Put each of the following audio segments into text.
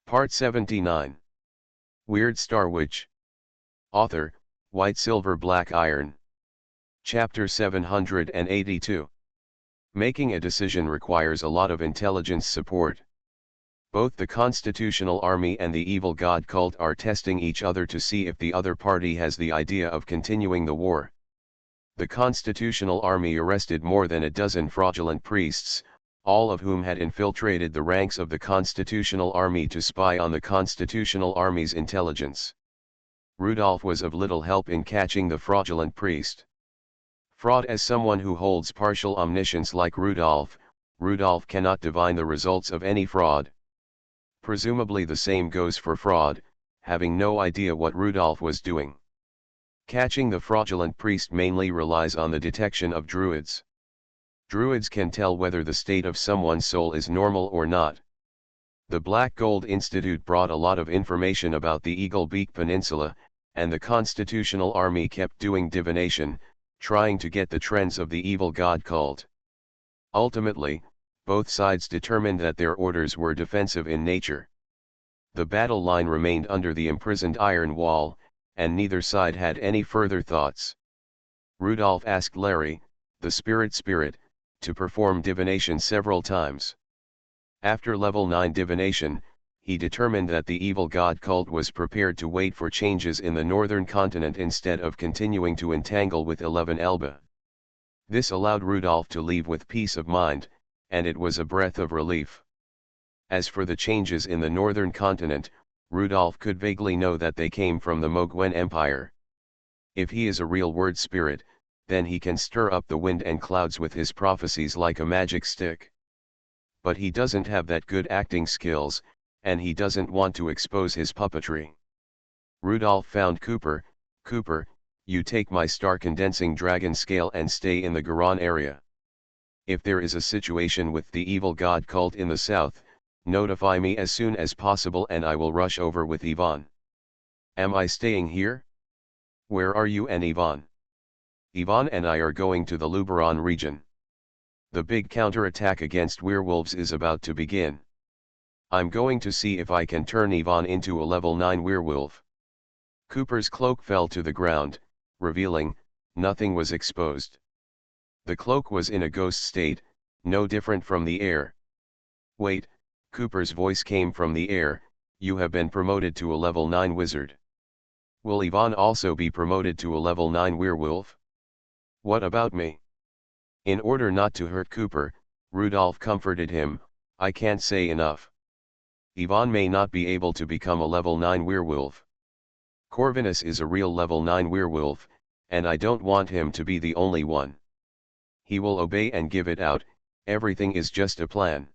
Part 79. Weird Star Witch. Author, White Silver Black Iron. Chapter 782. Making a decision requires a lot of intelligence support. Both the Constitutional Army and the Evil God cult are testing each other to see if the other party has the idea of continuing the war. The Constitutional Army arrested more than a dozen fraudulent priests, all of whom had infiltrated the ranks of the Constitutional Army to spy on the Constitutional Army's intelligence. Rudolph was of little help in catching the fraudulent priest. Fraud. As someone who holds partial omniscience like Rudolph cannot divine the results of any fraud. Presumably the same goes for fraud, having no idea what Rudolph was doing. Catching the fraudulent priest mainly relies on the detection of druids. Druids can tell whether the state of someone's soul is normal or not. The Black Gold Institute brought a lot of information about the Eagle Beak Peninsula, and the Constitutional Army kept doing divination, trying to get the trends of the Evil God cult. Ultimately, both sides determined that their orders were defensive in nature. The battle line remained under the imprisoned iron wall, and neither side had any further thoughts. Rudolph asked Larry, the spirit, to perform divination several times. After level 9 divination, he determined that the Evil God cult was prepared to wait for changes in the northern continent instead of continuing to entangle with 11 Elba. This allowed Rudolph to leave with peace of mind, and it was a breath of relief. As for the changes in the northern continent, Rudolph could vaguely know that they came from the Mogwen Empire. If he is a real word spirit, then he can stir up the wind and clouds with his prophecies like a magic stick. But he doesn't have that good acting skills, and he doesn't want to expose his puppetry. Rudolph found Cooper. Cooper, you take my star condensing dragon scale and stay in the Garon area. If there is a situation with the Evil God cult in the south, notify me as soon as possible and I will rush over with Yvonne. Am I staying here? Where are you and Yvonne? Yvonne and I are going to the Luberon region. The big counterattack against werewolves is about to begin. I'm going to see if I can turn Yvonne into a level 9 werewolf. Cooper's cloak fell to the ground, revealing, nothing was exposed. The cloak was in a ghost state, no different from the air. Wait, Cooper's voice came from the air, you have been promoted to a level 9 wizard. Will Yvonne also be promoted to a level 9 werewolf? What about me? In order not to hurt Cooper, Rudolph comforted him, I can't say enough. Yvonne may not be able to become a level 9 werewolf. Corvinus is a real level 9 werewolf, and I don't want him to be the only one. He will obey and give it out, everything is just a plan.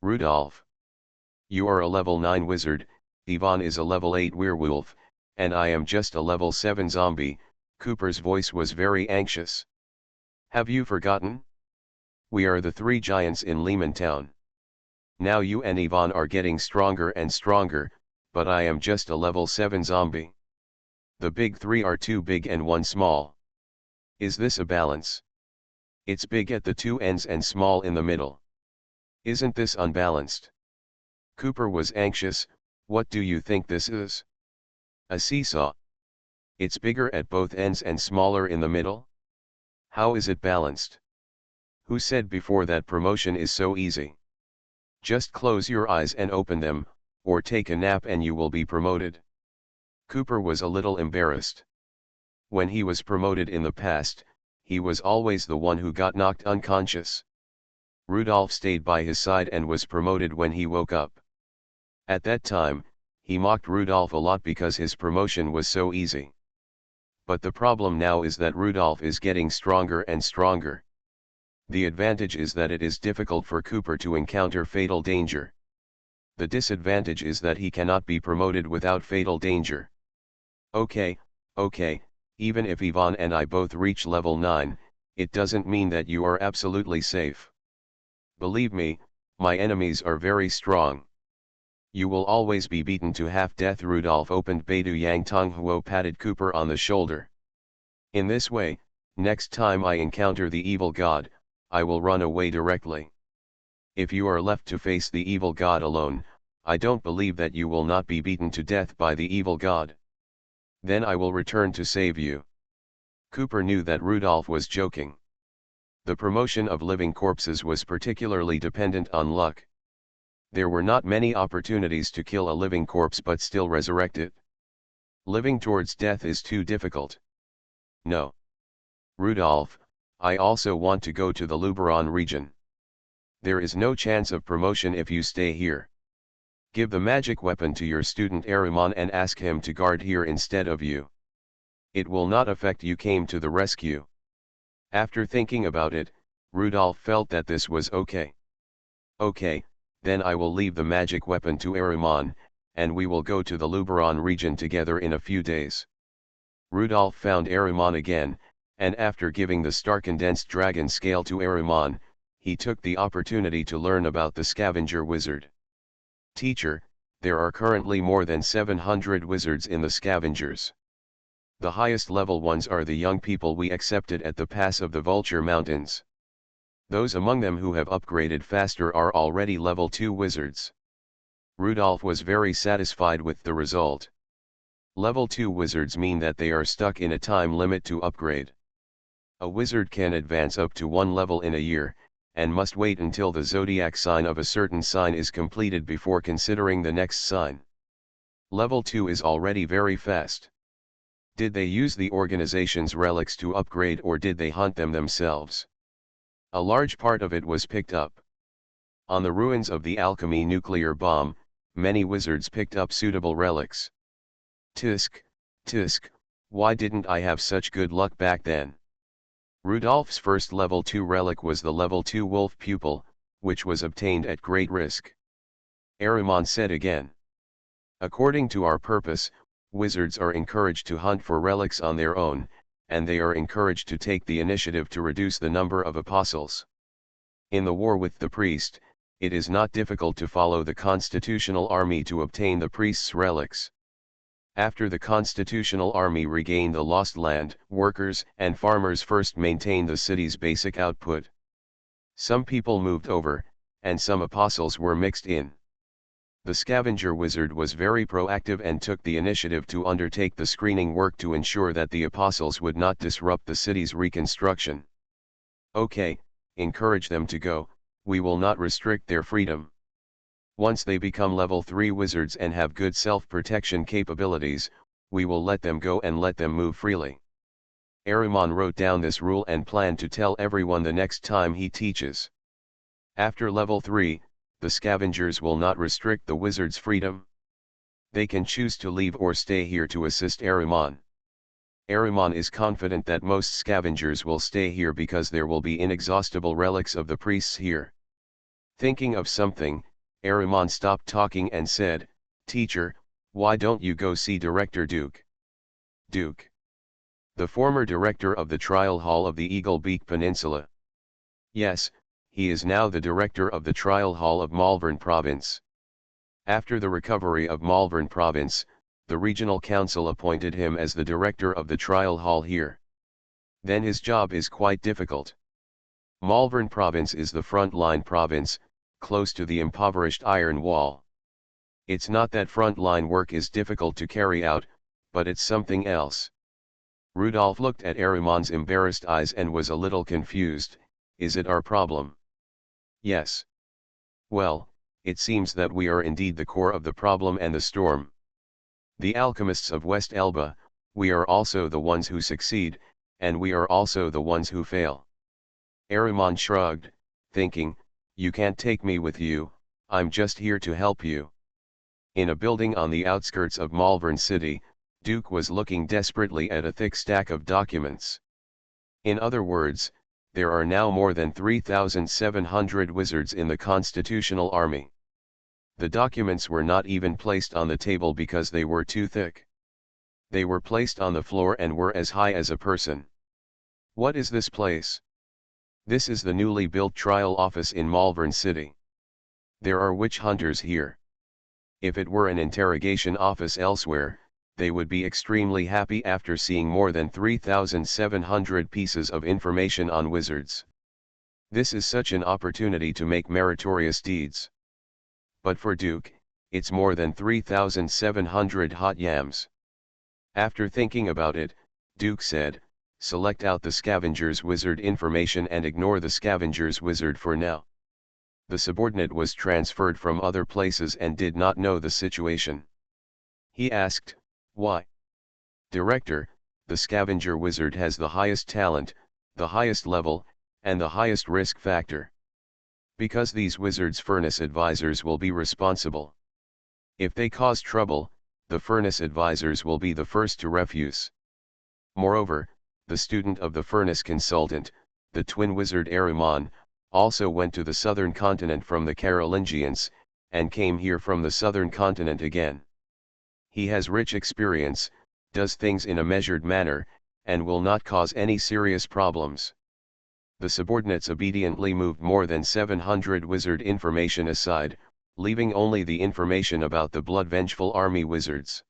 Rudolph. You are a level 9 wizard, Yvonne is a level 8 werewolf, and I am just a level 7 zombie. Cooper's voice was very anxious. Have you forgotten? We are the 3 giants in Lehman Town. Now you and Yvonne are getting stronger and stronger, but I am just a level 7 zombie. The big 3 are too big and 1 small. Is this a balance? It's big at the 2 ends and small in the middle. Isn't this unbalanced? Cooper was anxious. What do you think this is? A seesaw. It's bigger at both ends and smaller in the middle? How is it balanced? Who said before that promotion is so easy? Just close your eyes and open them, or take a nap and you will be promoted. Cooper was a little embarrassed. When he was promoted in the past, he was always the one who got knocked unconscious. Rudolph stayed by his side and was promoted when he woke up. At that time, he mocked Rudolph a lot because his promotion was so easy. But the problem now is that Rudolph is getting stronger and stronger. The advantage is that it is difficult for Cooper to encounter fatal danger. The disadvantage is that he cannot be promoted without fatal danger. Okay, even if Yvonne and I both reach level 9, it doesn't mean that you are absolutely safe. Believe me, my enemies are very strong. You will always be beaten to half-death. Rudolph opened Beidou Yang Tong Huo patted Cooper on the shoulder. In this way, next time I encounter the evil god, I will run away directly. If you are left to face the evil god alone, I don't believe that you will not be beaten to death by the evil god. Then I will return to save you. Cooper knew that Rudolph was joking. The promotion of living corpses was particularly dependent on luck. There were not many opportunities to kill a living corpse but still resurrect it. Living towards death is too difficult. No. Rudolph, I also want to go to the Luberon region. There is no chance of promotion if you stay here. Give the magic weapon to your student Ahriman and ask him to guard here instead of you. It will not affect you. Came to the rescue. After thinking about it, Rudolph felt that this was okay. Okay, then I will leave the magic weapon to Ahriman, and we will go to the Luberon region together in a few days. Rudolph found Ahriman again, and after giving the star-condensed dragon scale to Ahriman, he took the opportunity to learn about the scavenger wizard. Teacher, there are currently more than 700 wizards in the scavengers. The highest level ones are the young people we accepted at the pass of the Vulture Mountains. Those among them who have upgraded faster are already level 2 wizards. Rudolph was very satisfied with the result. Level 2 wizards mean that they are stuck in a time limit to upgrade. A wizard can advance up to 1 level in a year, and must wait until the zodiac sign of a certain sign is completed before considering the next sign. Level 2 is already very fast. Did they use the organization's relics to upgrade or did they hunt them themselves? A large part of it was picked up. On the ruins of the alchemy nuclear bomb, many wizards picked up suitable relics. Tisk, tisk, why didn't I have such good luck back then? Rudolph's first level 2 relic was the level 2 wolf pupil, which was obtained at great risk. Ahriman said again. According to our purpose, wizards are encouraged to hunt for relics on their own, and they are encouraged to take the initiative to reduce the number of apostles. In the war with the priest, it is not difficult to follow the constitutional army to obtain the priest's relics. After the constitutional army regained the lost land, workers and farmers first maintained the city's basic output. Some people moved over, and some apostles were mixed in. The scavenger wizard was very proactive and took the initiative to undertake the screening work to ensure that the apostles would not disrupt the city's reconstruction. Okay, encourage them to go, we will not restrict their freedom. Once they become level 3 wizards and have good self-protection capabilities, we will let them go and let them move freely. Ahriman wrote down this rule and planned to tell everyone the next time he teaches. After level 3, the scavengers will not restrict the wizard's freedom. They can choose to leave or stay here to assist Ahriman. Ahriman is confident that most scavengers will stay here because there will be inexhaustible relics of the priests here. Thinking of something, Ahriman stopped talking and said, "Teacher, why don't you go see Director Duke?" Duke. The former director of the trial hall of the Eagle Beak Peninsula. Yes, he is now the director of the trial hall of Malvern Province. After the recovery of Malvern Province, the regional council appointed him as the director of the trial hall here. Then his job is quite difficult. Malvern Province is the front-line province, close to the impoverished Iron Wall. It's not that front-line work is difficult to carry out, but it's something else. Rudolph looked at Ahriman's embarrassed eyes and was a little confused. Is it our problem? Yes. Well, it seems that we are indeed the core of the problem and the storm. The alchemists of West Elba, we are also the ones who succeed, and we are also the ones who fail. Ahriman shrugged, thinking, you can't take me with you, I'm just here to help you. In a building on the outskirts of Malvern City, Duke was looking desperately at a thick stack of documents. In other words, there are now more than 3,700 wizards in the Constitutional Army. The documents were not even placed on the table because they were too thick. They were placed on the floor and were as high as a person. What is this place? This is the newly built trial office in Malvern City. There are witch hunters here. If it were an interrogation office elsewhere, they would be extremely happy after seeing more than 3,700 pieces of information on wizards. This is such an opportunity to make meritorious deeds. But for Duke, it's more than 3,700 hot yams. After thinking about it, Duke said, select out the scavenger's wizard information and ignore the scavenger's wizard for now. The subordinate was transferred from other places and did not know the situation. He asked, why? Director, the scavenger wizard has the highest talent, the highest level, and the highest risk factor. Because these wizards' furnace advisors will be responsible. If they cause trouble, the furnace advisors will be the first to refuse. Moreover, the student of the furnace consultant, the twin wizard Ahriman, also went to the southern continent from the Carolingians, and came here from the southern continent again. He has rich experience, does things in a measured manner, and will not cause any serious problems. The subordinates obediently moved more than 700 wizard information aside, leaving only the information about the Blood Vengeful Army wizards.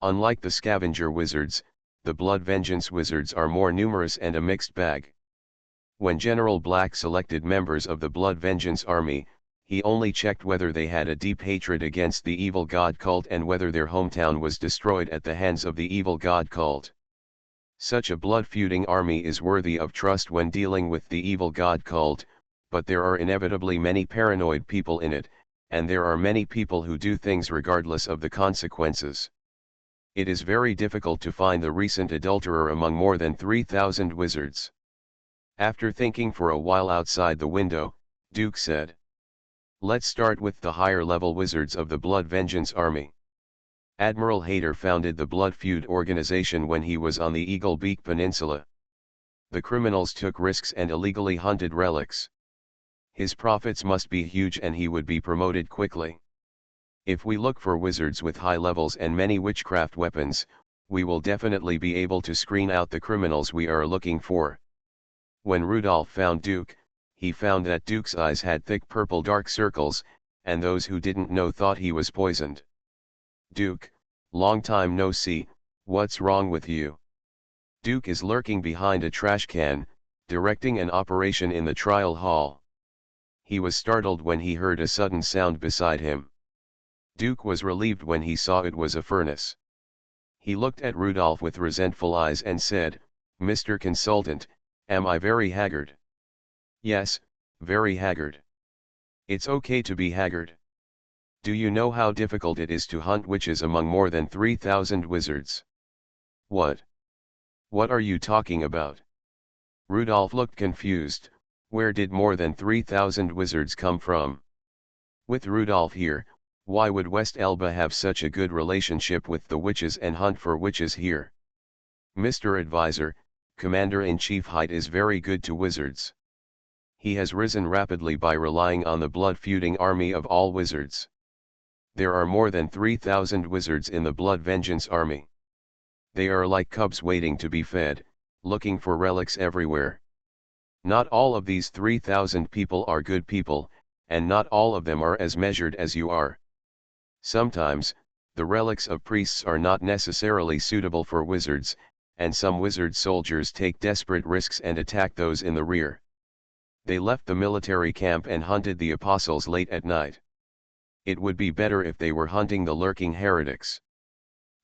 Unlike the scavenger wizards, the Blood Vengeance wizards are more numerous and a mixed bag. When General Black selected members of the Blood Vengeance Army, he only checked whether they had a deep hatred against the evil god cult and whether their hometown was destroyed at the hands of the evil god cult. Such a blood-feuding army is worthy of trust when dealing with the evil god cult, but there are inevitably many paranoid people in it, and there are many people who do things regardless of the consequences. It is very difficult to find the recent adulterer among more than 3,000 wizards. After thinking for a while outside the window, Duke said, let's start with the higher-level wizards of the Blood Vengeance Army. Admiral Hayter founded the Blood Feud organization when he was on the Eagle Beak Peninsula. The criminals took risks and illegally hunted relics. His profits must be huge and he would be promoted quickly. If we look for wizards with high levels and many witchcraft weapons, we will definitely be able to screen out the criminals we are looking for. When Rudolph found Duke, he found that Duke's eyes had thick purple dark circles, and those who didn't know thought he was poisoned. Duke, long time no see, what's wrong with you? Duke is lurking behind a trash can, directing an operation in the trial hall. He was startled when he heard a sudden sound beside him. Duke was relieved when he saw it was a furnace. He looked at Rudolph with resentful eyes and said, Mr. Consultant, am I very haggard? Yes, very haggard. It's okay to be haggard. Do you know how difficult it is to hunt witches among more than 3,000 wizards? What? What are you talking about? Rudolph looked confused. Where did more than 3,000 wizards come from? With Rudolph here, why would West Elba have such a good relationship with the witches and hunt for witches here? Mr. Advisor, Commander-in-Chief Height is very good to wizards. He has risen rapidly by relying on the blood-feuding army of all wizards. There are more than 3,000 wizards in the Blood Vengeance Army. They are like cubs waiting to be fed, looking for relics everywhere. Not all of these 3,000 people are good people, and not all of them are as measured as you are. Sometimes, the relics of priests are not necessarily suitable for wizards, and some wizard soldiers take desperate risks and attack those in the rear. They left the military camp and hunted the apostles late at night. It would be better if they were hunting the lurking heretics.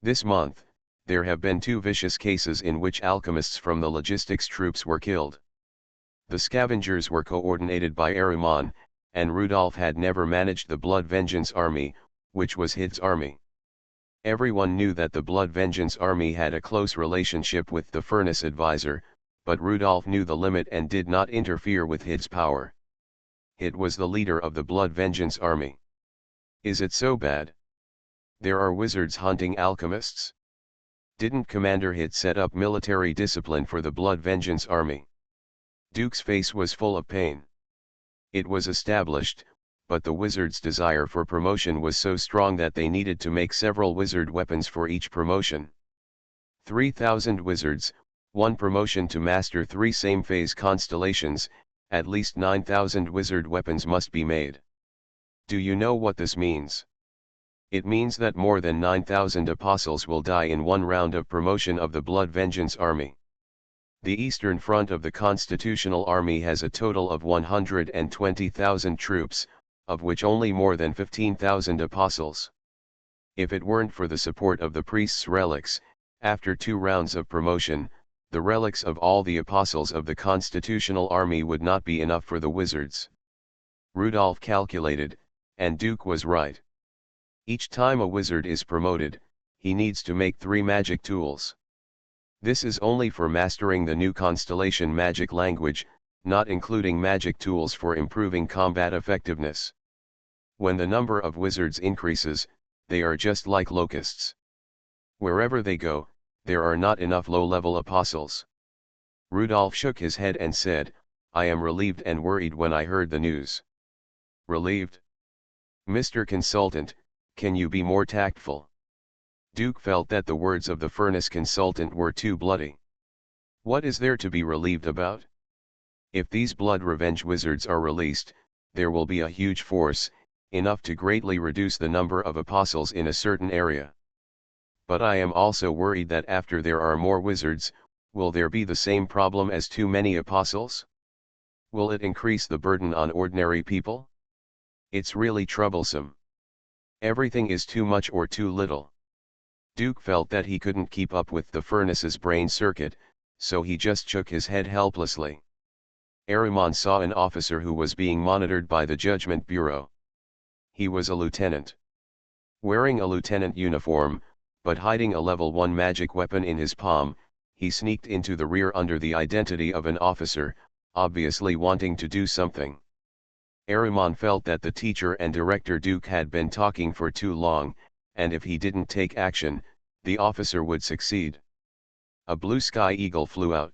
This month, there have been 2 vicious cases in which alchemists from the logistics troops were killed. The scavengers were coordinated by Ahriman, and Rudolph had never managed the Blood Vengeance Army, which was his army. Everyone knew that the Blood Vengeance Army had a close relationship with the Furnace Advisor, but Rudolph knew the limit and did not interfere with his power. It was the leader of the Blood Vengeance Army. Is it so bad? There are wizards hunting alchemists. Didn't Commander Hit set up military discipline for the Blood Vengeance Army? Duke's face was full of pain. It was established, but the wizards' desire for promotion was so strong that they needed to make several wizard weapons for each promotion. 3,000 wizards, 1 promotion to master 3 same-phase constellations, at least 9,000 wizard weapons must be made. Do you know what this means? It means that more than 9,000 apostles will die in 1 round of promotion of the Blood Vengeance Army. The Eastern Front of the Constitutional Army has a total of 120,000 troops, of which only more than 15,000 apostles. If it weren't for the support of the priests' relics, after 2 rounds of promotion, the relics of all the apostles of the constitutional army would not be enough for the wizards. Rudolph calculated, and Duke was right. Each time a wizard is promoted, he needs to make 3 magic tools. This is only for mastering the new constellation magic language, not including magic tools for improving combat effectiveness. When the number of wizards increases, they are just like locusts. Wherever they go, there are not enough low-level apostles. Rudolph shook his head and said, "I am relieved and worried when I heard the news." Relieved? Mr. Consultant, can you be more tactful? Duke felt that the words of the furnace consultant were too bloody. What is there to be relieved about? If these blood revenge wizards are released, there will be a huge force, enough to greatly reduce the number of apostles in a certain area. But I am also worried that after there are more wizards, will there be the same problem as too many apostles? Will it increase the burden on ordinary people? It's really troublesome. Everything is too much or too little. Duke felt that he couldn't keep up with the furnace's brain circuit, so he just shook his head helplessly. Ahriman saw an officer who was being monitored by the Judgment Bureau. He was a lieutenant. Wearing a lieutenant uniform, but hiding a level 1 magic weapon in his palm, he sneaked into the rear under the identity of an officer, obviously wanting to do something. Ahriman felt that the teacher and director Duke had been talking for too long, and if he didn't take action, the officer would succeed. A blue sky eagle flew out.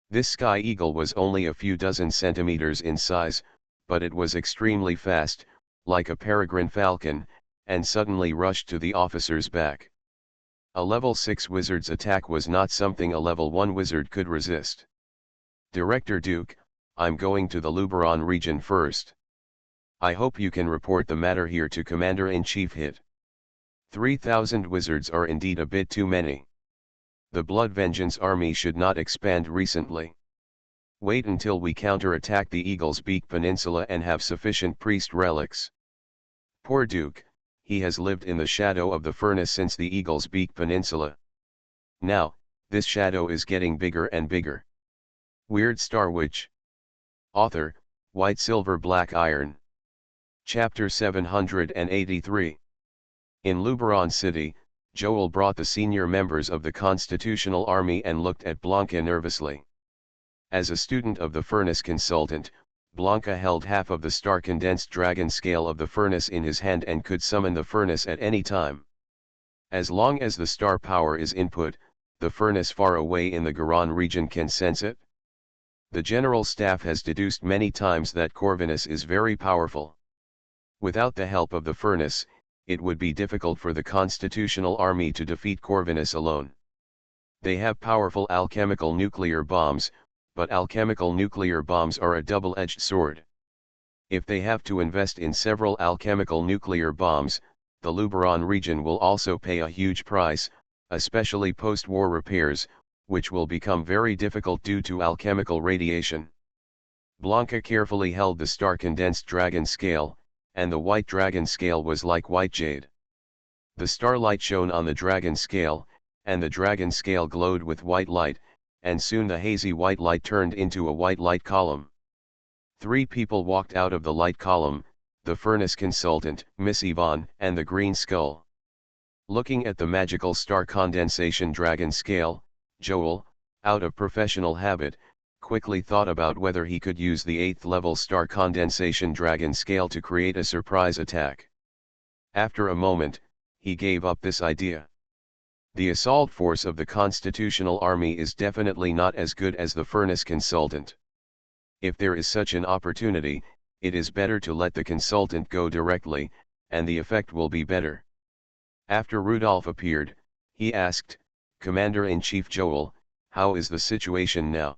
This sky eagle was only a few dozen centimeters in size, but it was extremely fast, like a peregrine falcon, and suddenly rushed to the officer's back. A level 6 wizard's attack was not something a level 1 wizard could resist. "Director Duke, I'm going to the Luberon region first. I hope you can report the matter here to Commander-in-Chief Hit. 3,000 wizards are indeed a bit too many. The Blood Vengeance army should not expand recently. Wait until we counterattack the Eagle's Beak Peninsula and have sufficient priest relics." Poor Duke, he has lived in the shadow of the furnace since the Eagle's Beak Peninsula. Now, this shadow is getting bigger and bigger. Weird Star Witch. Author, White Silver Black Iron. Chapter 783. In Luberon City, Joel brought the senior members of the Constitutional Army and looked at Blanca nervously. As a student of the furnace consultant, Blanca held half of the star-condensed dragon scale of the furnace in his hand and could summon the furnace at any time. As long as the star power is input, the furnace far away in the Garan region can sense it. The General Staff has deduced many times that Corvinus is very powerful. Without the help of the furnace, it would be difficult for the Constitutional Army to defeat Corvinus alone. They have powerful alchemical nuclear bombs, but alchemical nuclear bombs are a double-edged sword. If they have to invest in several alchemical nuclear bombs, the Luberon region will also pay a huge price, especially post-war repairs, which will become very difficult due to alchemical radiation. Blanca carefully held the star-condensed dragon scale, and the white dragon scale was like white jade. The starlight shone on the dragon scale, and the dragon scale glowed with white light, and soon the hazy white light turned into a white light column. 3 people walked out of the light column, the furnace consultant, Miss Yvonne, and the green skull. Looking at the magical star condensation dragon scale, Joel, out of professional habit, quickly thought about whether he could use the 8th level star condensation dragon scale to create a surprise attack. After a moment, he gave up this idea. The assault force of the Constitutional Army is definitely not as good as the furnace consultant. If there is such an opportunity, it is better to let the consultant go directly, and the effect will be better. After Rudolph appeared, he asked, "Commander-in-Chief Joel, how is the situation now?"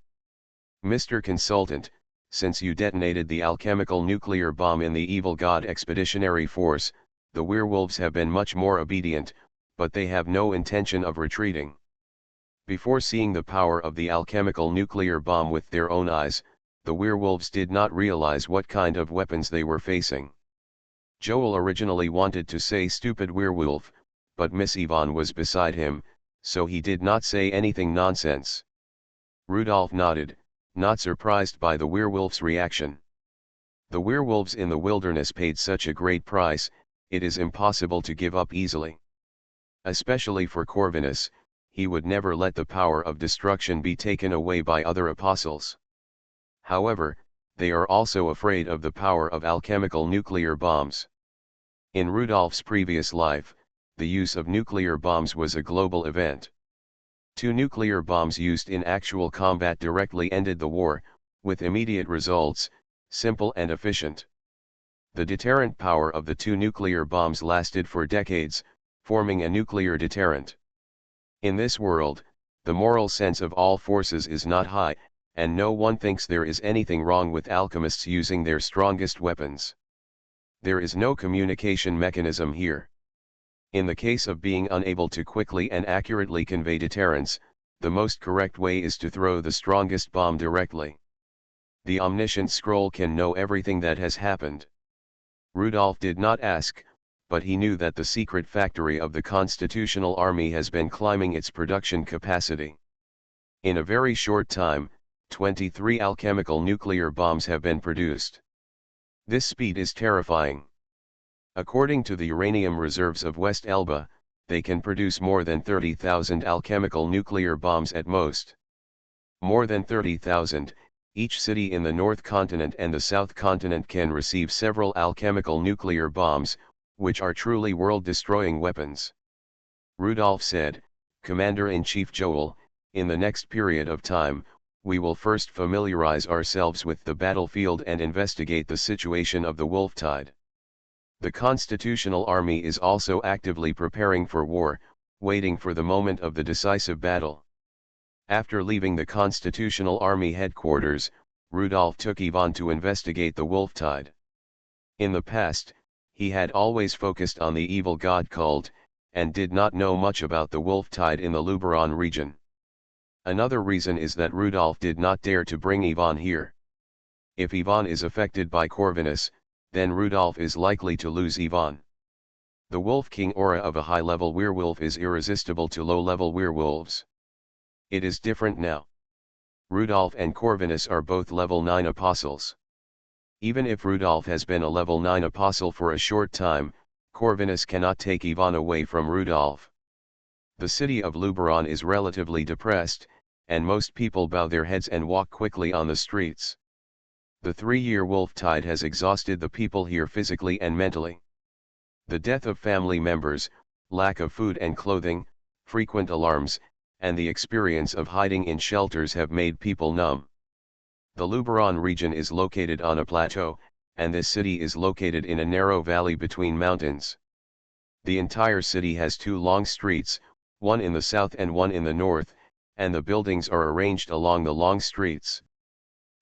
"Mr. Consultant, since you detonated the alchemical nuclear bomb in the Evil God Expeditionary Force, the werewolves have been much more obedient, but they have no intention of retreating." Before seeing the power of the alchemical nuclear bomb with their own eyes, the werewolves did not realize what kind of weapons they were facing. Joel originally wanted to say stupid werewolf, but Miss Yvonne was beside him, so he did not say anything nonsense. Rudolph nodded, not surprised by the werewolf's reaction. The werewolves in the wilderness paid such a great price, it is impossible to give up easily. Especially for Corvinus, he would never let the power of destruction be taken away by other apostles. However, they are also afraid of the power of alchemical nuclear bombs. In Rudolph's previous life, the use of nuclear bombs was a global event. 2 nuclear bombs used in actual combat directly ended the war, with immediate results, simple and efficient. The deterrent power of the 2 nuclear bombs lasted for decades, forming a nuclear deterrent. In this world, the moral sense of all forces is not high, and no one thinks there is anything wrong with alchemists using their strongest weapons. There is no communication mechanism here. In the case of being unable to quickly and accurately convey deterrence, the most correct way is to throw the strongest bomb directly. The omniscient scroll can know everything that has happened. Rudolph did not ask, but he knew that the secret factory of the Constitutional Army has been climbing its production capacity. In a very short time, 23 alchemical nuclear bombs have been produced. This speed is terrifying. According to the uranium reserves of West Elba, they can produce more than 30,000 alchemical nuclear bombs at most. More than 30,000, each city in the North Continent and the South Continent can receive several alchemical nuclear bombs, which are truly world-destroying weapons. Rudolph said, "Commander-in-Chief Joel, in the next period of time, we will first familiarize ourselves with the battlefield and investigate the situation of the Wolftide. The Constitutional Army is also actively preparing for war, waiting for the moment of the decisive battle." After leaving the Constitutional Army headquarters, Rudolph took Yvonne to investigate the Wolftide. In the past, he had always focused on the evil god cult, and did not know much about the Wolftide in the Luberon region. Another reason is that Rudolph did not dare to bring Yvonne here. If Yvonne is affected by Corvinus, then Rudolph is likely to lose Yvonne. The Wolf King aura of a high-level werewolf is irresistible to low-level werewolves. It is different now. Rudolph and Corvinus are both level 9 apostles. Even if Rudolph has been a level 9 apostle for a short time, Corvinus cannot take Yvonne away from Rudolph. The city of Luberon is relatively depressed, and most people bow their heads and walk quickly on the streets. The 3-year Wolftide has exhausted the people here physically and mentally. The death of family members, lack of food and clothing, frequent alarms, and the experience of hiding in shelters have made people numb. The Luberon region is located on a plateau, and this city is located in a narrow valley between mountains. The entire city has 2 long streets, one in the south and one in the north, and the buildings are arranged along the long streets.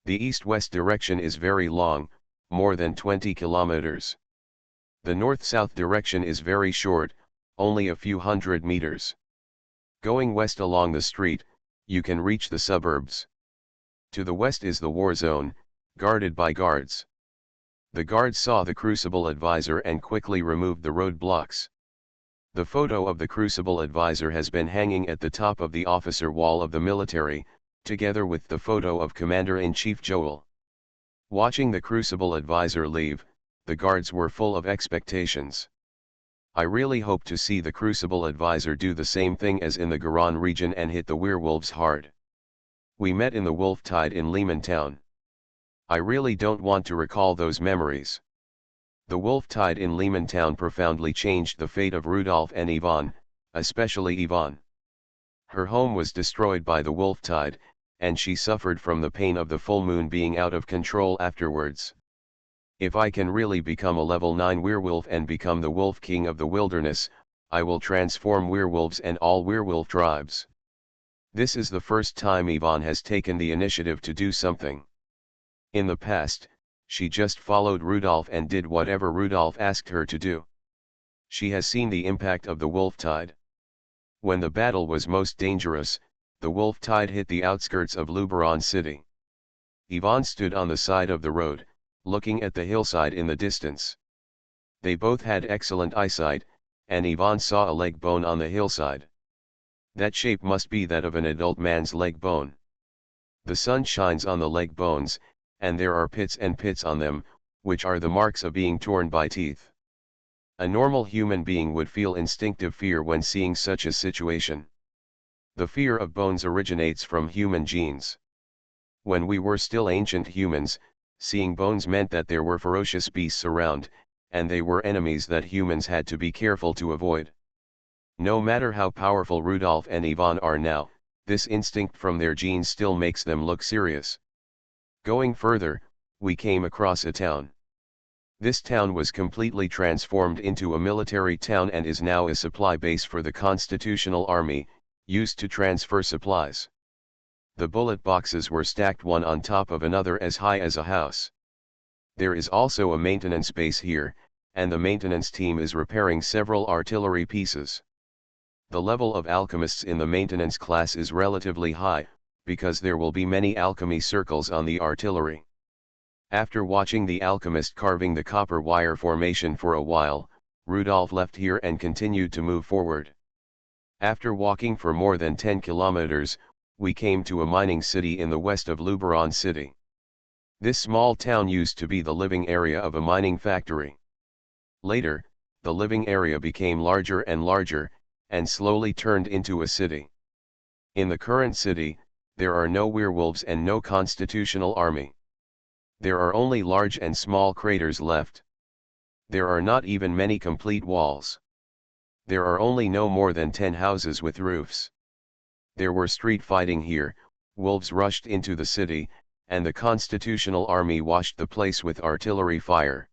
The east-west direction is very long, more than 20 kilometers. The north-south direction is very short, only a few hundred meters. Going west along the street, you can reach the suburbs. To the west is the war zone, guarded by guards. The guards saw the Crucible Advisor and quickly removed the roadblocks. The photo of the Crucible Advisor has been hanging at the top of the officer wall of the military, together with the photo of Commander-in-Chief Joel. Watching the Crucible Advisor leave, the guards were full of expectations. I really hope to see the Crucible Advisor do the same thing as in the Garon region and hit the werewolves hard. We met in the Wolftide in Lehman Town. I really don't want to recall those memories. The Wolftide in Lehman Town profoundly changed the fate of Rudolph and Yvonne, especially Yvonne. Her home was destroyed by the Wolftide, and she suffered from the pain of the full moon being out of control afterwards. If I can really become a level 9 werewolf and become the Wolf King of the Wilderness, I will transform werewolves and all werewolf tribes. This is the first time Yvonne has taken the initiative to do something. In the past, she just followed Rudolph and did whatever Rudolph asked her to do. She has seen the impact of the Wolftide. When the battle was most dangerous, the Wolftide hit the outskirts of Luberon city. Yvonne stood on the side of the road, looking at the hillside in the distance. They both had excellent eyesight, and Ivan saw a leg bone on the hillside. That shape must be that of an adult man's leg bone. The sun shines on the leg bones, and there are pits and pits on them, which are the marks of being torn by teeth. A normal human being would feel instinctive fear when seeing such a situation. The fear of bones originates from human genes. When we were still ancient humans, seeing bones meant that there were ferocious beasts around, and they were enemies that humans had to be careful to avoid. No matter how powerful Rudolph and Ivan are now, this instinct from their genes still makes them look serious. Going further, we came across a town. This town was completely transformed into a military town and is now a supply base for the Constitutional Army, used to transfer supplies. The bullet boxes were stacked one on top of another as high as a house. There is also a maintenance base here, and the maintenance team is repairing several artillery pieces. The level of alchemists in the maintenance class is relatively high, because there will be many alchemy circles on the artillery. After watching the alchemist carving the copper wire formation for a while, Rudolph left here and continued to move forward. After walking for more than 10 kilometers, we came to a mining city in the west of Luberon City. This small town used to be the living area of a mining factory. Later, the living area became larger and larger, and slowly turned into a city. In the current city, there are no werewolves and no constitutional army. There are only large and small craters left. There are not even many complete walls. There are only no more than 10 houses with roofs. There were street fighting here, wolves rushed into the city, and the constitutional army washed the place with artillery fire.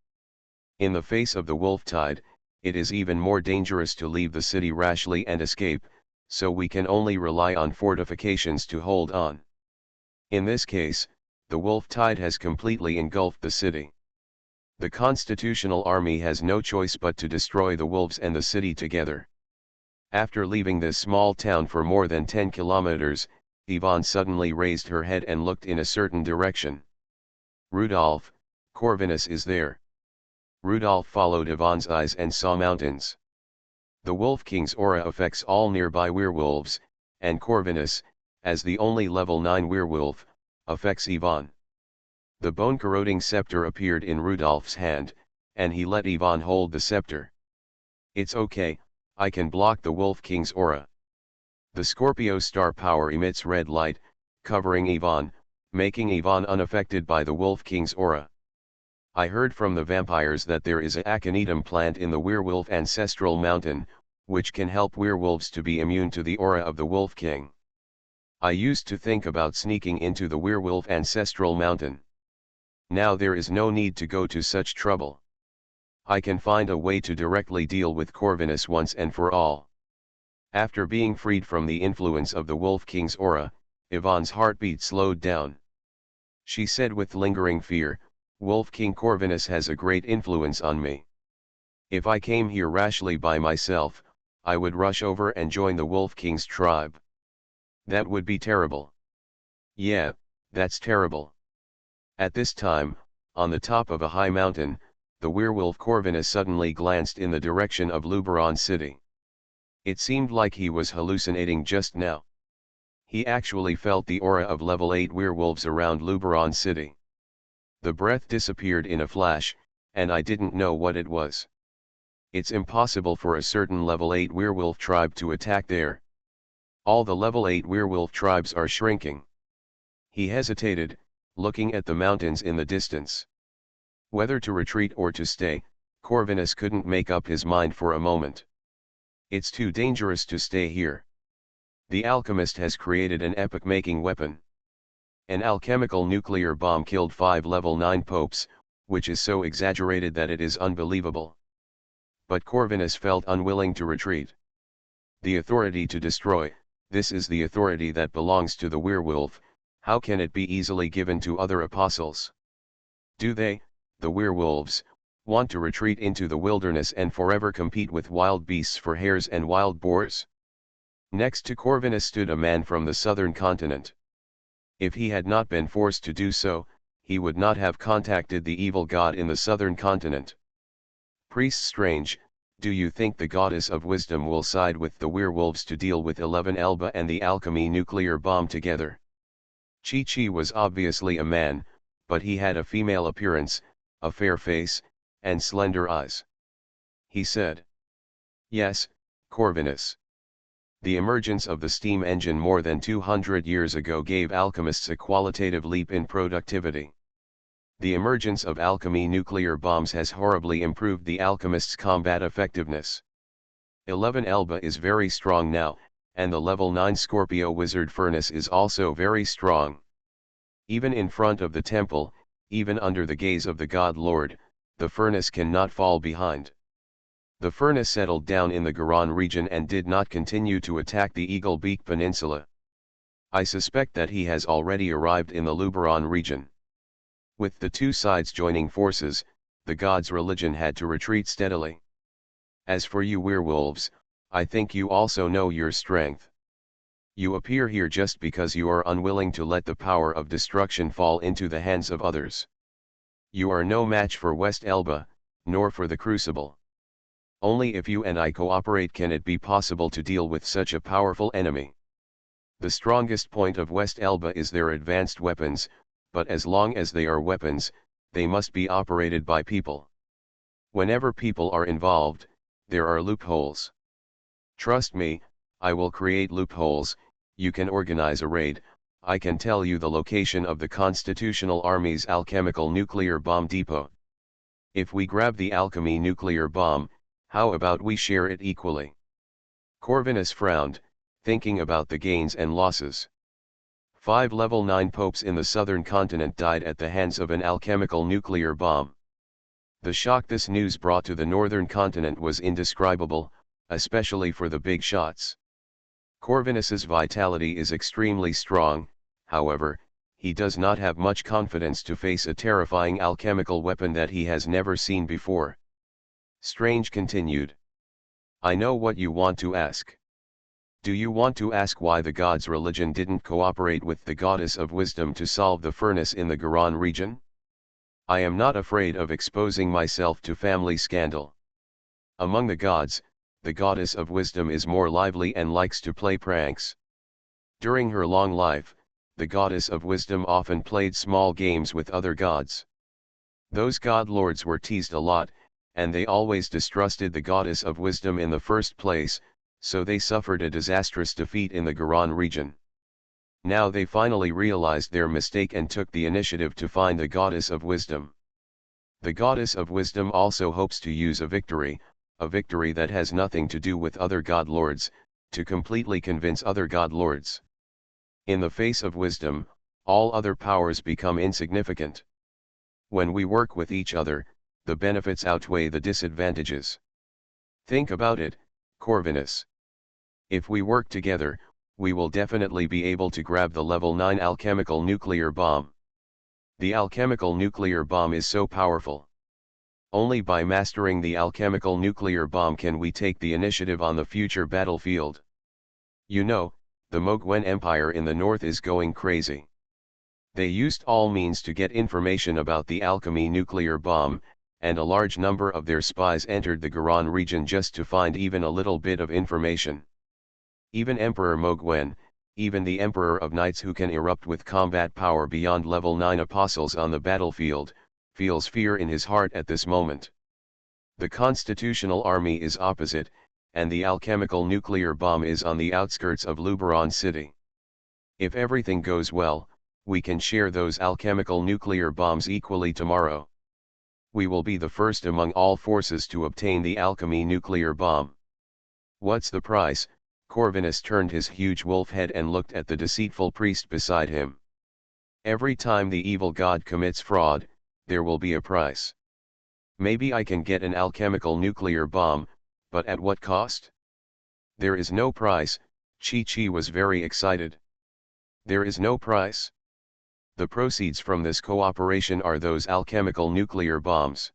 In the face of the wolf tide, it is even more dangerous to leave the city rashly and escape, so we can only rely on fortifications to hold on. In this case, the wolf tide has completely engulfed the city. The constitutional army has no choice but to destroy the wolves and the city together. After leaving this small town for more than 10 kilometers, Yvonne suddenly raised her head and looked in a certain direction. Rudolph, Corvinus is there. Rudolph followed Yvonne's eyes and saw mountains. The Wolf King's aura affects all nearby werewolves, and Corvinus, as the only level 9 werewolf, affects Yvonne. The bone-corroding scepter appeared in Rudolph's hand, and he let Yvonne hold the scepter. It's okay, I can block the Wolf King's aura. The Scorpio star power emits red light, covering Yvonne, making Yvonne unaffected by the Wolf King's aura. I heard from the vampires that there is a aconitum plant in the werewolf ancestral mountain, which can help werewolves to be immune to the aura of the Wolf King. I used to think about sneaking into the werewolf ancestral mountain. Now there is no need to go to such trouble. I can find a way to directly deal with Corvinus once and for all. After being freed from the influence of the Wolf King's aura, Yvonne's heartbeat slowed down. She said with lingering fear, Wolf King Corvinus has a great influence on me. If I came here rashly by myself, I would rush over and join the Wolf King's tribe. That would be terrible. Yeah, that's terrible. At this time, on the top of a high mountain, the werewolf Corvinus suddenly glanced in the direction of Luberon City. It seemed like he was hallucinating just now. He actually felt the aura of level 8 werewolves around Luberon City. The breath disappeared in a flash, and I didn't know what it was. It's impossible for a certain level 8 werewolf tribe to attack there. All the level 8 werewolf tribes are shrinking. He hesitated, looking at the mountains in the distance. Whether to retreat or to stay, Corvinus couldn't make up his mind for a moment. It's too dangerous to stay here. The alchemist has created an epoch-making weapon. An alchemical nuclear bomb killed 5 level 9 popes, which is so exaggerated that it is unbelievable. But Corvinus felt unwilling to retreat. The authority to destroy, this is the authority that belongs to the werewolf, how can it be easily given to other apostles? Do they, the werewolves, want to retreat into the wilderness and forever compete with wild beasts for hares and wild boars? Next to Corvinus stood a man from the southern continent. If he had not been forced to do so, he would not have contacted the evil god in the southern continent. Priest Strange, do you think the goddess of wisdom will side with the werewolves to deal with 11 Elba and the alchemy nuclear bomb together? Chi-Chi was obviously a man, but he had a female appearance, a fair face, and slender eyes. He said, "Yes, Corvinus. The emergence of the steam engine more than 200 years ago gave alchemists a qualitative leap in productivity. The emergence of alchemy nuclear bombs has horribly improved the alchemists' combat effectiveness. 11 Elba is very strong now, and the level 9 Scorpio Wizard Furnace is also very strong. Even in front of the temple, even under the gaze of the God Lord, the furnace cannot fall behind." The furnace settled down in the Garan region and did not continue to attack the Eagle Beak Peninsula. I suspect that he has already arrived in the Luberon region. With the two sides joining forces, the god's religion had to retreat steadily. As for you werewolves, I think you also know your strength. You appear here just because you are unwilling to let the power of destruction fall into the hands of others. You are no match for West Elba, nor for the Crucible. Only if you and I cooperate can it be possible to deal with such a powerful enemy. The strongest point of West Elba is their advanced weapons, but as long as they are weapons, they must be operated by people. Whenever people are involved, there are loopholes. Trust me, I will create loopholes. You can organize a raid. I can tell you the location of the Constitutional Army's alchemical nuclear bomb depot. If we grab the alchemy nuclear bomb, how about we share it equally?" Corvinus frowned, thinking about the gains and losses. 5 level 9 popes in the southern continent died at the hands of an alchemical nuclear bomb. The shock this news brought to the northern continent was indescribable, especially for the big shots. Corvinus's vitality is extremely strong, however, he does not have much confidence to face a terrifying alchemical weapon that he has never seen before. Strange continued, "I know what you want to ask. Do you want to ask why the god's religion didn't cooperate with the goddess of wisdom to solve the furnace in the Garan region? I am not afraid of exposing myself to family scandal. Among the gods, the goddess of wisdom is more lively and likes to play pranks. During her long life, the goddess of wisdom often played small games with other gods. Those god lords were teased a lot, and they always distrusted the goddess of wisdom in the first place, so they suffered a disastrous defeat in the Garan region. Now they finally realized their mistake and took the initiative to find the goddess of wisdom. The goddess of wisdom also hopes to use a victory that has nothing to do with other god lords, to completely convince other god lords. In the face of wisdom, all other powers become insignificant. When we work with each other, the benefits outweigh the disadvantages. Think about it, Corvinus. If we work together, we will definitely be able to grab the level 9 alchemical nuclear bomb. The alchemical nuclear bomb is so powerful. Only by mastering the alchemical nuclear bomb can we take the initiative on the future battlefield. You know, the Mogwen Empire in the north is going crazy. They used all means to get information about the alchemy nuclear bomb, and a large number of their spies entered the Garan region just to find even a little bit of information. Even Emperor Mogwen, even the Emperor of Knights who can erupt with combat power beyond level 9 apostles on the battlefield, feels fear in his heart at this moment. The Constitutional Army is opposite, and the alchemical nuclear bomb is on the outskirts of Luberon city. If everything goes well, we can share those alchemical nuclear bombs equally tomorrow. We will be the first among all forces to obtain the alchemy nuclear bomb. What's the price? Corvinus turned his huge wolf head and looked at the deceitful priest beside him. Every time the evil god commits fraud, there will be a price. Maybe I can get an alchemical nuclear bomb, but at what cost? There is no price. Chi-Chi was very excited. There is no price? The proceeds from this cooperation are those alchemical nuclear bombs.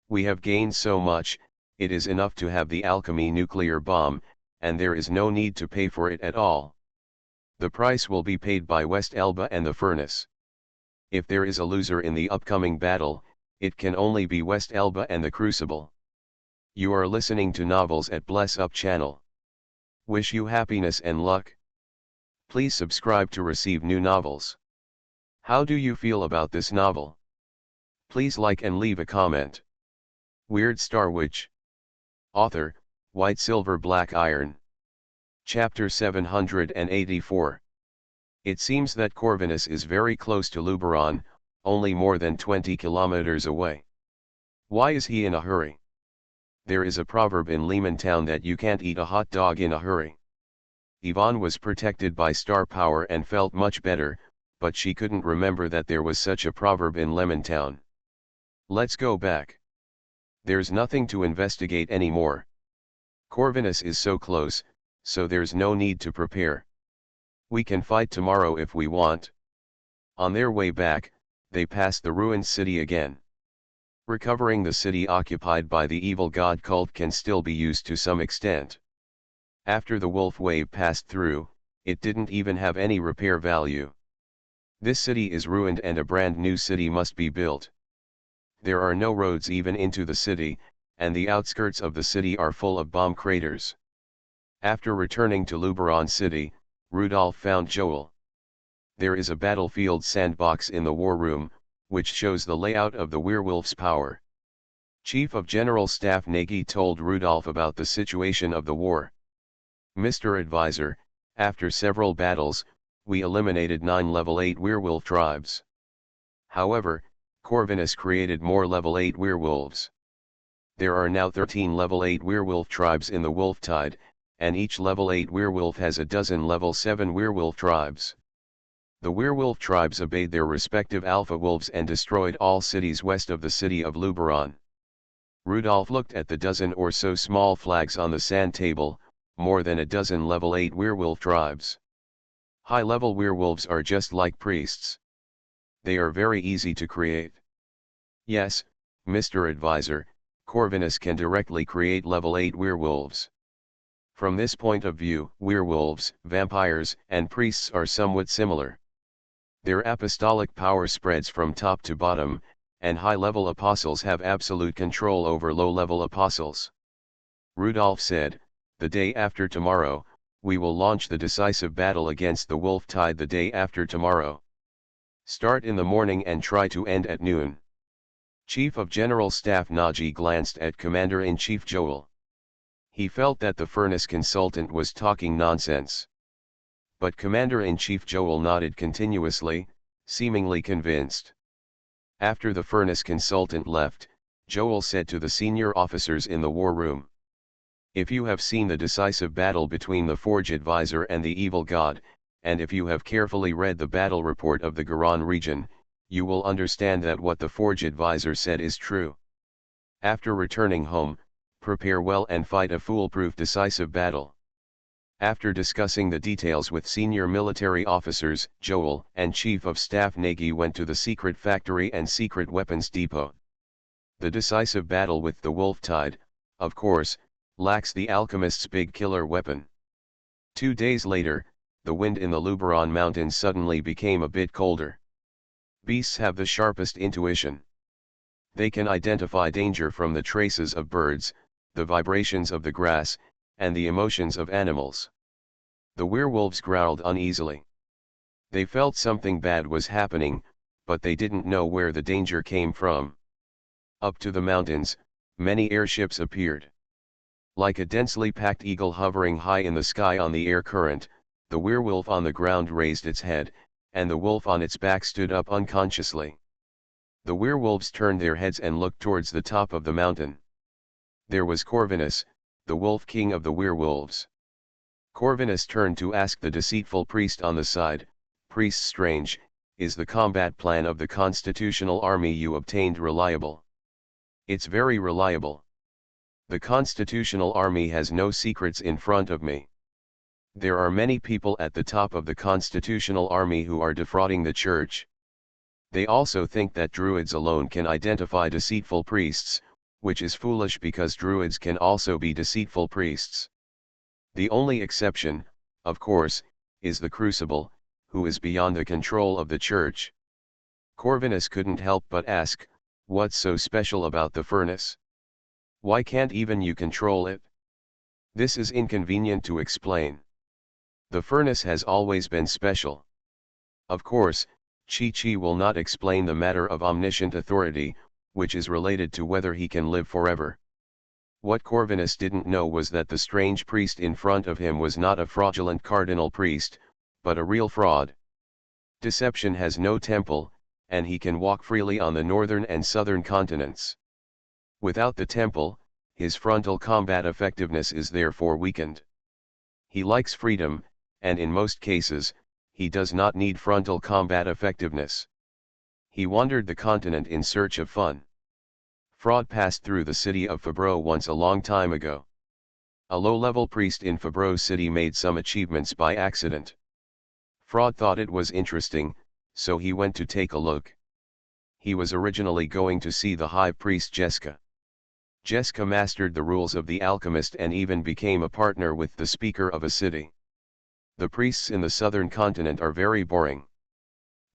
We have gained so much, it is enough to have the alchemy nuclear bomb, and there is no need to pay for it at all. The price will be paid by West Elba and the furnace. If there is a loser in the upcoming battle, it can only be West Elba and the Crucible. You are listening to Novels at Bless Up channel. Wish you happiness and luck. Please subscribe to receive new novels. How do you feel about this novel? Please like and leave a comment. Weird Star Witch. Author, White Silver Black Iron. Chapter 784. It seems that Corvinus is very close to Luberon, only more than 20 kilometers away. Why is he in a hurry? There is a proverb in Lehman Town that you can't eat a hot dog in a hurry. Yvonne was protected by star power and felt much better, but she couldn't remember that there was such a proverb in Lemon Town. Let's go back. There's nothing to investigate anymore. Corvinus is so close, so there's no need to prepare. We can fight tomorrow if we want. On their way back, they passed the ruined city again. Recovering the city occupied by the evil god cult can still be used to some extent. After the wolf wave passed through, it didn't even have any repair value. This city is ruined and a brand new city must be built. There are no roads even into the city, and the outskirts of the city are full of bomb craters. After returning to Luberon City, Rudolph found Joel. There is a battlefield sandbox in the war room, which shows the layout of the werewolf's power. Chief of General Staff Nagy told Rudolph about the situation of the war. Mr. Advisor, after several battles, we eliminated 9 level 8 werewolf tribes. However, Corvinus created more level 8 werewolves. There are now 13 level 8 werewolf tribes in the Wolftide, and each level 8 werewolf has a dozen level 7 werewolf tribes. The werewolf tribes obeyed their respective alpha wolves and destroyed all cities west of the city of Luberon. Rudolph looked at the dozen or so small flags on the sand table, more than a dozen level 8 werewolf tribes. High-level werewolves are just like priests. They are very easy to create. Yes, Mr. Advisor, Corvinus can directly create level 8 werewolves. From this point of view, werewolves, vampires, and priests are somewhat similar. Their apostolic power spreads from top to bottom, and high-level apostles have absolute control over low-level apostles. Rudolph said, "The day after tomorrow, we will launch the decisive battle against the Wolftide the day after tomorrow. Start in the morning and try to end at noon." Chief of General Staff Nagy glanced at Commander-in-Chief Joel. He felt that the furnace consultant was talking nonsense. But Commander-in-Chief Joel nodded continuously, seemingly convinced. After the furnace consultant left, Joel said to the senior officers in the war room, "If you have seen the decisive battle between the Forge Advisor and the evil god, and if you have carefully read the battle report of the Garon region, you will understand that what the Forge Advisor said is true. After returning home, prepare well and fight a foolproof decisive battle." After discussing the details with senior military officers, Joel and Chief of Staff Nagy went to the secret factory and secret weapons depot. The decisive battle with the Wolftide, of course, lacks the alchemist's big killer weapon. 2 days later, the wind in the Luberon Mountains suddenly became a bit colder. Beasts have the sharpest intuition. They can identify danger from the traces of birds, the vibrations of the grass, and the emotions of animals. The werewolves growled uneasily. They felt something bad was happening, but they didn't know where the danger came from. Up to the mountains, many airships appeared. Like a densely packed eagle hovering high in the sky on the air current, the werewolf on the ground raised its head, and the wolf on its back stood up unconsciously. The werewolves turned their heads and looked towards the top of the mountain. There was Corvinus, the wolf king of the werewolves. Corvinus turned to ask the deceitful priest on the side, "Priest Strange, is the combat plan of the constitutional army you obtained reliable?" "It's very reliable. The constitutional army has no secrets in front of me. There are many people at the top of the constitutional army who are defrauding the church. They also think that druids alone can identify deceitful priests, which is foolish because druids can also be deceitful priests. The only exception, of course, is the crucible, who is beyond the control of the church." Corvinus couldn't help but ask, "What's so special about the furnace?" Why can't even you control it? This is inconvenient to explain. The furnace has always been special. Of course, Chi will not explain the matter of omniscient authority, which is related to whether he can live forever. What Corvinus didn't know was that the strange priest in front of him was not a fraudulent cardinal priest, but a real fraud. Deception has no temple, and he can walk freely on the northern and southern continents. Without the temple, his frontal combat effectiveness is therefore weakened. He likes freedom, and in most cases, he does not need frontal combat effectiveness. He wandered the continent in search of fun. Fraud passed through the city of Fabreau once a long time ago. A low-level priest in Fabreau city made some achievements by accident. Fraud thought it was interesting, so he went to take a look. He was originally going to see the high priest Jessica. Jessica mastered the rules of the alchemist and even became a partner with the speaker of a city. The priests in the southern continent are very boring.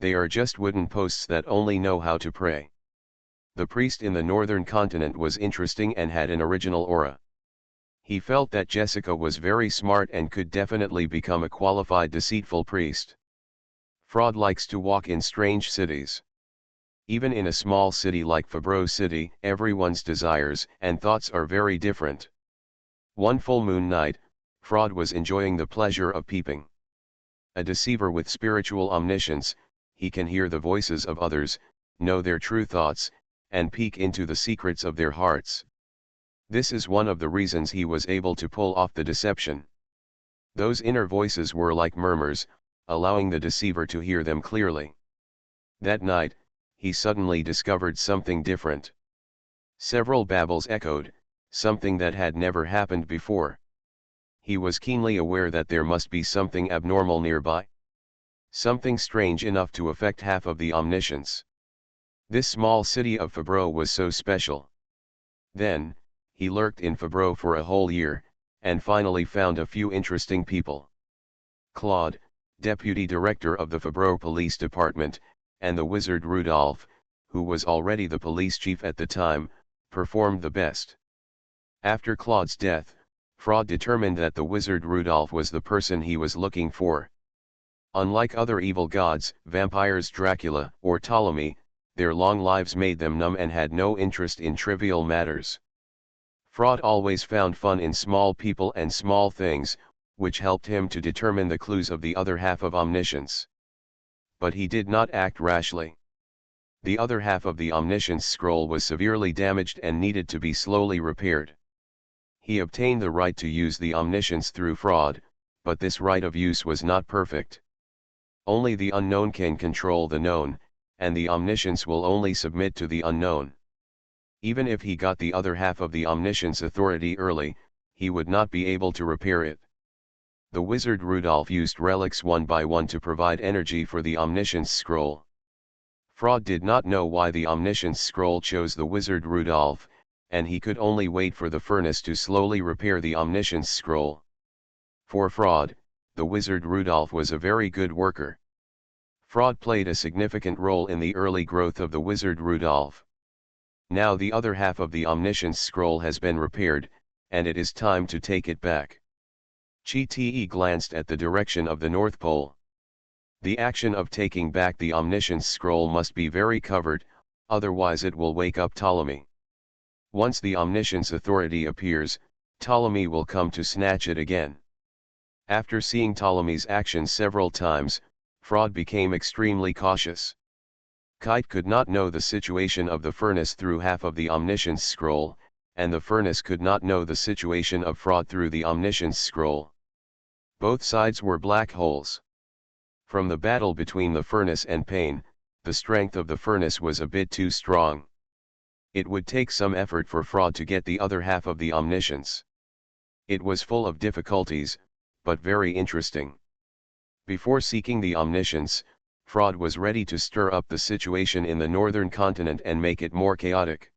They are just wooden posts that only know how to pray. The priest in the northern continent was interesting and had an original aura. He felt that Jessica was very smart and could definitely become a qualified deceitful priest. Fraud likes to walk in strange cities. Even in a small city like Fabreau City, everyone's desires and thoughts are very different. One full moon night, Fraud was enjoying the pleasure of peeping. A deceiver with spiritual omniscience, he can hear the voices of others, know their true thoughts, and peek into the secrets of their hearts. This is one of the reasons he was able to pull off the deception. Those inner voices were like murmurs, allowing the deceiver to hear them clearly. That night, he suddenly discovered something different. Several babbles echoed, something that had never happened before. He was keenly aware that there must be something abnormal nearby. Something strange enough to affect half of the omniscience. This small city of Fabreau was so special. Then, he lurked in Fabreau for a whole year, and finally found a few interesting people. Claude, deputy director of the Fabreau police department, and the wizard Rudolph, who was already the police chief at the time, performed the best. After Claude's death, Fraud determined that the wizard Rudolph was the person he was looking for. Unlike other evil gods, vampires Dracula or Ptolemy, their long lives made them numb and had no interest in trivial matters. Fraud always found fun in small people and small things, which helped him to determine the clues of the other half of omniscience. But he did not act rashly. The other half of the omniscience scroll was severely damaged and needed to be slowly repaired. He obtained the right to use the omniscience through fraud, but this right of use was not perfect. Only the unknown can control the known, and the omniscience will only submit to the unknown. Even if he got the other half of the omniscience authority early, he would not be able to repair it. The wizard Rudolph used relics one by one to provide energy for the omniscience scroll. Fraud did not know why the omniscience scroll chose the wizard Rudolph, and he could only wait for the furnace to slowly repair the omniscience scroll. For Fraud, the wizard Rudolph was a very good worker. Fraud played a significant role in the early growth of the wizard Rudolph. Now the other half of the omniscience scroll has been repaired, and it is time to take it back. Chi glanced at the direction of the North Pole. The action of taking back the omniscience scroll must be very covered, otherwise it will wake up Ptolemy. Once the omniscience authority appears, Ptolemy will come to snatch it again. After seeing Ptolemy's actions several times, Fraud became extremely cautious. Kite could not know the situation of the furnace through half of the omniscience scroll, and the furnace could not know the situation of Fraud through the omniscience scroll. Both sides were black holes. From the battle between the furnace and Pain, the strength of the furnace was a bit too strong. It would take some effort for Fraud to get the other half of the omniscience. It was full of difficulties, but very interesting. Before seeking the omniscience, Fraud was ready to stir up the situation in the northern continent and make it more chaotic.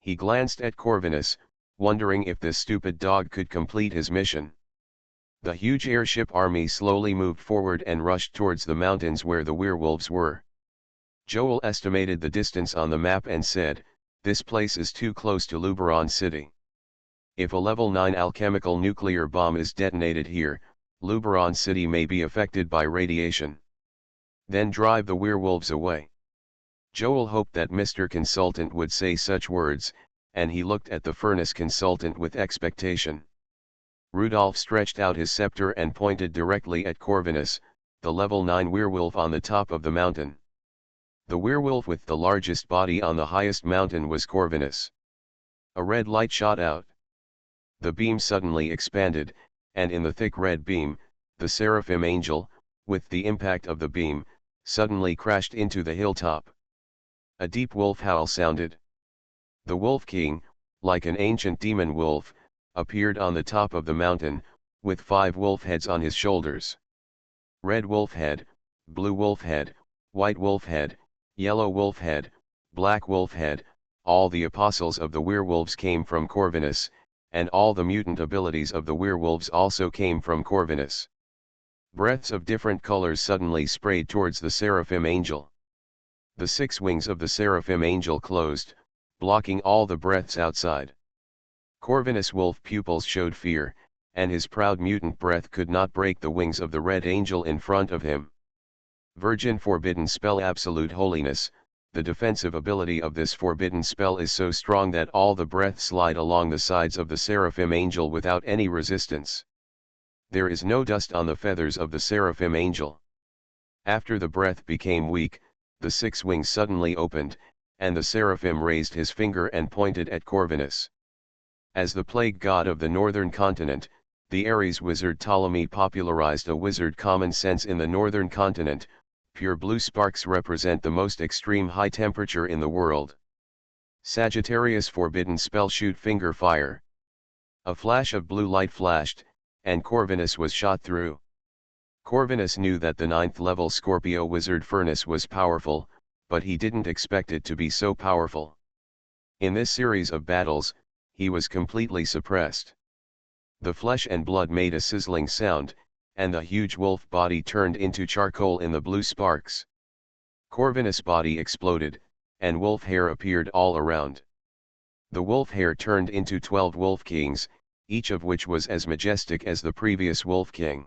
He glanced at Corvinus, wondering if this stupid dog could complete his mission. The huge airship army slowly moved forward and rushed towards the mountains where the werewolves were. Joel estimated the distance on the map and said, This place is too close to Luberon City. If a level 9 alchemical nuclear bomb is detonated here, Luberon City may be affected by radiation. Then drive the werewolves away. Joel hoped that Mr. Consultant would say such words, and he looked at the furnace consultant with expectation. Rudolph stretched out his scepter and pointed directly at Corvinus, the level 9 werewolf on the top of the mountain. The werewolf with the largest body on the highest mountain was Corvinus. A red light shot out. The beam suddenly expanded, and in the thick red beam, the seraphim angel, with the impact of the beam, suddenly crashed into the hilltop. A deep wolf howl sounded. The Wolf King, like an ancient demon wolf, appeared on the top of the mountain, with 5 wolf heads on his shoulders. Red wolf head, blue wolf head, white wolf head, yellow wolf head, black wolf head, all the apostles of the werewolves came from Corvinus, and all the mutant abilities of the werewolves also came from Corvinus. Breaths of different colors suddenly sprayed towards the seraphim angel. The 6 wings of the seraphim angel closed, blocking all the breaths outside. Corvinus' wolf pupils showed fear, and his proud mutant breath could not break the wings of the red angel in front of him. Virgin forbidden spell absolute holiness. The defensive ability of this forbidden spell is so strong that all the breaths slide along the sides of the seraphim angel without any resistance. There is no dust on the feathers of the seraphim angel. After the breath became weak, the 6 wings suddenly opened, and the seraphim raised his finger and pointed at Corvinus. As the plague god of the northern continent, the Ares wizard Ptolemy popularized a wizard common sense in the northern continent. Pure blue sparks represent the most extreme high temperature in the world. Sagittarius forbidden spell shoot finger fire. A flash of blue light flashed, and Corvinus was shot through. Corvinus knew that the 9th level Scorpio wizard furnace was powerful, but he didn't expect it to be so powerful. In this series of battles, he was completely suppressed. The flesh and blood made a sizzling sound, and the huge wolf body turned into charcoal in the blue sparks. Corvinus' body exploded, and wolf hair appeared all around. The wolf hair turned into 12 wolf kings, each of which was as majestic as the previous wolf king.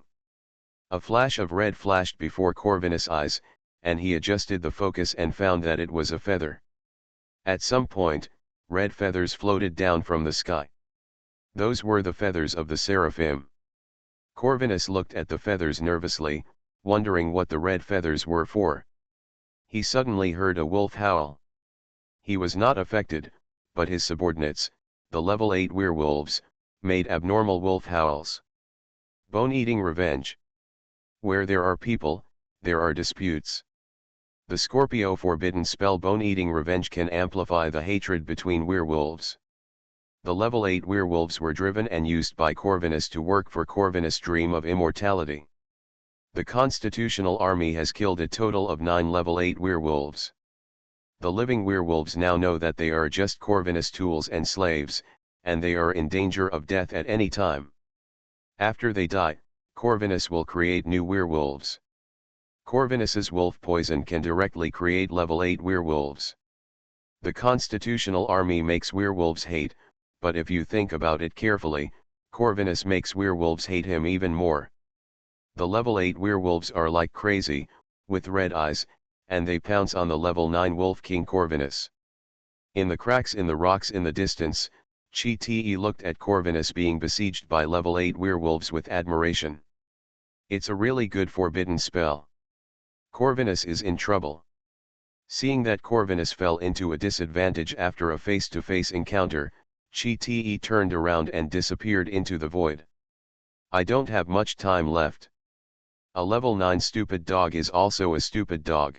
A flash of red flashed before Corvinus' eyes, and he adjusted the focus and found that it was a feather. At some point, red feathers floated down from the sky. Those were the feathers of the seraphim. Corvinus looked at the feathers nervously, wondering what the red feathers were for. He suddenly heard a wolf howl. He was not affected, but his subordinates, the level 8 werewolves, made abnormal wolf howls. Bone-eating revenge. Where there are people, there are disputes. The Scorpio forbidden spell Bone-eating revenge can amplify the hatred between werewolves. The level 8 werewolves were driven and used by Corvinus to work for Corvinus' dream of immortality. The Constitutional Army has killed a total of 9 level 8 werewolves. The living werewolves now know that they are just Corvinus' tools and slaves, and they are in danger of death at any time. After they die, Corvinus will create new werewolves. Corvinus's wolf poison can directly create level 8 werewolves. The Constitutional Army makes werewolves hate, but if you think about it carefully, Corvinus makes werewolves hate him even more. The level 8 werewolves are like crazy, with red eyes, and they pounce on the level 9 wolf king Corvinus. In the cracks in the rocks in the distance, Chi-Te looked at Corvinus being besieged by level 8 werewolves with admiration. It's a really good forbidden spell. Corvinus is in trouble. Seeing that Corvinus fell into a disadvantage after a face-to-face encounter, Chi-Te turned around and disappeared into the void. I don't have much time left. A level 9 stupid dog is also a stupid dog.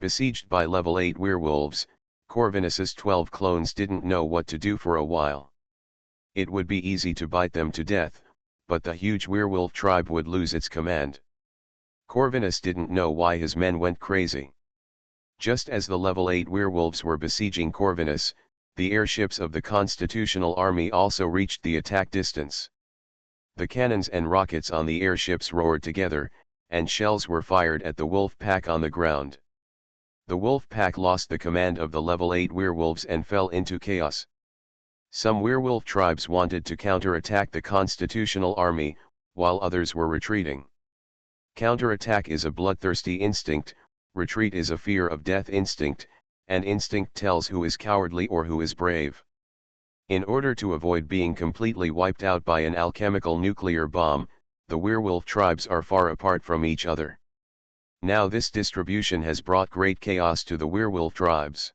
Besieged by level 8 werewolves, Corvinus's 12 clones didn't know what to do for a while. It would be easy to bite them to death, but the huge werewolf tribe would lose its command. Corvinus didn't know why his men went crazy. Just as the level 8 werewolves were besieging Corvinus, the airships of the Constitutional Army also reached the attack distance. The cannons and rockets on the airships roared together, and shells were fired at the wolf pack on the ground. The wolf pack lost the command of the level 8 werewolves and fell into chaos. Some werewolf tribes wanted to counterattack the constitutional army, while others were retreating. Counterattack is a bloodthirsty instinct, retreat is a fear of death instinct, and instinct tells who is cowardly or who is brave. In order to avoid being completely wiped out by an alchemical nuclear bomb, the werewolf tribes are far apart from each other. Now this distribution has brought great chaos to the werewolf tribes.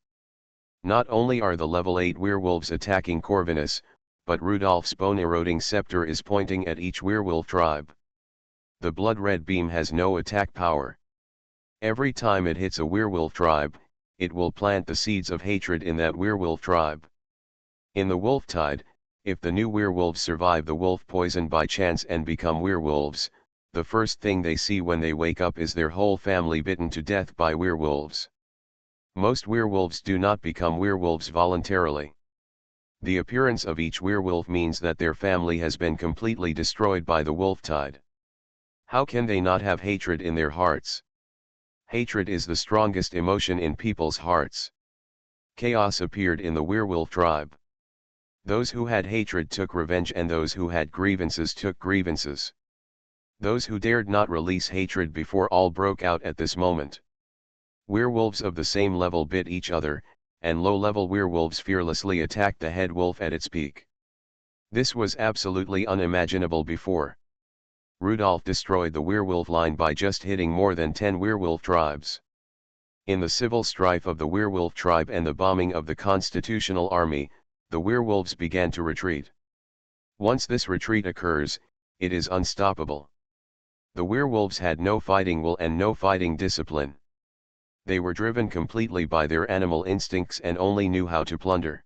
Not only are the level 8 werewolves attacking Corvinus, but Rudolph's bone-eroding scepter is pointing at each werewolf tribe. The blood-red beam has no attack power. Every time it hits a werewolf tribe, it will plant the seeds of hatred in that werewolf tribe. In the wolf tide, if the new werewolves survive the wolf poison by chance and become werewolves, the first thing they see when they wake up is their whole family bitten to death by werewolves. Most werewolves do not become werewolves voluntarily. The appearance of each werewolf means that their family has been completely destroyed by the wolf tide. How can they not have hatred in their hearts? Hatred is the strongest emotion in people's hearts. Chaos appeared in the werewolf tribe. Those who had hatred took revenge and those who had grievances took grievances. Those who dared not release hatred before all broke out at this moment. Werewolves of the same level bit each other, and low-level werewolves fearlessly attacked the head wolf at its peak. This was absolutely unimaginable before. Rudolph destroyed the werewolf line by just hitting more than 10 werewolf tribes. In the civil strife of the werewolf tribe and the bombing of the constitutional army, the werewolves began to retreat. Once this retreat occurs, it is unstoppable. The werewolves had no fighting will and no fighting discipline. They were driven completely by their animal instincts and only knew how to plunder.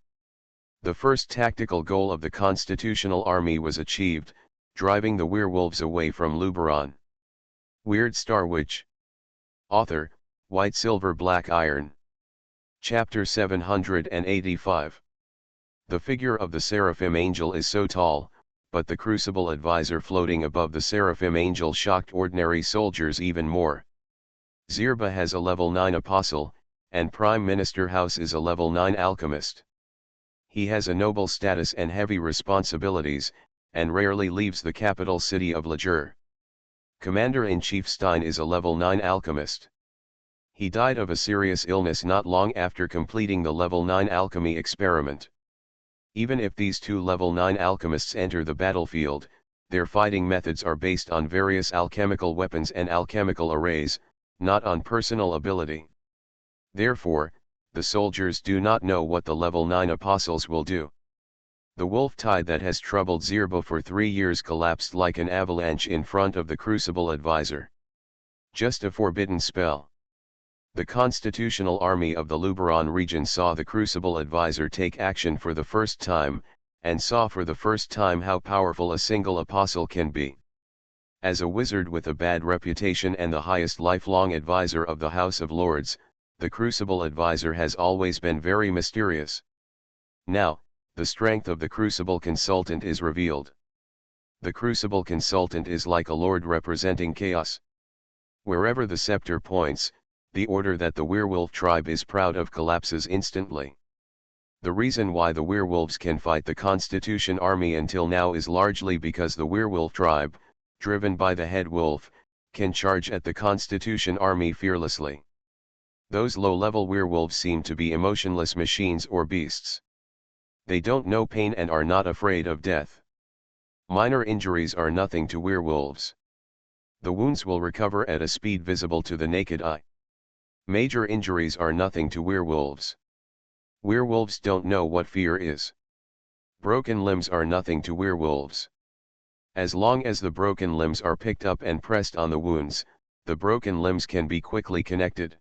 The first tactical goal of the constitutional army was achieved, driving the werewolves away from Luberon. Weird Star Witch. Author, White Silver Black Iron. Chapter 785. The figure of the Seraphim Angel is so tall, but the Crucible Advisor floating above the Seraphim Angel shocked ordinary soldiers even more. Zirba has a level 9 apostle, and Prime Minister House is a level 9 alchemist. He has a noble status and heavy responsibilities, and rarely leaves the capital city of Lajur. Commander-in-Chief Stein is a level 9 alchemist. He died of a serious illness not long after completing the level 9 alchemy experiment. Even if these two level 9 alchemists enter the battlefield, their fighting methods are based on various alchemical weapons and alchemical arrays, not on personal ability. Therefore, the soldiers do not know what the level 9 apostles will do. The wolf tide that has troubled Zirba for 3 years collapsed like an avalanche in front of the Crucible Advisor. Just a forbidden spell. The constitutional army of the Luberon region saw the Crucible Advisor take action for the first time, and saw for the first time how powerful a single apostle can be. As a wizard with a bad reputation and the highest lifelong advisor of the House of Lords, the Crucible Advisor has always been very mysterious. Now, the strength of the Crucible Consultant is revealed. The Crucible Consultant is like a lord representing chaos. Wherever the scepter points, the order that the werewolf tribe is proud of collapses instantly. The reason why the werewolves can fight the Constitution army until now is largely because the werewolf tribe, driven by the head wolf, can charge at the Constitution army fearlessly. Those low-level werewolves seem to be emotionless machines or beasts. They don't know pain and are not afraid of death. Minor injuries are nothing to werewolves. The wounds will recover at a speed visible to the naked eye. Major injuries are nothing to werewolves. Werewolves don't know what fear is. Broken limbs are nothing to werewolves. As long as the broken limbs are picked up and pressed on the wounds, the broken limbs can be quickly connected.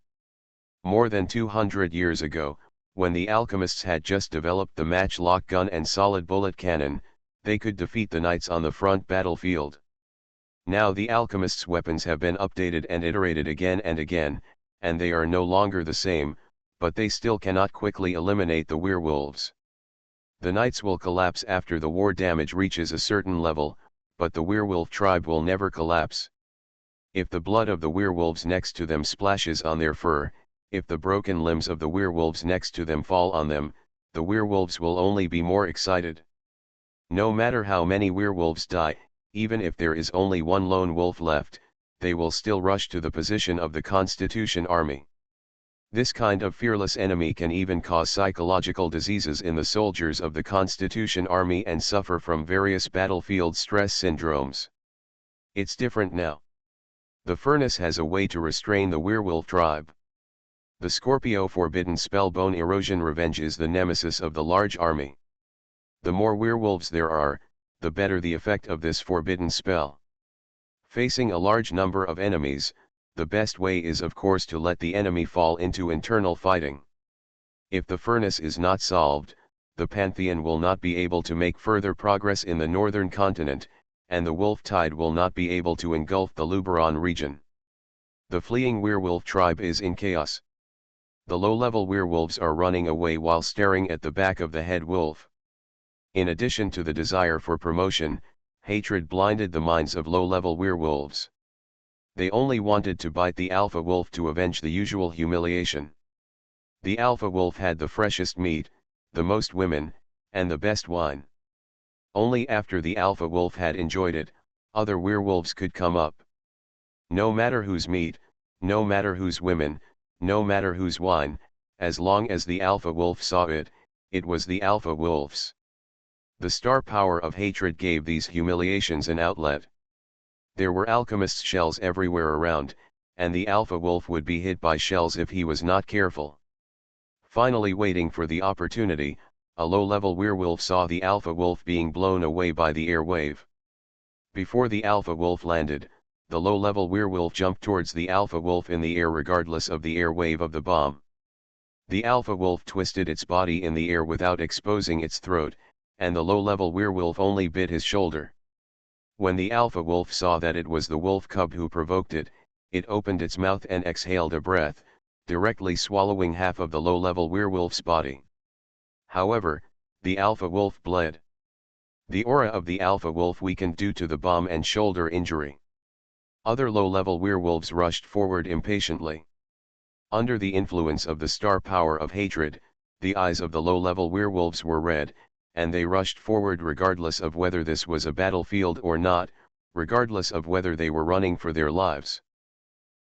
More than 200 years ago, when the alchemists had just developed the matchlock gun and solid bullet cannon, they could defeat the knights on the front battlefield. Now the alchemists' weapons have been updated and iterated again and again, and they are no longer the same, but they still cannot quickly eliminate the werewolves. The knights will collapse after the war damage reaches a certain level, but the werewolf tribe will never collapse. If the blood of the werewolves next to them splashes on their fur, If the broken limbs of the werewolves next to them fall on them, the werewolves will only be more excited. No matter how many werewolves die, even if there is only one lone wolf left, they will still rush to the position of the Constitution Army. This kind of fearless enemy can even cause psychological diseases in the soldiers of the Constitution Army and suffer from various battlefield stress syndromes. It's different now. The furnace has a way to restrain the werewolf tribe. The Scorpio forbidden spell Bone Erosion Revenge is the nemesis of the large army. The more werewolves there are, the better the effect of this forbidden spell. Facing a large number of enemies, the best way is of course to let the enemy fall into internal fighting. If the furnace is not solved, the Pantheon will not be able to make further progress in the northern continent, and the wolf tide will not be able to engulf the Luberon region. The fleeing werewolf tribe is in chaos. The low-level werewolves are running away while staring at the back of the head wolf. In addition to the desire for promotion, hatred blinded the minds of low-level werewolves. They only wanted to bite the alpha wolf to avenge the usual humiliation. The alpha wolf had the freshest meat, the most women, and the best wine. Only after the alpha wolf had enjoyed it, other werewolves could come up. No matter whose meat, no matter whose women, no matter whose wine, as long as the alpha wolf saw it, it was the alpha wolf's. The star power of hatred gave these humiliations an outlet. There were alchemist's shells everywhere around, and the alpha wolf would be hit by shells if he was not careful. Finally, waiting for the opportunity, a low-level werewolf saw the alpha wolf being blown away by the air wave. Before the alpha wolf landed, the low-level werewolf jumped towards the alpha wolf in the air regardless of the air wave of the bomb. The alpha wolf twisted its body in the air without exposing its throat, and the low-level werewolf only bit his shoulder. When the alpha wolf saw that it was the wolf cub who provoked it, it opened its mouth and exhaled a breath, directly swallowing half of the low-level werewolf's body. However, the alpha wolf bled. The aura of the alpha wolf weakened due to the bomb and shoulder injury. Other low-level werewolves rushed forward impatiently. Under the influence of the star power of hatred, the eyes of the low-level werewolves were red, and they rushed forward regardless of whether this was a battlefield or not, regardless of whether they were running for their lives.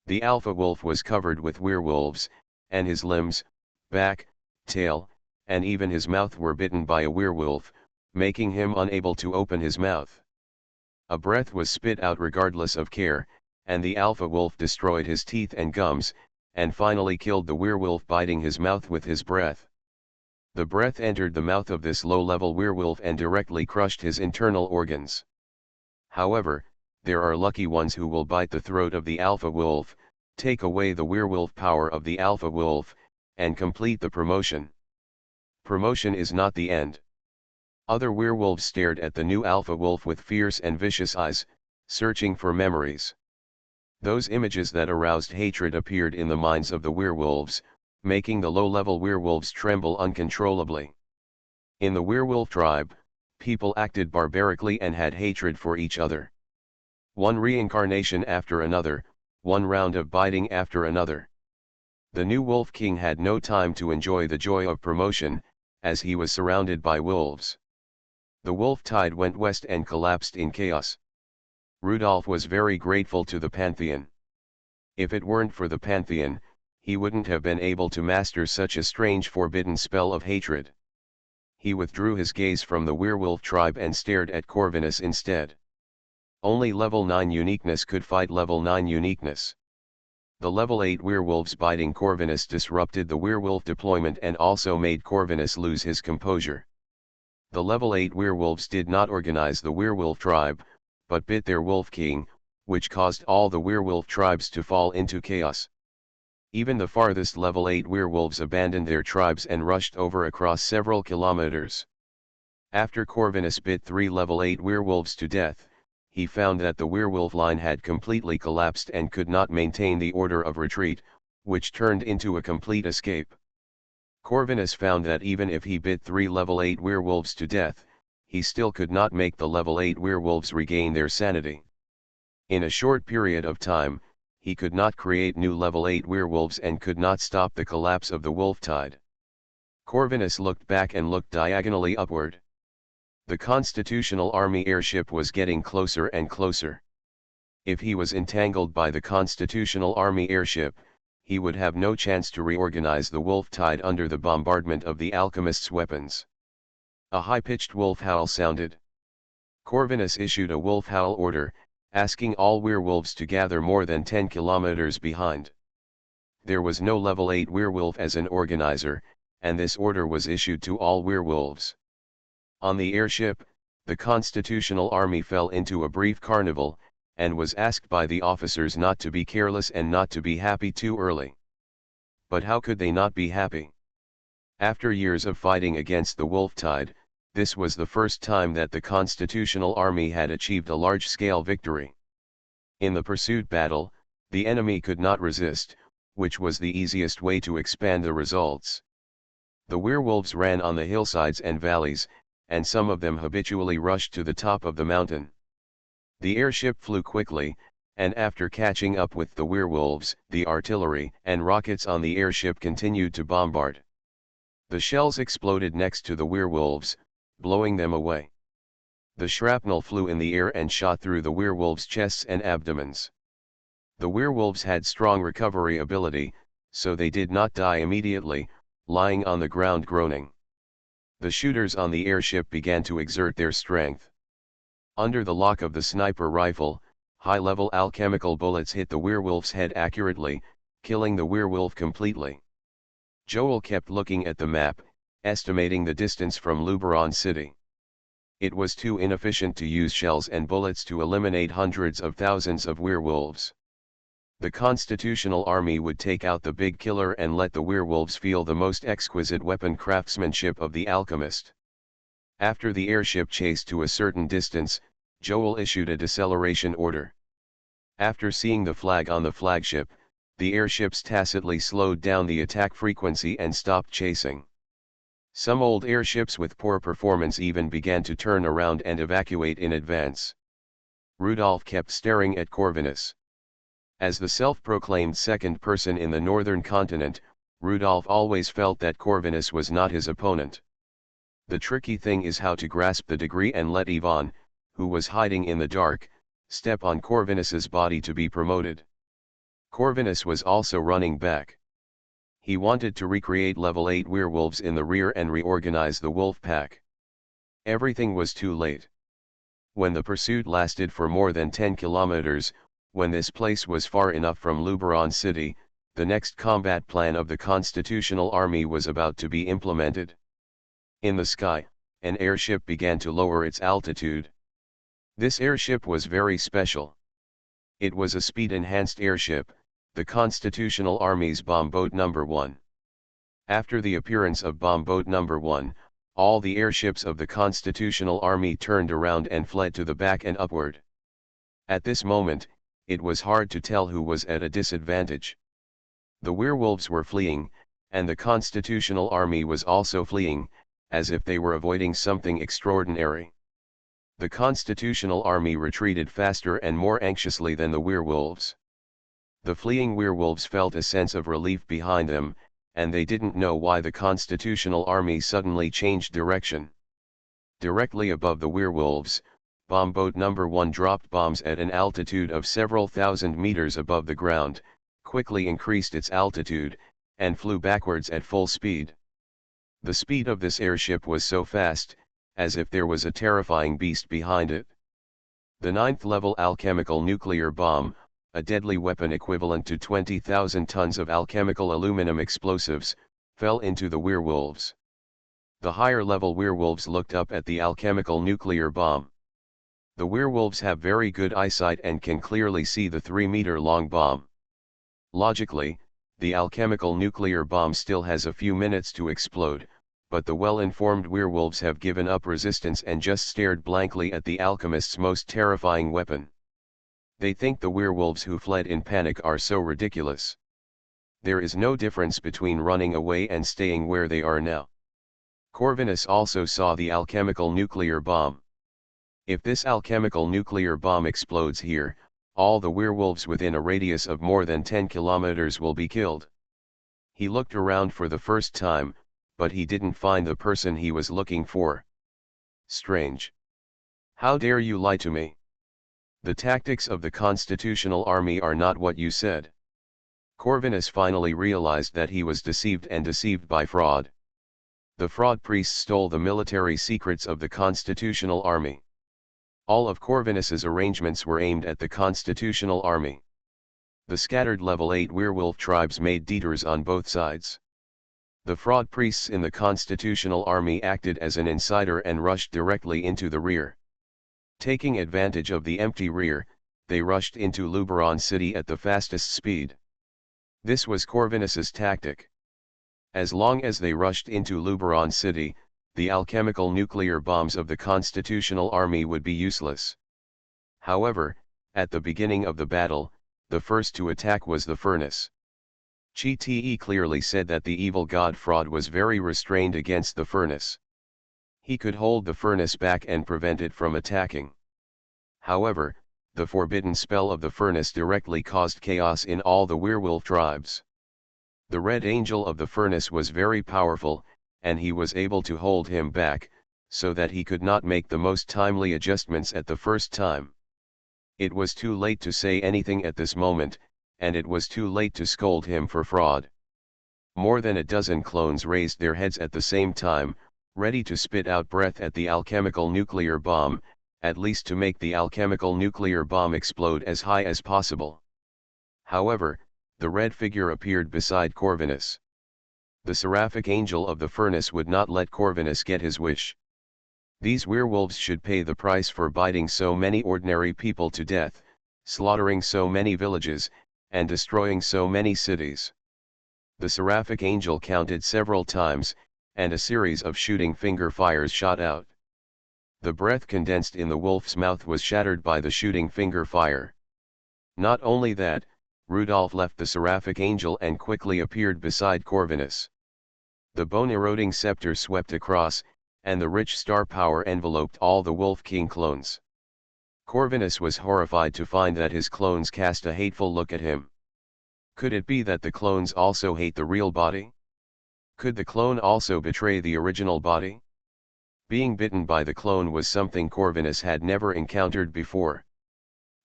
The alpha wolf was covered with werewolves, and his limbs, back, tail, and even his mouth were bitten by a werewolf, making him unable to open his mouth. A breath was spit out regardless of care, and the alpha wolf destroyed his teeth and gums, and finally killed the werewolf biting his mouth with his breath. The breath entered the mouth of this low-level werewolf and directly crushed his internal organs. However, there are lucky ones who will bite the throat of the alpha wolf, take away the werewolf power of the alpha wolf, and complete the promotion. Promotion is not the end. Other werewolves stared at the new alpha wolf with fierce and vicious eyes, searching for memories. Those images that aroused hatred appeared in the minds of the werewolves, making the low-level werewolves tremble uncontrollably. In the werewolf tribe, people acted barbarically and had hatred for each other. One reincarnation after another, one round of biting after another. The new Wolf King had no time to enjoy the joy of promotion, as he was surrounded by wolves. The wolf tide went west and collapsed in chaos. Rudolph was very grateful to the Pantheon. If it weren't for the Pantheon, he wouldn't have been able to master such a strange forbidden spell of hatred. He withdrew his gaze from the werewolf tribe and stared at Corvinus instead. Only level 9 uniqueness could fight level 9 uniqueness. The level 8 werewolves biting Corvinus disrupted the werewolf deployment and also made Corvinus lose his composure. The level 8 werewolves did not organize the werewolf tribe, but bit their wolf king, which caused all the werewolf tribes to fall into chaos. Even the farthest level 8 werewolves abandoned their tribes and rushed over across several kilometers. After Corvinus bit 3 level 8 werewolves to death, he found that the werewolf line had completely collapsed and could not maintain the order of retreat, which turned into a complete escape. Corvinus found that even if he bit 3 level 8 werewolves to death, he still could not make the level 8 werewolves regain their sanity. In a short period of time, he could not create new level 8 werewolves and could not stop the collapse of the wolf tide. Corvinus looked back and looked diagonally upward. The Constitutional Army airship was getting closer and closer. If he was entangled by the Constitutional Army airship, he would have no chance to reorganize the wolf tide under the bombardment of the alchemist's weapons. A high-pitched wolf howl sounded. Corvinus issued a wolf howl order, asking all werewolves to gather more than 10 kilometers behind. There was no level 8 werewolf as an organizer, and this order was issued to all werewolves. On the airship, the Constitutional Army fell into a brief carnival, and was asked by the officers not to be careless and not to be happy too early. But how could they not be happy? After years of fighting against the wolf tide, this was the first time that the Constitutional Army had achieved a large-scale victory. In the pursuit battle, the enemy could not resist, which was the easiest way to expand the results. The werewolves ran on the hillsides and valleys, and some of them habitually rushed to the top of the mountain. The airship flew quickly, and after catching up with the werewolves, the artillery and rockets on the airship continued to bombard. The shells exploded next to the werewolves, blowing them away. The shrapnel flew in the air and shot through the werewolves' chests and abdomens. The werewolves had strong recovery ability, so they did not die immediately, lying on the ground groaning. The shooters on the airship began to exert their strength. Under the lock of the sniper rifle, high-level alchemical bullets hit the werewolf's head accurately, killing the werewolf completely. Joel kept looking at the map, estimating the distance from Luberon City. It was too inefficient to use shells and bullets to eliminate hundreds of thousands of werewolves. The Constitutional Army would take out the big killer and let the werewolves feel the most exquisite weapon craftsmanship of the alchemist. After the airship chased to a certain distance, Joel issued a deceleration order. After seeing the flag on the flagship, the airships tacitly slowed down the attack frequency and stopped chasing. Some old airships with poor performance even began to turn around and evacuate in advance. Rudolph kept staring at Corvinus. As the self-proclaimed second person in the northern continent, Rudolph always felt that Corvinus was not his opponent. The tricky thing is how to grasp the degree and let Ivan, who was hiding in the dark, step on Corvinus's body to be promoted. Corvinus was also running back. He wanted to recreate level 8 werewolves in the rear and reorganize the wolf pack. Everything was too late. When the pursuit lasted for more than 10 kilometers, when this place was far enough from Luberon City, the next combat plan of the Constitutional Army was about to be implemented. In the sky, an airship began to lower its altitude. This airship was very special. It was a speed-enhanced airship, the Constitutional Army's Bomb Boat No. 1. After the appearance of Bomb Boat No. 1, all the airships of the Constitutional Army turned around and fled to the back and upward. At this moment, it was hard to tell who was at a disadvantage. The werewolves were fleeing, and the Constitutional Army was also fleeing, as if they were avoiding something extraordinary. The Constitutional Army retreated faster and more anxiously than the werewolves. The fleeing werewolves felt a sense of relief behind them, and they didn't know why the Constitutional Army suddenly changed direction. Directly above the werewolves, Bomb Boat No. 1 dropped bombs at an altitude of several thousand meters above the ground, quickly increased its altitude, and flew backwards at full speed. The speed of this airship was so fast, as if there was a terrifying beast behind it. The 9th level alchemical nuclear bomb, a deadly weapon equivalent to 20,000 tons of alchemical aluminum explosives, fell into the werewolves. The higher level werewolves looked up at the alchemical nuclear bomb. The werewolves have very good eyesight and can clearly see the 3-meter-long bomb. Logically, the alchemical nuclear bomb still has a few minutes to explode, but the well-informed werewolves have given up resistance and just stared blankly at the alchemist's most terrifying weapon. They think the werewolves who fled in panic are so ridiculous. There is no difference between running away and staying where they are now. Corvinus also saw the alchemical nuclear bomb. If this alchemical nuclear bomb explodes here, all the werewolves within a radius of more than 10 kilometers will be killed. He looked around for the first time, but he didn't find the person he was looking for. Strange. How dare you lie to me? The tactics of the Constitutional Army are not what you said. Corvinus finally realized that he was deceived and deceived by fraud. The fraud priests stole the military secrets of the Constitutional Army. All of Corvinus's arrangements were aimed at the Constitutional Army. The scattered level 8 werewolf tribes made detours on both sides. The fraud priests in the Constitutional Army acted as an insider and rushed directly into the rear. Taking advantage of the empty rear, they rushed into Luberon City at the fastest speed. This was Corvinus's tactic. As long as they rushed into Luberon City, the alchemical nuclear bombs of the Constitutional Army would be useless. However, at the beginning of the battle, the first to attack was the furnace. Chi-Te clearly said that the evil god Fraud was very restrained against the furnace. He could hold the furnace back and prevent it from attacking. However, the forbidden spell of the furnace directly caused chaos in all the werewolf tribes. The Red Angel of the furnace was very powerful, and he was able to hold him back, so that he could not make the most timely adjustments at the first time. It was too late to say anything at this moment, and it was too late to scold him for fraud. More than a dozen clones raised their heads at the same time, ready to spit out breath at the alchemical nuclear bomb, at least to make the alchemical nuclear bomb explode as high as possible. However, the red figure appeared beside Corvinus. The seraphic angel of the furnace would not let Corvinus get his wish. These werewolves should pay the price for biting so many ordinary people to death, slaughtering so many villages, and destroying so many cities. The seraphic angel counted several times, and a series of shooting finger fires shot out. The breath condensed in the wolf's mouth was shattered by the shooting finger fire. Not only that, Rudolph left the seraphic angel and quickly appeared beside Corvinus. The bone-eroding scepter swept across, and the rich star power enveloped all the Wolf King clones. Corvinus was horrified to find that his clones cast a hateful look at him. Could it be that the clones also hate the real body? Could the clone also betray the original body? Being bitten by the clone was something Corvinus had never encountered before.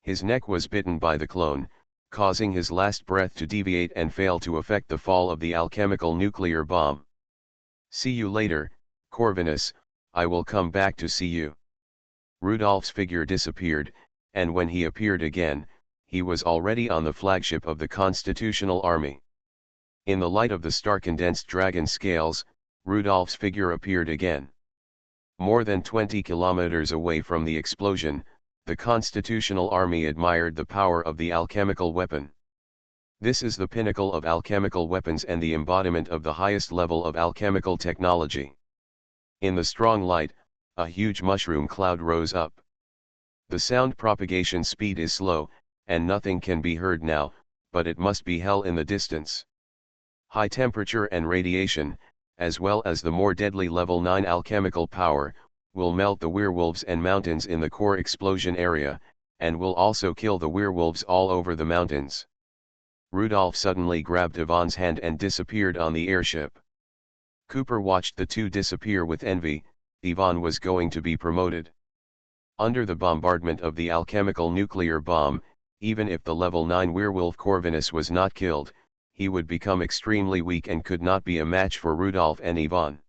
His neck was bitten by the clone, causing his last breath to deviate and fail to affect the fall of the alchemical nuclear bomb. See you later, Corvinus, I will come back to see you. Rudolph's figure disappeared, and when he appeared again, he was already on the flagship of the Constitutional Army. In the light of the star-condensed dragon scales, Rudolph's figure appeared again. More than 20 kilometers away from the explosion, the Constitutional Army admired the power of the alchemical weapon. This is the pinnacle of alchemical weapons and the embodiment of the highest level of alchemical technology. In the strong light, a huge mushroom cloud rose up. The sound propagation speed is slow, and nothing can be heard now, but it must be hell in the distance. High temperature and radiation, as well as the more deadly level 9 alchemical power, will melt the werewolves and mountains in the core explosion area, and will also kill the werewolves all over the mountains. Rudolph suddenly grabbed Ivan's hand and disappeared on the airship. Cooper watched the two disappear with envy. Ivan was going to be promoted. Under the bombardment of the alchemical nuclear bomb, even if the level 9 werewolf Corvinus was not killed, he would become extremely weak and could not be a match for Rudolph and Ivan.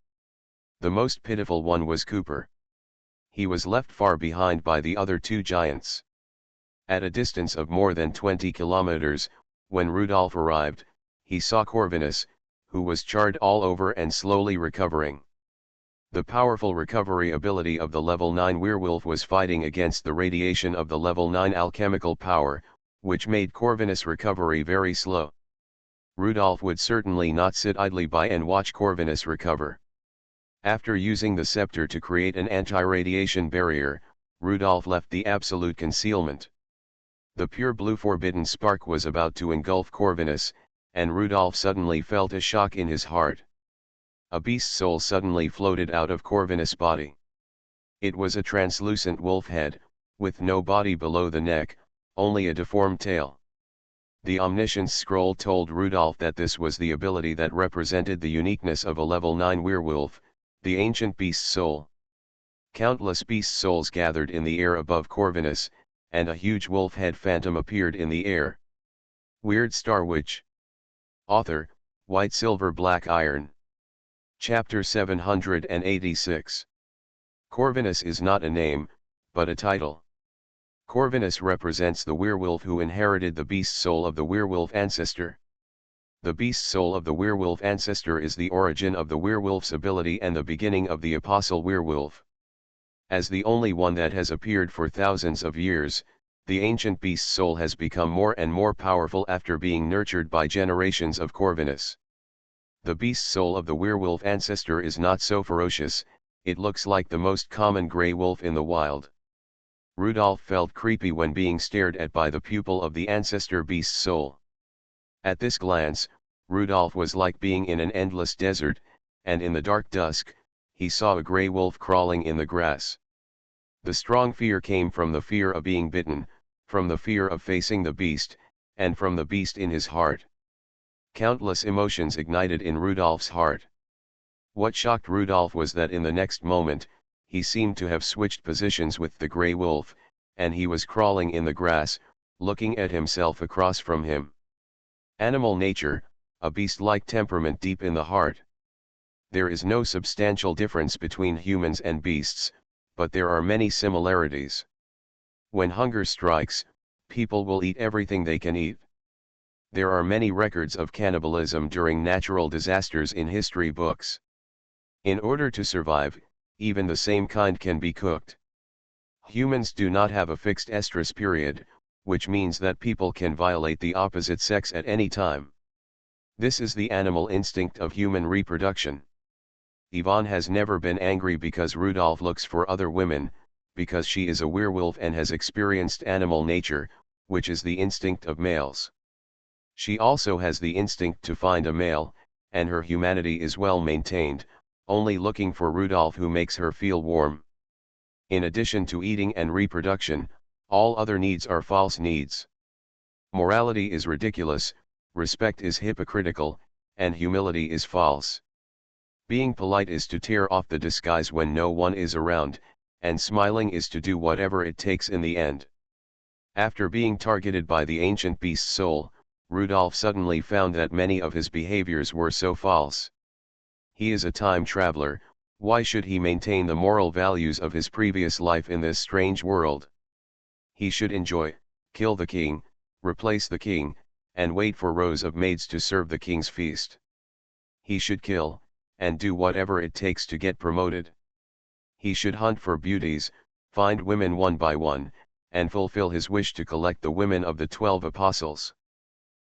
The most pitiful one was Cooper. He was left far behind by the other two giants. At a distance of more than 20 kilometers, when Rudolph arrived, he saw Corvinus, who was charred all over and slowly recovering. The powerful recovery ability of the level 9 werewolf was fighting against the radiation of the level 9 alchemical power, which made Corvinus' recovery very slow. Rudolph would certainly not sit idly by and watch Corvinus recover. After using the scepter to create an anti-radiation barrier, Rudolph left the absolute concealment. The pure blue forbidden spark was about to engulf Corvinus, and Rudolph suddenly felt a shock in his heart. A beast soul suddenly floated out of Corvinus' body. It was a translucent wolf head, with no body below the neck, only a deformed tail. The Omniscience scroll told Rudolph that this was the ability that represented the uniqueness of a level 9 werewolf, the ancient beast soul. Countless beast souls gathered in the air above Corvinus, and a huge wolf head phantom appeared in the air. Weird Star Witch. Author, White Silver Black Iron. Chapter 786. Corvinus is not a name, but a title. Corvinus represents the werewolf who inherited the beast soul of the werewolf ancestor. The beast soul of the werewolf ancestor is the origin of the werewolf's ability and the beginning of the apostle werewolf. As the only one that has appeared for thousands of years, the ancient beast soul has become more and more powerful after being nurtured by generations of Corvinus. The beast soul of the werewolf ancestor is not so ferocious, it looks like the most common gray wolf in the wild. Rudolph felt creepy when being stared at by the pupil of the ancestor beast soul. At this glance, Rudolph was like being in an endless desert, and in the dark dusk, he saw a gray wolf crawling in the grass. The strong fear came from the fear of being bitten, from the fear of facing the beast, and from the beast in his heart. Countless emotions ignited in Rudolph's heart. What shocked Rudolph was that in the next moment, he seemed to have switched positions with the gray wolf, and he was crawling in the grass, looking at himself across from him. Animal nature, a beast-like temperament deep in the heart. There is no substantial difference between humans and beasts, but there are many similarities. When hunger strikes, people will eat everything they can eat. There are many records of cannibalism during natural disasters in history books. In order to survive, even the same kind can be cooked. Humans do not have a fixed estrus period, which means that people can violate the opposite sex at any time. This is the animal instinct of human reproduction. Yvonne has never been angry because Rudolph looks for other women, because she is a werewolf and has experienced animal nature, which is the instinct of males. She also has the instinct to find a male, and her humanity is well maintained, only looking for Rudolph who makes her feel warm. In addition to eating and reproduction, all other needs are false needs. Morality is ridiculous, respect is hypocritical, and humility is false. Being polite is to tear off the disguise when no one is around, and smiling is to do whatever it takes in the end. After being targeted by the ancient beast soul, Rudolph suddenly found that many of his behaviors were so false. He is a time traveler, why should he maintain the moral values of his previous life in this strange world? He should enjoy, kill the king, replace the king, and wait for rows of maids to serve the king's feast. He should kill, and do whatever it takes to get promoted. He should hunt for beauties, find women one by one, and fulfill his wish to collect the women of the 12 apostles.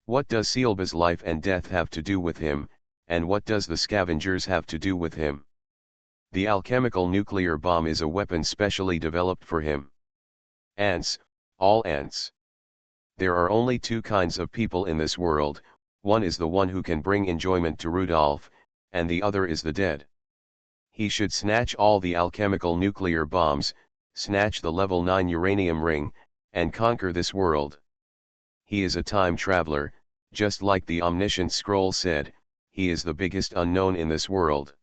What does Sealba's life and death have to do with him, and what does the scavengers have to do with him? The alchemical nuclear bomb is a weapon specially developed for him. Ants, all ants. There are only two kinds of people in this world, one is the one who can bring enjoyment to Rudolph, and the other is the dead. He should snatch all the alchemical nuclear bombs, snatch the level 9 uranium ring, and conquer this world. He is a time traveler, just like the omniscient scroll said, he is the biggest unknown in this world.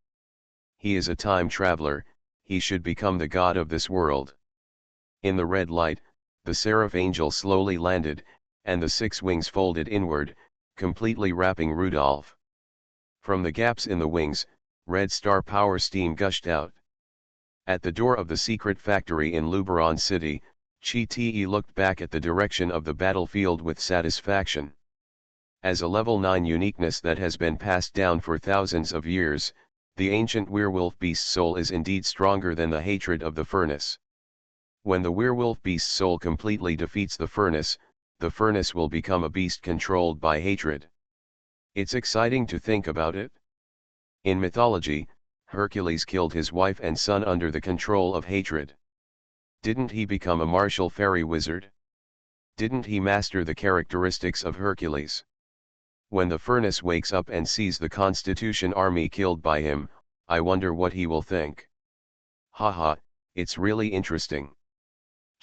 He is a time traveler, he should become the god of this world. In the red light, the seraph angel slowly landed, and the 6 wings folded inward, completely wrapping Rudolph. From the gaps in the wings, red star power steam gushed out. At the door of the secret factory in Luberon City, Chi-Te looked back at the direction of the battlefield with satisfaction. As a level 9 uniqueness that has been passed down for thousands of years, the ancient werewolf beast soul is indeed stronger than the hatred of the furnace. When the werewolf beast soul completely defeats the furnace will become a beast controlled by hatred. It's exciting to think about it. In mythology, Hercules killed his wife and son under the control of hatred. Didn't he become a martial fairy wizard? Didn't he master the characteristics of Hercules? When the furnace wakes up and sees the Constitution army killed by him, I wonder what he will think. Haha, it's really interesting.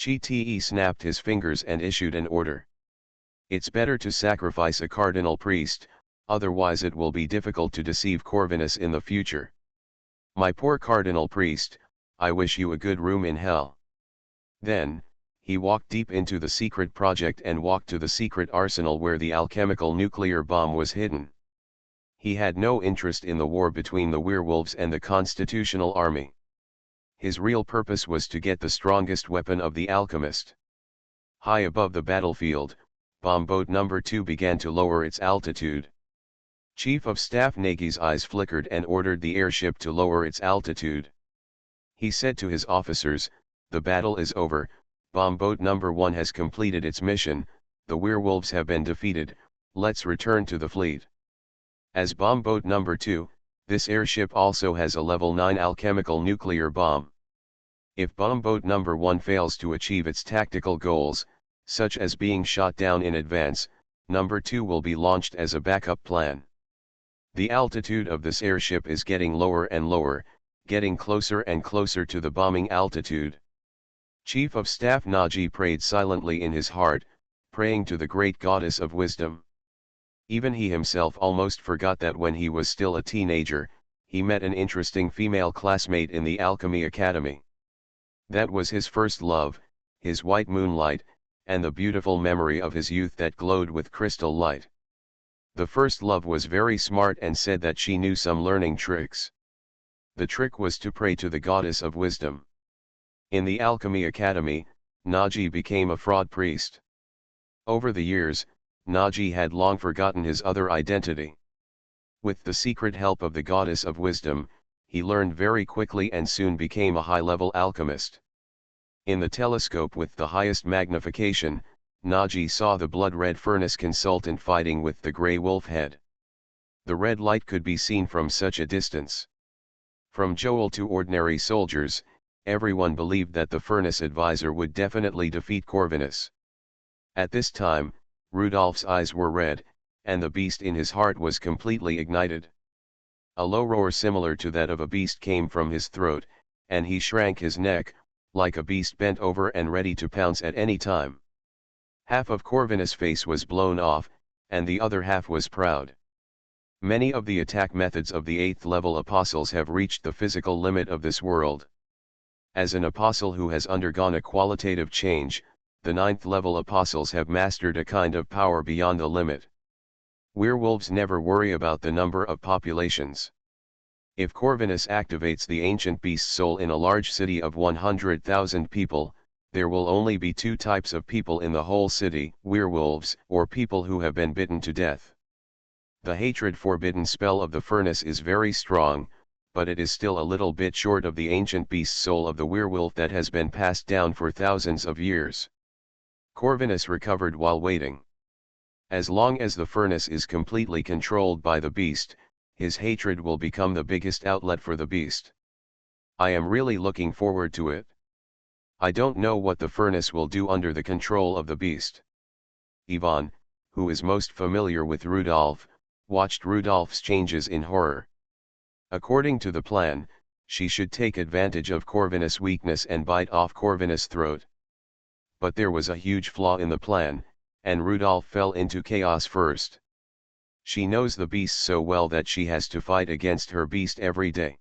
Chi snapped his fingers and issued an order. It's better to sacrifice a cardinal priest, otherwise it will be difficult to deceive Corvinus in the future. My poor cardinal priest, I wish you a good room in hell. Then, he walked deep into the secret project and walked to the secret arsenal where the alchemical nuclear bomb was hidden. He had no interest in the war between the werewolves and the constitutional army. His real purpose was to get the strongest weapon of the alchemist. High above the battlefield, bomb boat number 2 began to lower its altitude. Chief of Staff Nagy's eyes flickered and ordered the airship to lower its altitude. He said to his officers, "The battle is over, bomb boat number 1 has completed its mission, the werewolves have been defeated, let's return to the fleet." As bomb boat number 2, this airship also has a level 9 alchemical nuclear bomb. If bomb boat number 1 fails to achieve its tactical goals, such as being shot down in advance, number 2 will be launched as a backup plan. The altitude of this airship is getting lower and lower, getting closer and closer to the bombing altitude. Chief of Staff Nagy prayed silently in his heart, praying to the great goddess of wisdom. Even he himself almost forgot that when he was still a teenager, he met an interesting female classmate in the Alchemy Academy. That was his first love, his white moonlight, and the beautiful memory of his youth that glowed with crystal light. The first love was very smart and said that she knew some learning tricks. The trick was to pray to the goddess of wisdom. In the Alchemy Academy, Nagy became a fraud priest. Over the years, Nagy had long forgotten his other identity. With the secret help of the goddess of wisdom, he learned very quickly and soon became a high-level alchemist. In the telescope with the highest magnification, Nagy saw the blood-red furnace consultant fighting with the grey wolf head. The red light could be seen from such a distance. From Joel to ordinary soldiers, everyone believed that the furnace advisor would definitely defeat Corvinus. At this time, Rudolph's eyes were red, and the beast in his heart was completely ignited. A low roar similar to that of a beast came from his throat, and he shrank his neck, like a beast bent over and ready to pounce at any time. Half of Corvinus' face was blown off, and the other half was proud. Many of the attack methods of the 8th level apostles have reached the physical limit of this world. As an apostle who has undergone a qualitative change, the 9th level apostles have mastered a kind of power beyond the limit. Werewolves never worry about the number of populations. If Corvinus activates the ancient beast's soul in a large city of 100,000 people, there will only be 2 types of people in the whole city, werewolves or people who have been bitten to death. The hatred forbidden spell of the furnace is very strong, but it is still a little bit short of the ancient beast's soul of the werewolf that has been passed down for thousands of years. Corvinus recovered while waiting. As long as the furnace is completely controlled by the beast, his hatred will become the biggest outlet for the beast. I am really looking forward to it. I don't know what the furnace will do under the control of the beast. Ivan, who is most familiar with Rudolph, watched Rudolph's changes in horror. According to the plan, she should take advantage of Corvinus' weakness and bite off Corvinus' throat. But there was a huge flaw in the plan, and Rudolph fell into chaos first. She knows the beast so well that she has to fight against her beast every day.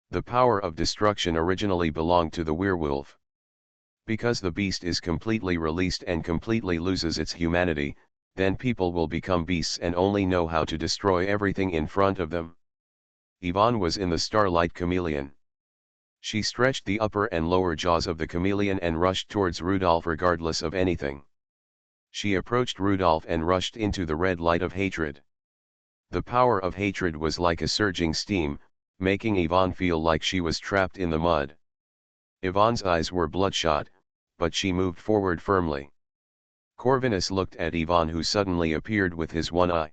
The power of destruction originally belonged to the werewolf. Because the beast is completely released and completely loses its humanity, then people will become beasts and only know how to destroy everything in front of them. Ivan was in the starlight chameleon. She stretched the upper and lower jaws of the chameleon and rushed towards Rudolph regardless of anything. She approached Rudolph and rushed into the red light of hatred. The power of hatred was like a surging steam, making Ivan feel like she was trapped in the mud. Ivan's eyes were bloodshot, but she moved forward firmly. Corvinus looked at Ivan, who suddenly appeared with his one eye.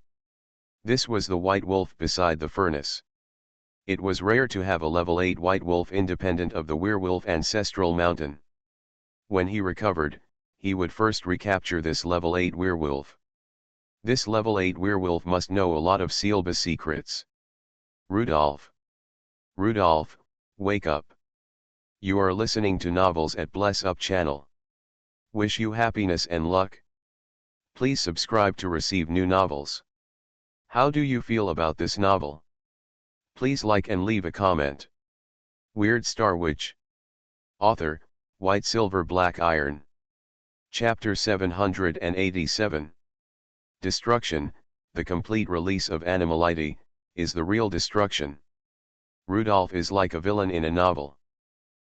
This was the white wolf beside the furnace. It was rare to have a level 8 white wolf independent of the werewolf ancestral mountain. When he recovered, he would first recapture this level 8 werewolf. This level 8 werewolf must know a lot of Sealba secrets. Rudolph. Rudolph, wake up. You are listening to novels at Bless Up channel. Wish you happiness and luck. Please subscribe to receive new novels. How do you feel about this novel? Please like and leave a comment. Weird Star Witch. Author, White Silver Black Iron. Chapter 787. Destruction, the complete release of animality, is the real destruction. Rudolph is like a villain in a novel.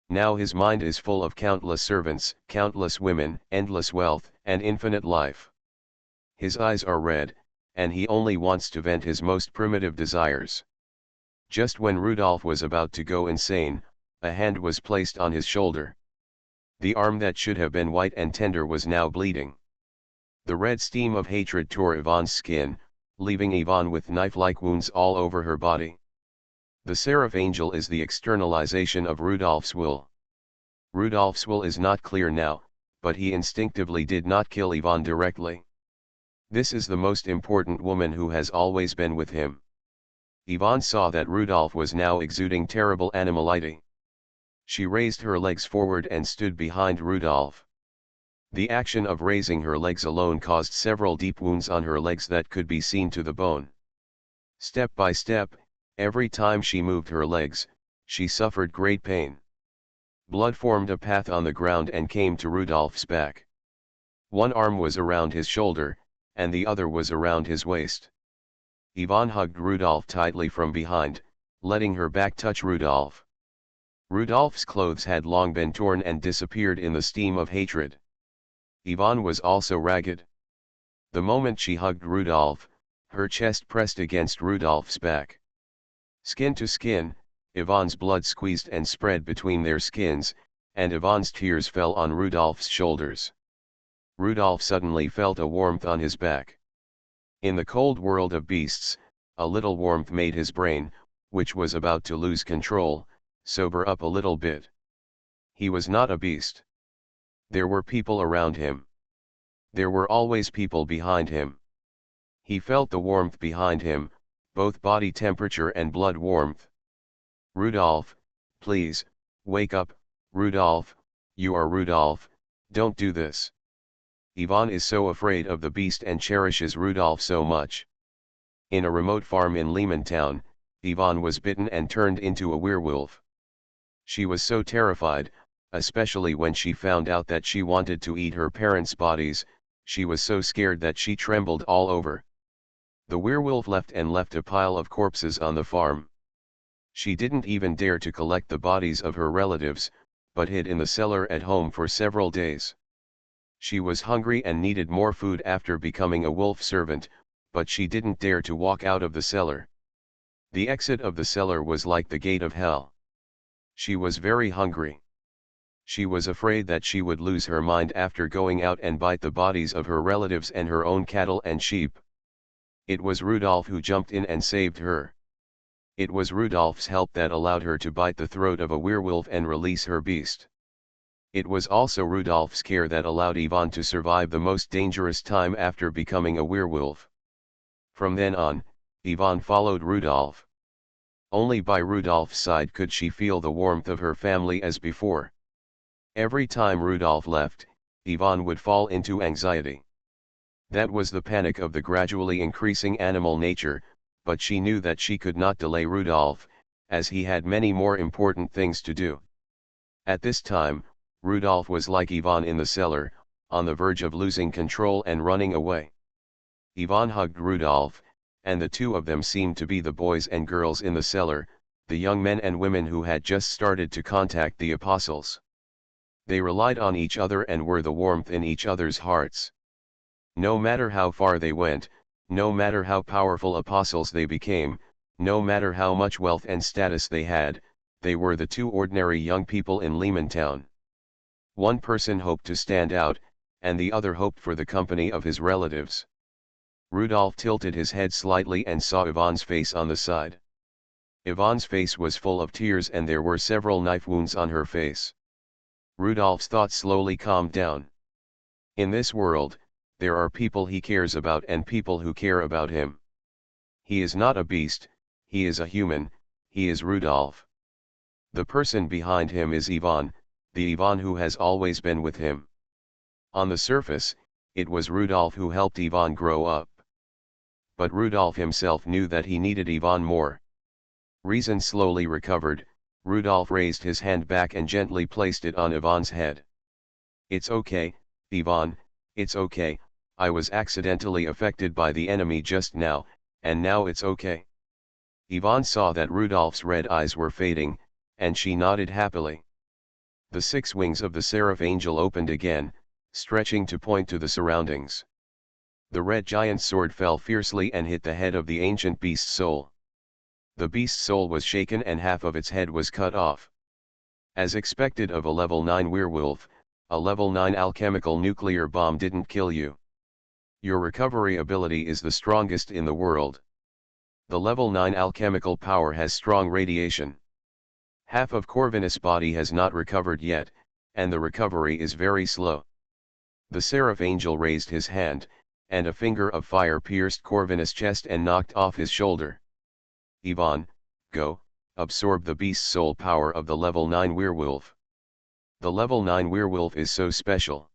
Now his mind is full of countless servants, countless women, endless wealth, and infinite life. His eyes are red, and he only wants to vent his most primitive desires. Just when Rudolph was about to go insane, a hand was placed on his shoulder. The arm that should have been white and tender was now bleeding. The red steam of hatred tore Yvonne's skin, leaving Yvonne with knife-like wounds all over her body. The seraph angel is the externalization of Rudolph's will. Rudolph's will is not clear now, but he instinctively did not kill Yvonne directly. This is the most important woman who has always been with him. Yvonne saw that Rudolph was now exuding terrible animality. She raised her legs forward and stood behind Rudolph. The action of raising her legs alone caused several deep wounds on her legs that could be seen to the bone. Step by step, every time she moved her legs, she suffered great pain. Blood formed a path on the ground and came to Rudolph's back. One arm was around his shoulder, and the other was around his waist. Yvonne hugged Rudolph tightly from behind, letting her back touch Rudolph. Rudolph's clothes had long been torn and disappeared in the steam of hatred. Yvonne was also ragged. The moment she hugged Rudolph, her chest pressed against Rudolph's back. Skin to skin, Yvonne's blood squeezed and spread between their skins, and Yvonne's tears fell on Rudolph's shoulders. Rudolph suddenly felt a warmth on his back. In the cold world of beasts, a little warmth made his brain, which was about to lose control, sober up a little bit. He was not a beast. There were people around him. There were always people behind him. He felt the warmth behind him, both body temperature and blood warmth. Rudolph, please, wake up, Rudolph, you are Rudolph, don't do this. Yvonne is so afraid of the beast and cherishes Rudolph so much. In a remote farm in Lehman Town, Yvonne was bitten and turned into a werewolf. She was so terrified, especially when she found out that she wanted to eat her parents' bodies, she was so scared that she trembled all over. The werewolf left a pile of corpses on the farm. She didn't even dare to collect the bodies of her relatives, but hid in the cellar at home for several days. She was hungry and needed more food after becoming a wolf servant, but she didn't dare to walk out of the cellar. The exit of the cellar was like the gate of hell. She was very hungry. She was afraid that she would lose her mind after going out and bite the bodies of her relatives and her own cattle and sheep. It was Rudolph who jumped in and saved her. It was Rudolph's help that allowed her to bite the throat of a werewolf and release her beast. It was also Rudolph's care that allowed Yvonne to survive the most dangerous time after becoming a werewolf. From then on, Yvonne followed Rudolph. Only by Rudolph's side could she feel the warmth of her family as before. Every time Rudolph left, Yvonne would fall into anxiety. That was the panic of the gradually increasing animal nature, but she knew that she could not delay Rudolph, as he had many more important things to do. At this time, Rudolph was like Yvonne in the cellar, on the verge of losing control and running away. Yvonne hugged Rudolph, and the two of them seemed to be the boys and girls in the cellar, the young men and women who had just started to contact the apostles. They relied on each other and were the warmth in each other's hearts. No matter how far they went, no matter how powerful apostles they became, no matter how much wealth and status they had, they were the two ordinary young people in Lehman Town. One person hoped to stand out, and the other hoped for the company of his relatives. Rudolph tilted his head slightly and saw Yvonne's face on the side. Yvonne's face was full of tears and there were several knife wounds on her face. Rudolph's thoughts slowly calmed down. In this world, there are people he cares about and people who care about him. He is not a beast, he is a human, he is Rudolph. The person behind him is Yvonne, the Yvonne who has always been with him. On the surface, it was Rudolph who helped Ivan grow up. But Rudolph himself knew that he needed Ivan more. Reason slowly recovered, Rudolph raised his hand back and gently placed it on Ivan's head. "It's okay, Ivan, it's okay, I was accidentally affected by the enemy just now, and now it's okay." Ivan saw that Rudolph's red eyes were fading, and she nodded happily. The 6 wings of the seraph angel opened again, stretching to point to the surroundings. The red giant's sword fell fiercely and hit the head of the ancient beast's soul. The beast's soul was shaken and half of its head was cut off. As expected of a level 9 werewolf, a level 9 alchemical nuclear bomb didn't kill you. Your recovery ability is the strongest in the world. The level 9 alchemical power has strong radiation. Half of Corvinus' body has not recovered yet, and the recovery is very slow. The seraph angel raised his hand, and a finger of fire pierced Corvinus' chest and knocked off his shoulder. "Ivan, go, absorb the beast's soul power of the level 9 werewolf." The level 9 werewolf is so special.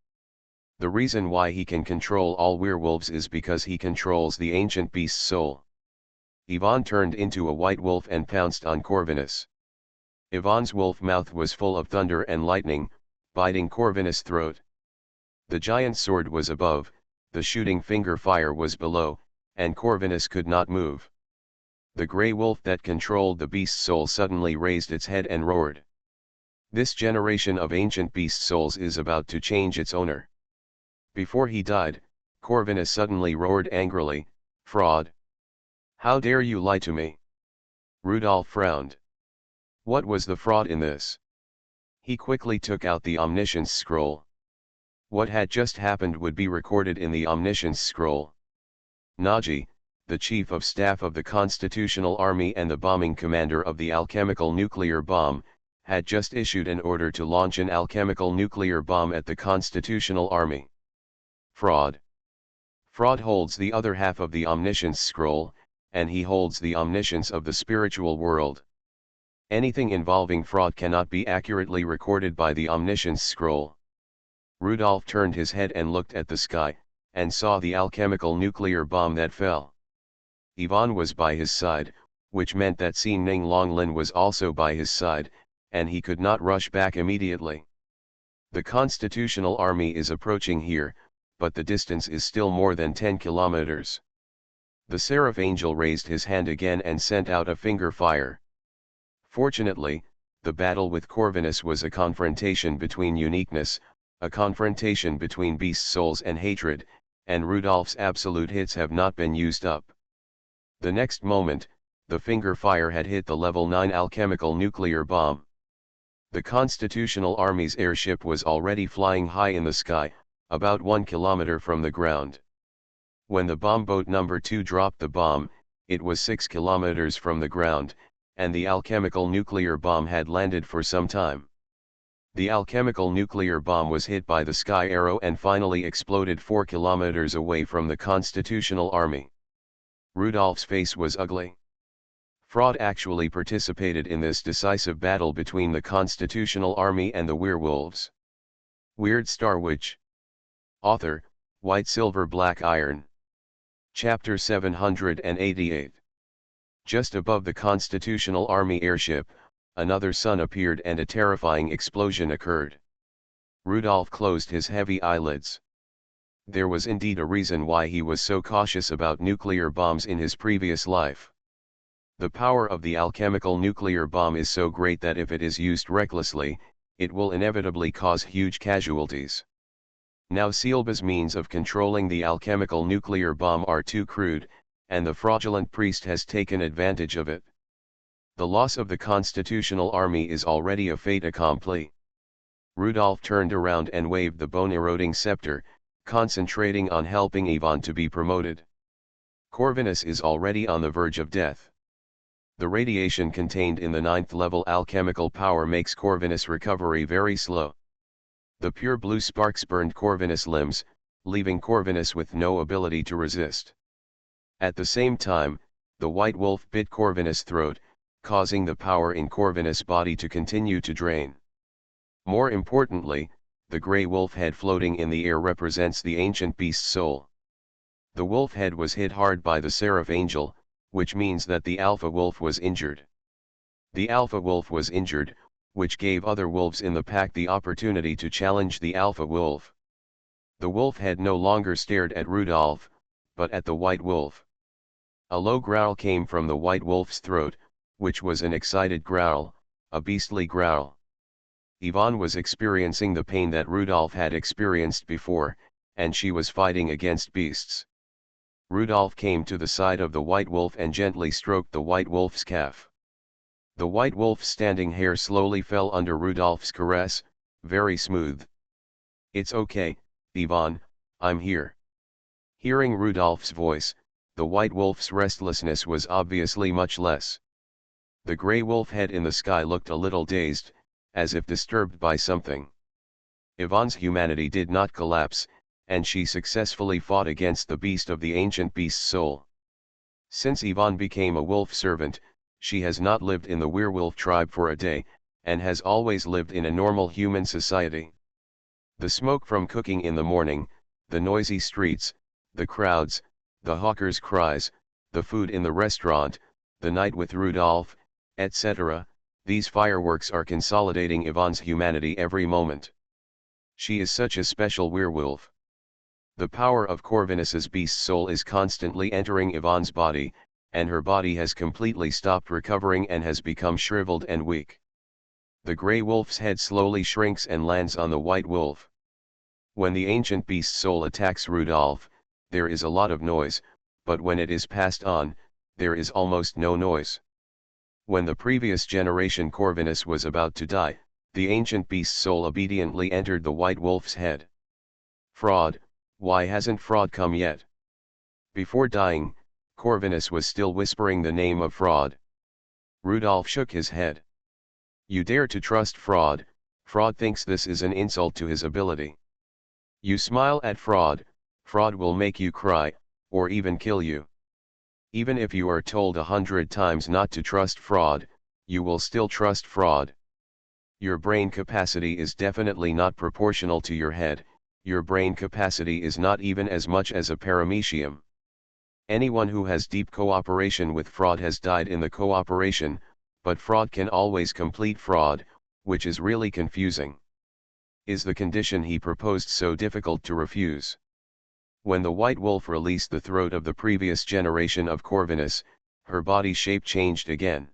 The reason why he can control all werewolves is because he controls the ancient beast's soul. Ivan turned into a white wolf and pounced on Corvinus. Ivan's wolf mouth was full of thunder and lightning, biting Corvinus' throat. The giant's sword was above, the shooting finger fire was below, and Corvinus could not move. The grey wolf that controlled the beast's soul suddenly raised its head and roared. This generation of ancient beast souls is about to change its owner. Before he died, Corvinus suddenly roared angrily, "Fraud! How dare you lie to me?" Rudolph frowned. What was the fraud in this? He quickly took out the omniscience scroll. What had just happened would be recorded in the omniscience scroll. Naji, the chief of staff of the Constitutional Army and the bombing commander of the alchemical nuclear bomb, had just issued an order to launch an alchemical nuclear bomb at the Constitutional Army. Fraud. Fraud holds the other half of the omniscience scroll, and he holds the omniscience of the spiritual world. Anything involving fraud cannot be accurately recorded by the omniscience scroll. Rudolph turned his head and looked at the sky, and saw the alchemical nuclear bomb that fell. Ivan was by his side, which meant that Xin Ning Longlin was also by his side, and he could not rush back immediately. The Constitutional Army is approaching here, but the distance is still more than 10 kilometers. The seraph angel raised his hand again and sent out a finger fire. Fortunately, the battle with Corvinus was a confrontation between uniqueness, a confrontation between beast souls and hatred, and Rudolph's absolute hits have not been used up. The next moment, the finger fire had hit the level 9 alchemical nuclear bomb. The Constitutional Army's airship was already flying high in the sky, about 1 kilometer from the ground. When the bomb boat number 2 dropped the bomb, it was 6 kilometers from the ground, and the alchemical nuclear bomb had landed for some time. The alchemical nuclear bomb was hit by the sky arrow and finally exploded 4 kilometers away from the Constitutional Army. Rudolph's face was ugly. Fraud actually participated in this decisive battle between the Constitutional Army and the werewolves. Weird Star Witch. Author, White Silver Black Iron. Chapter 788. Just above the Constitutional Army airship, another sun appeared and a terrifying explosion occurred. Rudolph closed his heavy eyelids. There was indeed a reason why he was so cautious about nuclear bombs in his previous life. The power of the alchemical nuclear bomb is so great that if it is used recklessly, it will inevitably cause huge casualties. Now Sealba's means of controlling the alchemical nuclear bomb are too crude, and the fraudulent priest has taken advantage of it. The loss of the Constitutional Army is already a fait accompli. Rudolph turned around and waved the bone-eroding scepter, concentrating on helping Ivan to be promoted. Corvinus is already on the verge of death. The radiation contained in the 9th level alchemical power makes Corvinus' recovery very slow. The pure blue sparks burned Corvinus' limbs, leaving Corvinus with no ability to resist. At the same time, the white wolf bit Corvinus' throat, causing the power in Corvinus' body to continue to drain. More importantly, the gray wolf head floating in the air represents the ancient beast's soul. The wolf head was hit hard by the seraph angel, which means that the alpha wolf was injured. The alpha wolf was injured, which gave other wolves in the pack the opportunity to challenge the alpha wolf. The wolf head no longer stared at Rudolph, but at the white wolf. A low growl came from the white wolf's throat, which was an excited growl, a beastly growl. Yvonne was experiencing the pain that Rudolph had experienced before, and she was fighting against beasts. Rudolph came to the side of the white wolf and gently stroked the white wolf's calf. The white wolf's standing hair slowly fell under Rudolph's caress, very smooth. "It's okay, Yvonne, I'm here." Hearing Rudolph's voice, the white wolf's restlessness was obviously much less. The gray wolf head in the sky looked a little dazed, as if disturbed by something. Yvonne's humanity did not collapse, and she successfully fought against the beast of the ancient beast's soul. Since Yvonne became a wolf servant, she has not lived in the werewolf tribe for a day, and has always lived in a normal human society. The smoke from cooking in the morning, the noisy streets, the crowds, the hawkers' cries, the food in the restaurant, the night with Rudolph, etc., these fireworks are consolidating Yvonne's humanity every moment. She is such a special werewolf. The power of Corvinus's beast soul is constantly entering Yvonne's body, and her body has completely stopped recovering and has become shriveled and weak. The gray wolf's head slowly shrinks and lands on the white wolf. When the ancient beast soul attacks Rudolph, there is a lot of noise, but when it is passed on, there is almost no noise. When the previous generation Corvinus was about to die, the ancient beast's soul obediently entered the white wolf's head. "Fraud, why hasn't Fraud come yet?" Before dying, Corvinus was still whispering the name of Fraud. Rudolph shook his head. "You dare to trust Fraud? Fraud thinks this is an insult to his ability. You smile at Fraud, Fraud will make you cry, or even kill you. Even if you are told 100 times not to trust Fraud, you will still trust Fraud. Your brain capacity is definitely not proportional to your head, your brain capacity is not even as much as a paramecium. Anyone who has deep cooperation with Fraud has died in the cooperation, but Fraud can always complete Fraud, which is really confusing. Is the condition he proposed so difficult to refuse?" When the white wolf released the throat of the previous generation of Corvinus, her body shape changed again.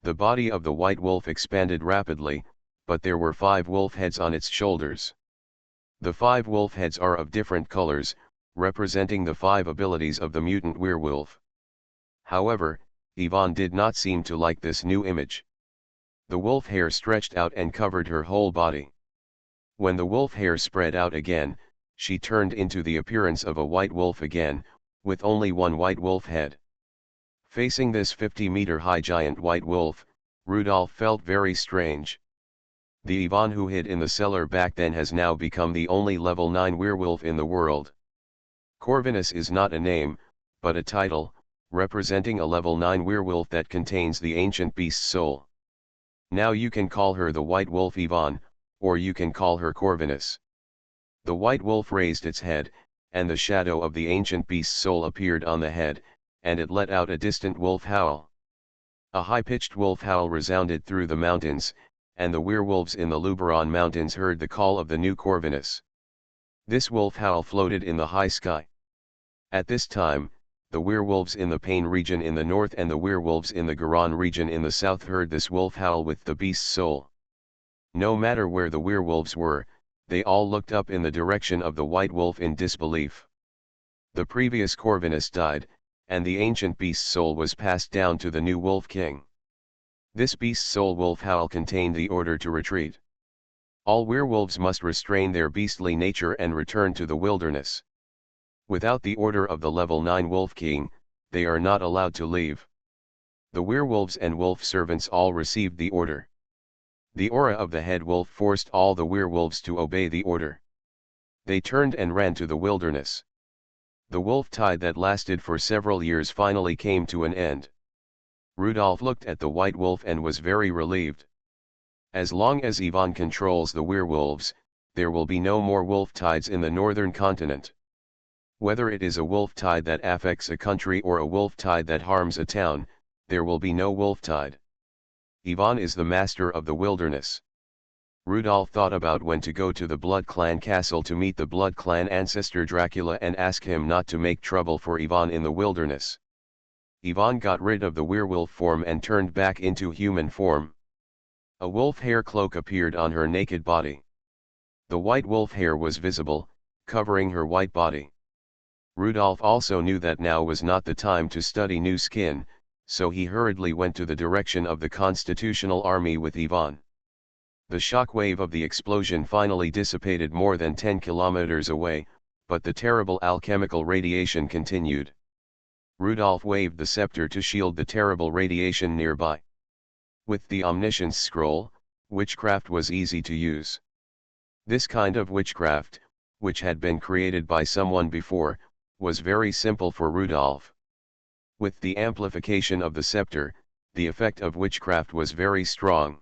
The body of the white wolf expanded rapidly, but there were 5 wolf heads on its shoulders. The 5 wolf heads are of different colors, representing the 5 abilities of the mutant werewolf. However, Yvonne did not seem to like this new image. The wolf hair stretched out and covered her whole body. When the wolf hair spread out again, she turned into the appearance of a white wolf again, with only one white wolf head. Facing this 50-meter-high giant white wolf, Rudolph felt very strange. The Yvonne who hid in the cellar back then has now become the only level 9 werewolf in the world. Corvinus is not a name, but a title, representing a level 9 werewolf that contains the ancient beast's soul. Now you can call her the white wolf Yvonne, or you can call her Corvinus. The white wolf raised its head, and the shadow of the ancient beast's soul appeared on the head, and it let out a distant wolf howl. A high-pitched wolf howl resounded through the mountains, and the werewolves in the Luberon Mountains heard the call of the new Corvinus. This wolf howl floated in the high sky. At this time, the werewolves in the Pain region in the north and the werewolves in the Garon region in the south heard this wolf howl with the beast's soul. No matter where the werewolves were, they all looked up in the direction of the white wolf in disbelief. The previous Corvinus died, and the ancient beast's soul was passed down to the new wolf king. This beast's soul wolf howl contained the order to retreat. All werewolves must restrain their beastly nature and return to the wilderness. Without the order of the level 9 wolf king, they are not allowed to leave. The werewolves and wolf servants all received the order. The aura of the head wolf forced all the werewolves to obey the order. They turned and ran to the wilderness. The wolf tide that lasted for several years finally came to an end. Rudolph looked at the white wolf and was very relieved. As long as Yvonne controls the werewolves, there will be no more wolf tides in the northern continent. Whether it is a wolf tide that affects a country or a wolf tide that harms a town, there will be no wolf tide. Ivan is the master of the wilderness. Rudolph thought about when to go to the Blood Clan castle to meet the Blood Clan ancestor Dracula and ask him not to make trouble for Ivan in the wilderness. Ivan got rid of the werewolf form and turned back into human form. A wolf hair cloak appeared on her naked body. The white wolf hair was visible, covering her white body. Rudolph also knew that now was not the time to study new skin, so he hurriedly went to the direction of the Constitutional Army with Ivan. The shock wave of the explosion finally dissipated more than 10 kilometers away, but the terrible alchemical radiation continued. Rudolph waved the scepter to shield the terrible radiation nearby. With the Omniscience Scroll, witchcraft was easy to use. This kind of witchcraft, which had been created by someone before, was very simple for Rudolph. With the amplification of the scepter, the effect of witchcraft was very strong.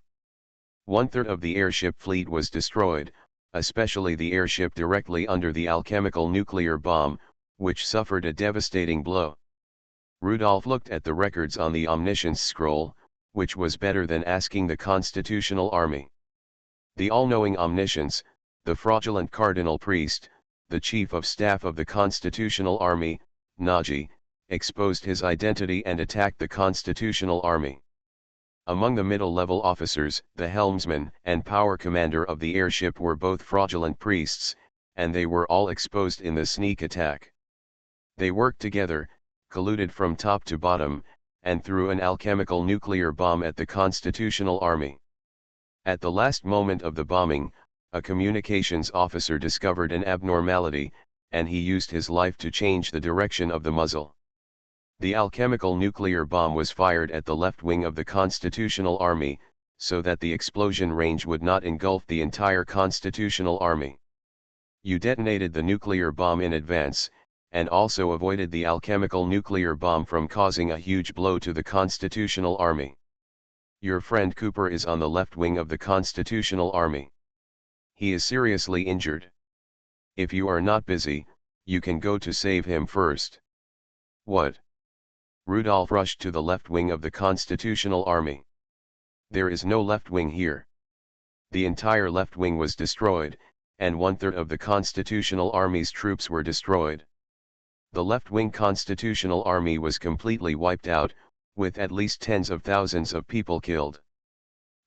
1/3 of the airship fleet was destroyed, especially the airship directly under the alchemical nuclear bomb, which suffered a devastating blow. Rudolph looked at the records on the Omniscience Scroll, which was better than asking the Constitutional Army. The all-knowing Omniscience, the fraudulent cardinal priest, the chief of staff of the Constitutional Army, Naji, exposed his identity and attacked the Constitutional Army. Among the middle-level officers, the helmsman and power commander of the airship were both fraudulent priests, and they were all exposed in the sneak attack. They worked together, colluded from top to bottom, and threw an alchemical nuclear bomb at the Constitutional Army. At the last moment of the bombing, a communications officer discovered an abnormality, and he used his life to change the direction of the muzzle. The alchemical nuclear bomb was fired at the left wing of the Constitutional Army, so that the explosion range would not engulf the entire Constitutional Army. You detonated the nuclear bomb in advance, and also avoided the alchemical nuclear bomb from causing a huge blow to the Constitutional Army. Your friend Cooper is on the left wing of the Constitutional Army. He is seriously injured. If you are not busy, you can go to save him first. What? Rudolph rushed to the left wing of the Constitutional Army. There is no left wing here. The entire left wing was destroyed, and 1/3 of the Constitutional Army's troops were destroyed. The left-wing Constitutional Army was completely wiped out, with at least tens of thousands of people killed.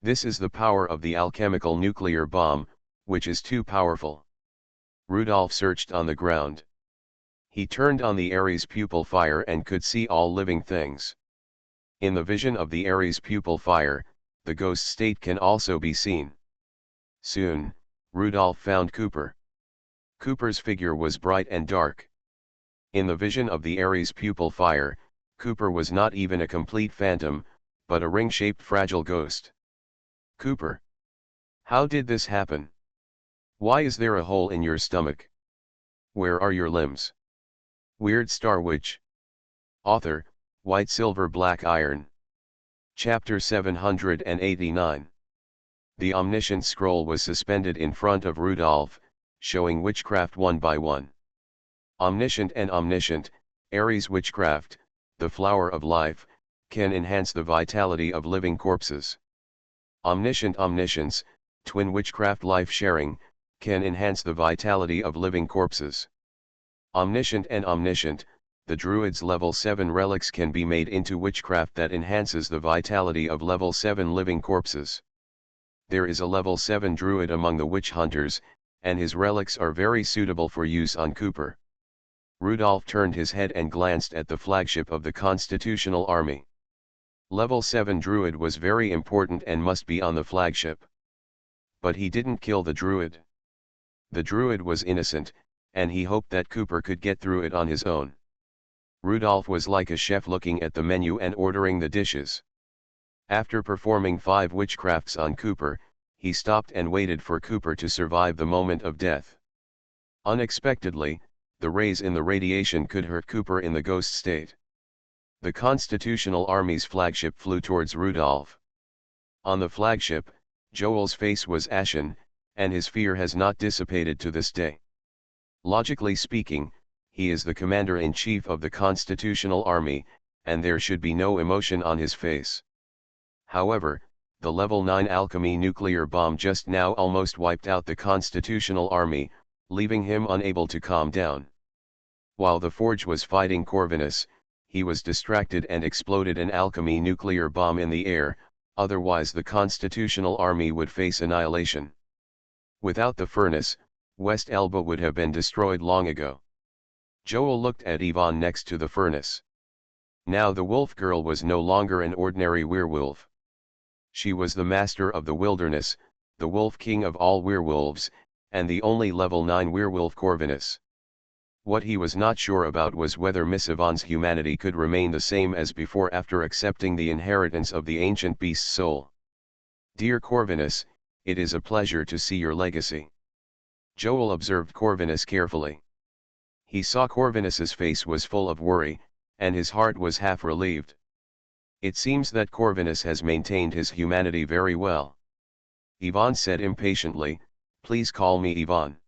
This is the power of the alchemical nuclear bomb, which is too powerful. Rudolph searched on the ground. He turned on the Ares pupil fire and could see all living things. In the vision of the Ares pupil fire, the ghost state can also be seen. Soon, Rudolph found Cooper. Cooper's figure was bright and dark. In the vision of the Ares pupil fire, Cooper was not even a complete phantom, but a ring-shaped fragile ghost. Cooper. How did this happen? Why is there a hole in your stomach? Where are your limbs? Weird Star Witch. Author, White Silver Black Iron. Chapter 789. The Omniscient Scroll was suspended in front of Rudolph, showing witchcraft one by one. Omniscient and omniscient, Ares witchcraft, the flower of life, can enhance the vitality of living corpses. Omniscient omniscience, twin witchcraft life sharing, can enhance the vitality of living corpses. Omniscient and omniscient, the druid's level 7 relics can be made into witchcraft that enhances the vitality of level 7 living corpses. There is a level 7 druid among the witch hunters, and his relics are very suitable for use on Cooper. Rudolph turned his head and glanced at the flagship of the Constitutional Army. Level 7 Druid was very important and must be on the flagship. But he didn't kill the Druid. The Druid was innocent, and he hoped that Cooper could get through it on his own. Rudolph was like a chef looking at the menu and ordering the dishes. After performing 5 witchcrafts on Cooper, he stopped and waited for Cooper to survive the moment of death. Unexpectedly, the rays in the radiation could hurt Cooper in the ghost state. The Constitutional Army's flagship flew towards Rudolph. On the flagship, Joel's face was ashen, and his fear has not dissipated to this day. Logically speaking, he is the commander-in-chief of the constitutional army, and there should be no emotion on his face. However, the level 9 alchemy nuclear bomb just now almost wiped out the constitutional army, leaving him unable to calm down. While the Forge was fighting Corvinus, he was distracted and exploded an alchemy nuclear bomb in the air, otherwise the constitutional army would face annihilation. Without the furnace, West Elba would have been destroyed long ago. Joel looked at Yvonne next to the furnace. Now the wolf girl was no longer an ordinary werewolf. She was the master of the wilderness, the wolf king of all werewolves, and the only level 9 werewolf Corvinus. What he was not sure about was whether Miss Yvonne's humanity could remain the same as before after accepting the inheritance of the ancient beast's soul. Dear Corvinus, it is a pleasure to see your legacy. Joel observed Corvinus carefully. He saw Corvinus's face was full of worry, and his heart was half relieved. It seems that Corvinus has maintained his humanity very well. Yvonne said impatiently, please call me Yvonne.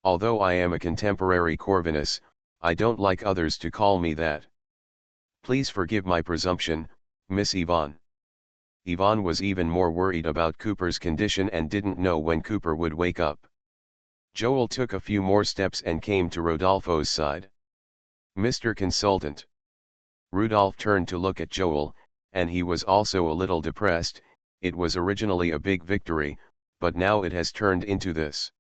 Although I am a contemporary Corvinus, I don't like others to call me that. Please forgive my presumption, Miss Yvonne. Yvonne was even more worried about Cooper's condition and didn't know when Cooper would wake up. Joel took a few more steps and came to Rodolfo's side. Mr. Consultant. Rudolph turned to look at Joel, and he was also a little depressed. It was originally a big victory, but now it has turned into this.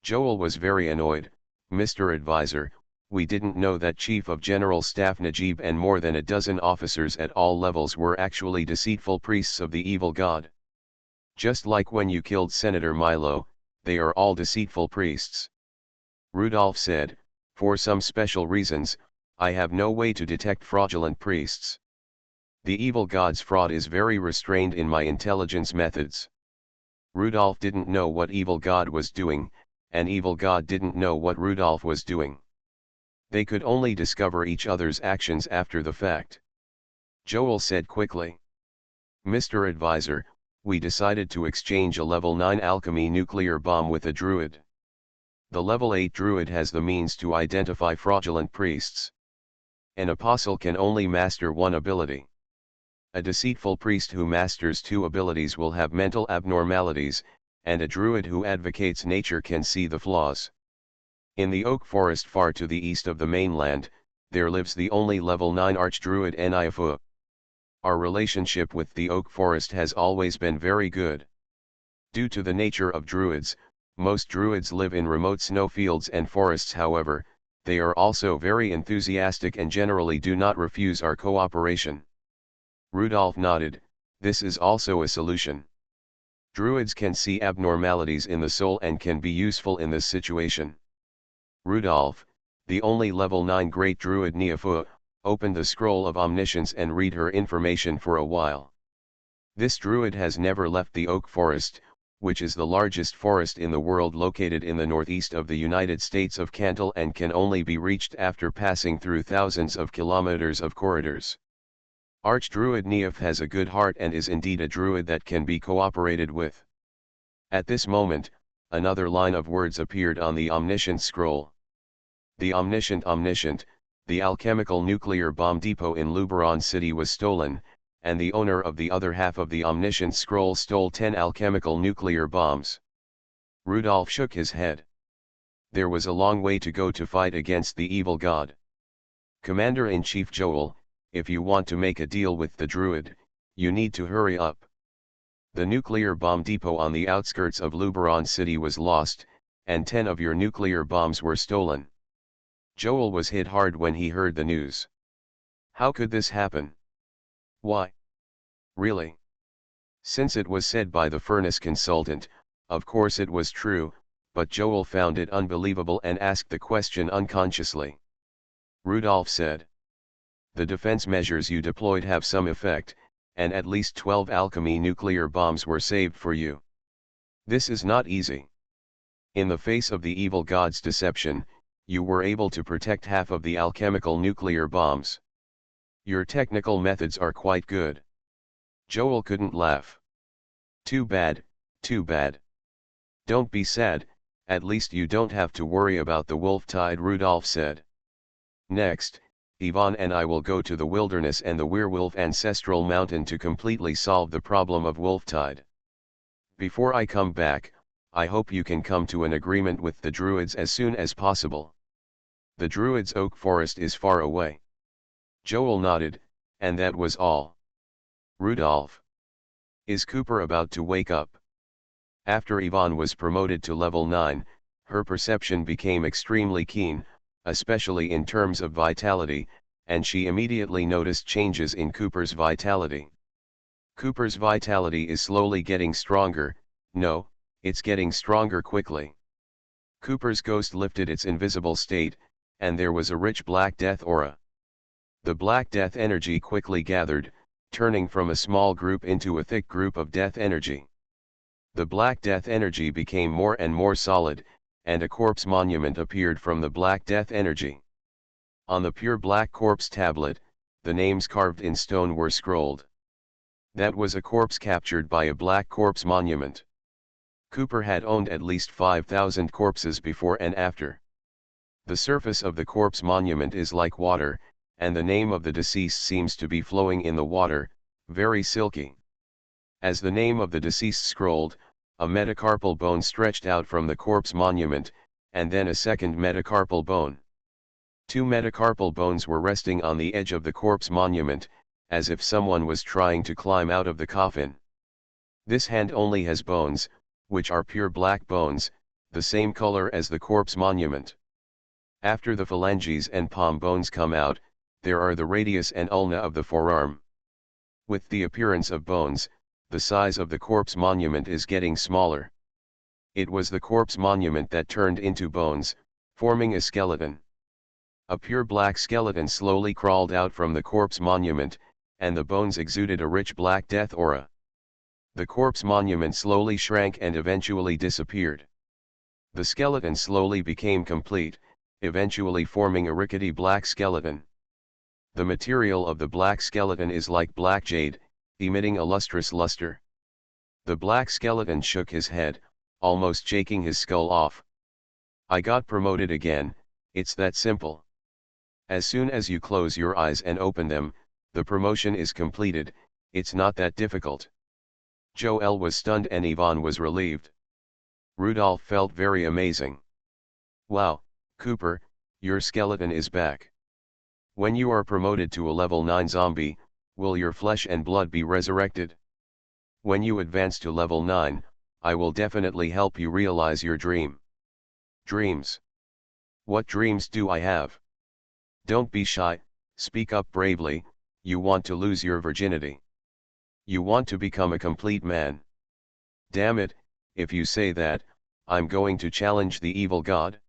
Joel was very annoyed. Mr. Advisor, we didn't know that Chief of General Staff Najib and more than a dozen officers at all levels were actually deceitful priests of the evil god. Just like when you killed Senator Milo, they are all deceitful priests. Rudolph said, for some special reasons, I have no way to detect fraudulent priests. The evil god's fraud is very restrained in my intelligence methods. Rudolph didn't know what evil god was doing, and evil god didn't know what Rudolph was doing. They could only discover each other's actions after the fact. Joel said quickly. Mr. Advisor, we decided to exchange a level 9 alchemy nuclear bomb with a druid. The level 8 druid has the means to identify fraudulent priests. An apostle can only master one ability. A deceitful priest who masters 2 abilities will have mental abnormalities, and a druid who advocates nature can see the flaws. In the oak forest far to the east of the mainland, there lives the only level 9 archdruid Niafu. Our relationship with the oak forest has always been very good. Due to the nature of druids, most druids live in remote snowfields and forests. However, they are also very enthusiastic and generally do not refuse our cooperation. Rudolph nodded. This is also a solution. Druids can see abnormalities in the soul and can be useful in this situation. Rudolph, the only level 9 great druid Niafu, opened the scroll of omniscience and read her information for a while. This druid has never left the oak forest, which is the largest forest in the world located in the northeast of the United States of Cantal and can only be reached after passing through thousands of kilometers of corridors. Archdruid Niaf has a good heart and is indeed a druid that can be cooperated with. At this moment, another line of words appeared on the omniscient scroll. The omniscient, the alchemical nuclear bomb depot in Luberon City was stolen, and the owner of the other half of the omniscient scroll stole 10 alchemical nuclear bombs. Rudolph shook his head. There was a long way to go to fight against the evil god. Commander-in-Chief Joel, if you want to make a deal with the druid, you need to hurry up. The nuclear bomb depot on the outskirts of Luberon City was lost, and 10 of your nuclear bombs were stolen. Joel was hit hard when he heard the news. How could this happen? Why? Really? Since it was said by the furnace consultant, of course it was true, but Joel found it unbelievable and asked the question unconsciously. Rudolph said. The defense measures you deployed have some effect, and at least 12 alchemy nuclear bombs were saved for you. This is not easy. In the face of the evil god's deception, you were able to protect half of the alchemical nuclear bombs. Your technical methods are quite good. Joel couldn't laugh. Too bad, too bad. Don't be sad, at least you don't have to worry about the wolf tide, Rudolph said. Next, Ivan and I will go to the wilderness and the werewolf ancestral mountain to completely solve the problem of wolf tide. Before I come back, I hope you can come to an agreement with the druids as soon as possible. The druids' oak forest is far away. Joel nodded, and that was all. Rudolph. Is Cooper about to wake up? After Yvonne was promoted to level 9, her perception became extremely keen, especially in terms of vitality, and she immediately noticed changes in Cooper's vitality. Cooper's vitality is slowly getting stronger, no, it's getting stronger quickly. Cooper's ghost lifted its invisible state, and there was a rich Black Death aura. The Black Death energy quickly gathered, turning from a small group into a thick group of death energy. The Black Death energy became more and more solid, and a corpse monument appeared from the Black Death energy. On the pure black corpse tablet, the names carved in stone were scrolled. That was a corpse captured by a black corpse monument. Cooper had owned at least 5,000 corpses before and after. The surface of the corpse monument is like water, and the name of the deceased seems to be flowing in the water, very silky. As the name of the deceased scrolled, a metacarpal bone stretched out from the corpse monument, and then a second metacarpal bone. 2 metacarpal bones were resting on the edge of the corpse monument, as if someone was trying to climb out of the coffin. This hand only has bones, which are pure black bones, the same color as the corpse monument. After the phalanges and palm bones come out, there are the radius and ulna of the forearm. With the appearance of bones, the size of the corpse monument is getting smaller. It was the corpse monument that turned into bones, forming a skeleton. A pure black skeleton slowly crawled out from the corpse monument, and the bones exuded a rich Black Death aura. The corpse monument slowly shrank and eventually disappeared. The skeleton slowly became complete, eventually forming a rickety black skeleton. The material of the black skeleton is like black jade, emitting a lustrous luster. The black skeleton shook his head, almost shaking his skull off. I got promoted again, it's that simple. As soon as you close your eyes and open them, the promotion is completed, it's not that difficult. Joel was stunned and Yvonne was relieved. Rudolph felt very amazing. Wow, Cooper, your skeleton is back. When you are promoted to a level 9 zombie, will your flesh and blood be resurrected? When you advance to level 9, I will definitely help you realize your dream. Dreams. What dreams do I have? Don't be shy, speak up bravely, you want to lose your virginity. You want to become a complete man. Damn it, if you say that, I'm going to challenge the evil god.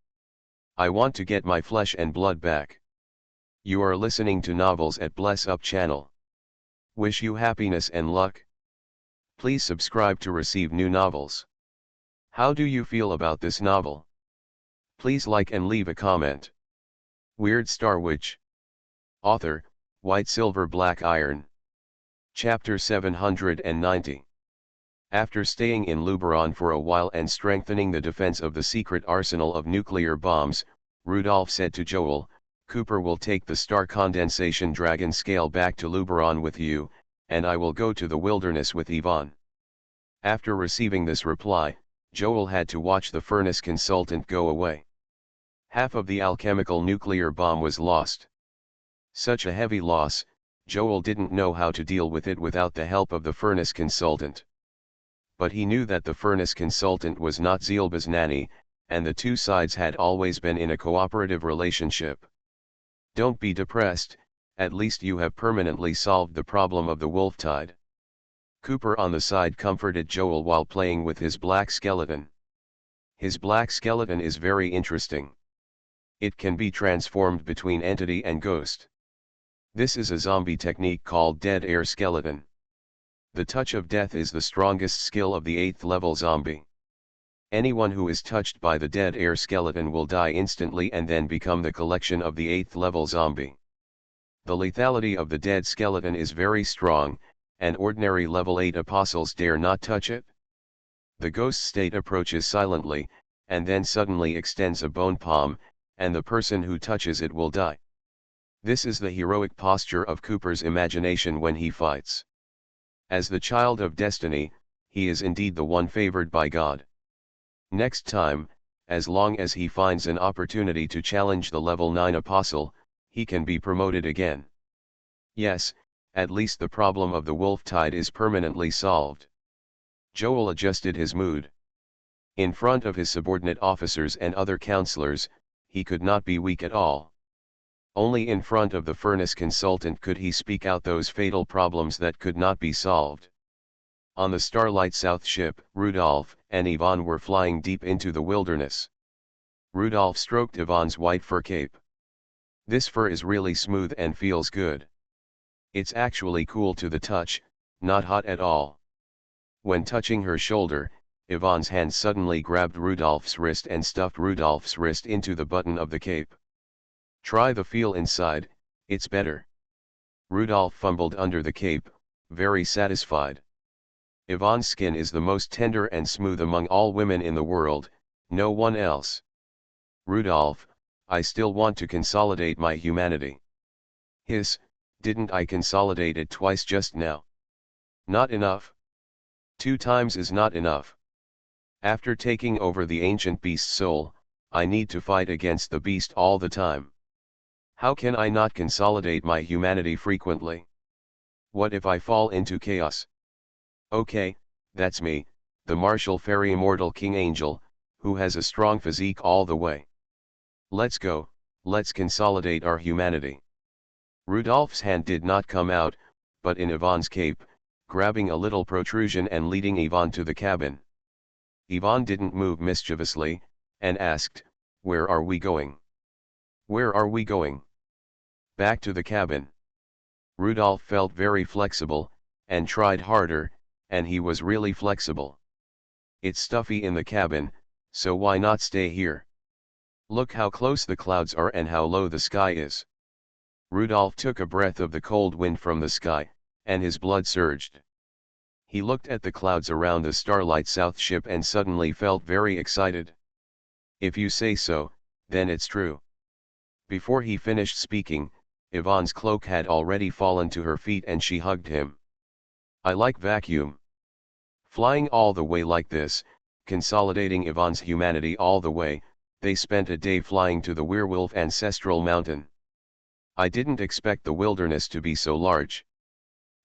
I want to get my flesh and blood back. You are listening to Novels at Bless Up channel. Wish you happiness and luck. Please subscribe to receive new novels. How do you feel about this novel? Please like and leave a comment. Weird Star Witch. Author, White Silver Black Iron. Chapter 790. After staying in Luberon for a while and strengthening the defense of the secret arsenal of nuclear bombs, Rudolph said to Joel, Cooper will take the star condensation dragon scale back to Luberon with you, and I will go to the wilderness with Yvonne. After receiving this reply, Joel had to watch the furnace consultant go away. Half of the alchemical nuclear bomb was lost. Such a heavy loss, Joel didn't know how to deal with it without the help of the furnace consultant. But he knew that the furnace consultant was not Zielba's nanny, and the two sides had always been in a cooperative relationship. Don't be depressed, at least you have permanently solved the problem of the wolf tide. Cooper on the side comforted Joel while playing with his black skeleton. His black skeleton is very interesting. It can be transformed between entity and ghost. This is a zombie technique called Dead Air Skeleton. The touch of death is the strongest skill of the 8th level zombie. Anyone who is touched by the Dead Air Skeleton will die instantly and then become the collection of the 8th level zombie. The lethality of the dead skeleton is very strong, and ordinary level 8 apostles dare not touch it. The ghost state approaches silently, and then suddenly extends a bone palm, and the person who touches it will die. This is the heroic posture of Cooper's imagination when he fights. As the child of destiny, he is indeed the one favored by God. Next time, as long as he finds an opportunity to challenge the level 9 apostle, he can be promoted again. Yes, at least the problem of the wolf tide is permanently solved. Joel adjusted his mood. In front of his subordinate officers and other counselors, he could not be weak at all. Only in front of the furnace consultant could he speak out those fatal problems that could not be solved. On the Starlight South ship, Rudolph and Yvonne were flying deep into the wilderness. Rudolph stroked Yvonne's white fur cape. This fur is really smooth and feels good. It's actually cool to the touch, not hot at all. When touching her shoulder, Yvonne's hand suddenly grabbed Rudolph's wrist and stuffed Rudolph's wrist into the button of the cape. Try the feel inside, it's better. Rudolph fumbled under the cape, very satisfied. Yvonne's skin is the most tender and smooth among all women in the world, no one else. Rudolph, I still want to consolidate my humanity. Hiss, didn't I consolidate it twice just now? Not enough. 2 times is not enough. After taking over the ancient beast's soul, I need to fight against the beast all the time. How can I not consolidate my humanity frequently? What if I fall into chaos? Okay, that's me, the martial fairy immortal king angel, who has a strong physique all the way. Let's go, let's consolidate our humanity. Rudolph's hand did not come out, but in Yvonne's cape, grabbing a little protrusion and leading Yvonne to the cabin. Yvonne didn't move mischievously, and asked, "Where are we going?" "Where are we going?" "Back to the cabin." Rudolph felt very flexible, and tried harder, and he was really flexible. It's stuffy in the cabin, so why not stay here? Look how close the clouds are and how low the sky is. Rudolph took a breath of the cold wind from the sky, and his blood surged. He looked at the clouds around the Starlight South ship and suddenly felt very excited. If you say so, then it's true. Before he finished speaking, Yvonne's cloak had already fallen to her feet and she hugged him. I like vacuum. Flying all the way like this, consolidating Yvonne's humanity all the way, they spent a day flying to the Werewolf Ancestral Mountain. I didn't expect the wilderness to be so large.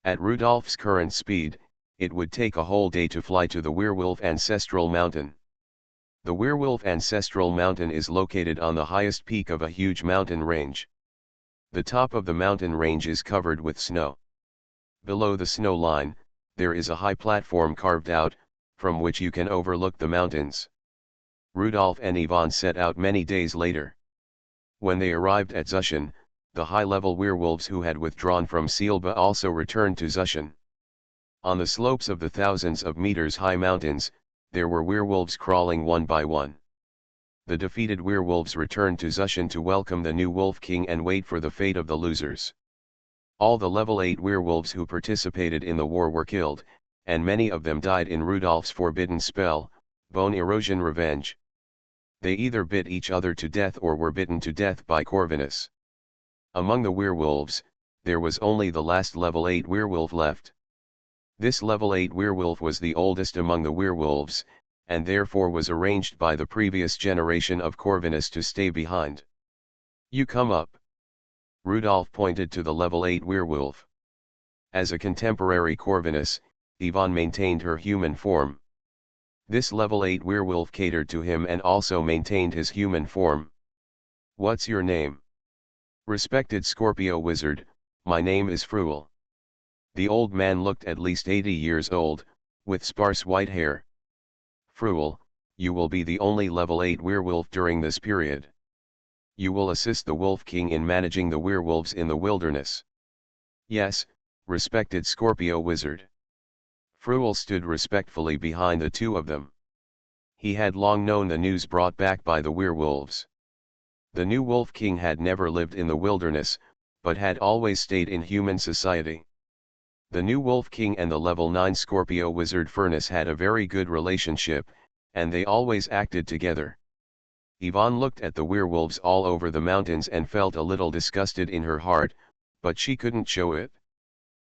At Rudolph's current speed, it would take a whole day to fly to the Werewolf Ancestral Mountain. The Werewolf Ancestral Mountain is located on the highest peak of a huge mountain range. The top of the mountain range is covered with snow. Below the snow line, there is a high platform carved out, from which you can overlook the mountains. Rudolph and Yvonne set out many days later. When they arrived at Zushan, the high-level werewolves who had withdrawn from Sealba also returned to Zushan. On the slopes of the thousands of meters high mountains, there were werewolves crawling one by one. The defeated werewolves returned to Zushan to welcome the new Wolf King and wait for the fate of the losers. All the level 8 werewolves who participated in the war were killed, and many of them died in Rudolph's forbidden spell, Bone Erosion Revenge. They either bit each other to death or were bitten to death by Corvinus. Among the werewolves, there was only the last level 8 werewolf left. This level 8 werewolf was the oldest among the werewolves, and therefore was arranged by the previous generation of Corvinus to stay behind. You come up. Rudolph pointed to the level 8 werewolf. As a contemporary Corvinus, Yvonne maintained her human form. This level 8 werewolf catered to him and also maintained his human form. What's your name? Respected Scorpio Wizard, my name is Fruel. The old man looked at least 80 years old, with sparse white hair. Fruel, you will be the only level 8 werewolf during this period. You will assist the Wolf King in managing the werewolves in the wilderness. Yes, respected Scorpio Wizard. Fruel stood respectfully behind the two of them. He had long known the news brought back by the werewolves. The new Wolf King had never lived in the wilderness, but had always stayed in human society. The new Wolf King and the level 9 Scorpio Wizard Furnace had a very good relationship, and they always acted together. Yvonne looked at the werewolves all over the mountains and felt a little disgusted in her heart, but she couldn't show it.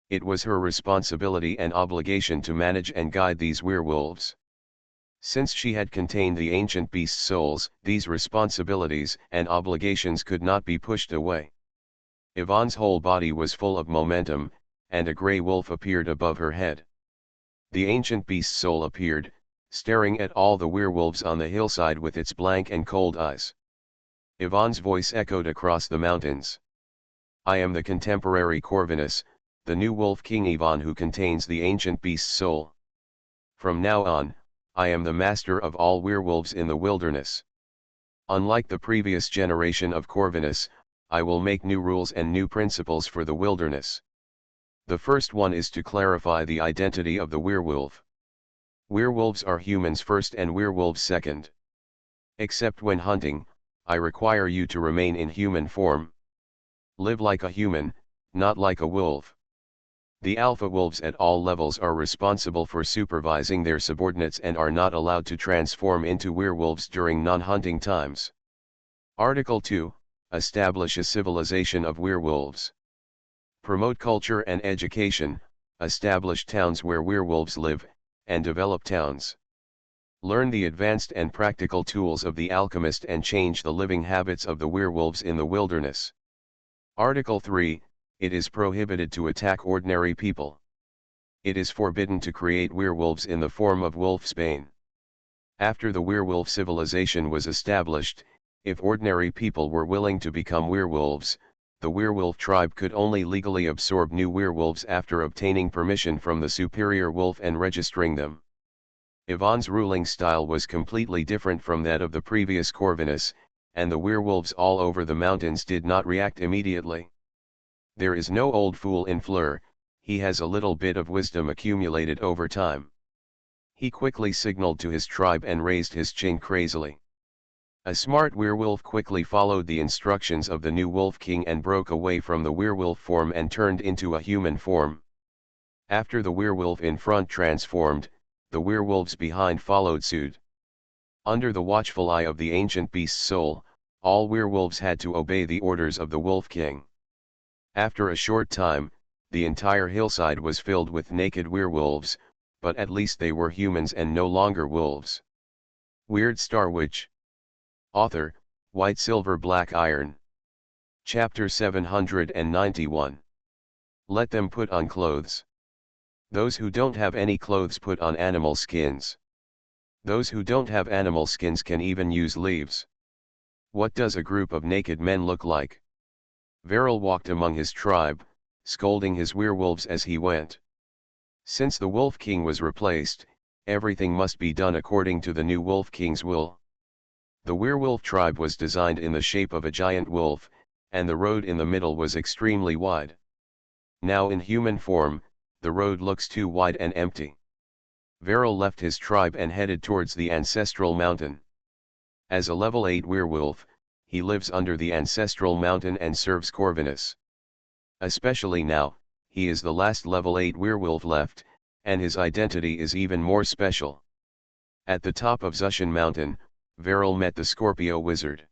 It was her responsibility and obligation to manage and guide these werewolves. Since she had contained the ancient beast souls, these responsibilities and obligations could not be pushed away. Yvonne's whole body was full of momentum, and a grey wolf appeared above her head. The ancient beast soul appeared, staring at all the werewolves on the hillside with its blank and cold eyes. Yvonne's voice echoed across the mountains. I am the contemporary Corvinus, the new Wolf King Yvonne who contains the ancient beast soul. From now on, I am the master of all werewolves in the wilderness. Unlike the previous generation of Corvinus, I will make new rules and new principles for the wilderness. The first one is to clarify the identity of the werewolf. Werewolves are humans first and werewolves second. Except when hunting, I require you to remain in human form. Live like a human, not like a wolf. The alpha wolves at all levels are responsible for supervising their subordinates and are not allowed to transform into werewolves during non-hunting times. Article 2, Establish a civilization of werewolves. Promote culture and education, establish towns where werewolves live, and develop towns. Learn the advanced and practical tools of the alchemist and change the living habits of the werewolves in the wilderness. Article 3, It is prohibited to attack ordinary people. It is forbidden to create werewolves in the form of wolfsbane. After the werewolf civilization was established, if ordinary people were willing to become werewolves, the werewolf tribe could only legally absorb new werewolves after obtaining permission from the superior wolf and registering them. Yvonne's ruling style was completely different from that of the previous Corvinus, and the werewolves all over the mountains did not react immediately. There is no old fool in Fleur, he has a little bit of wisdom accumulated over time. He quickly signaled to his tribe and raised his chin crazily. A smart werewolf quickly followed the instructions of the new Wolf King and broke away from the werewolf form and turned into a human form. After the werewolf in front transformed, the werewolves behind followed suit. Under the watchful eye of the ancient beast soul, all werewolves had to obey the orders of the Wolf King. After a short time, the entire hillside was filled with naked werewolves, but at least they were humans and no longer wolves. Weird Star Witch. Author, White Silver Black Iron. Chapter 791. Let them put on clothes. Those who don't have any clothes put on animal skins. Those who don't have animal skins can even use leaves. What does a group of naked men look like? Veril walked among his tribe, scolding his werewolves as he went. Since the Wolf King was replaced, everything must be done according to the new Wolf King's will. The werewolf tribe was designed in the shape of a giant wolf, and the road in the middle was extremely wide. Now in human form, the road looks too wide and empty. Veril left his tribe and headed towards the ancestral mountain. As a level 8 werewolf, he lives under the ancestral mountain and serves Corvinus. Especially now, he is the last level 8 werewolf left, and his identity is even more special. At the top of Xuanhuan mountain, Veril met the Scorpio wizard.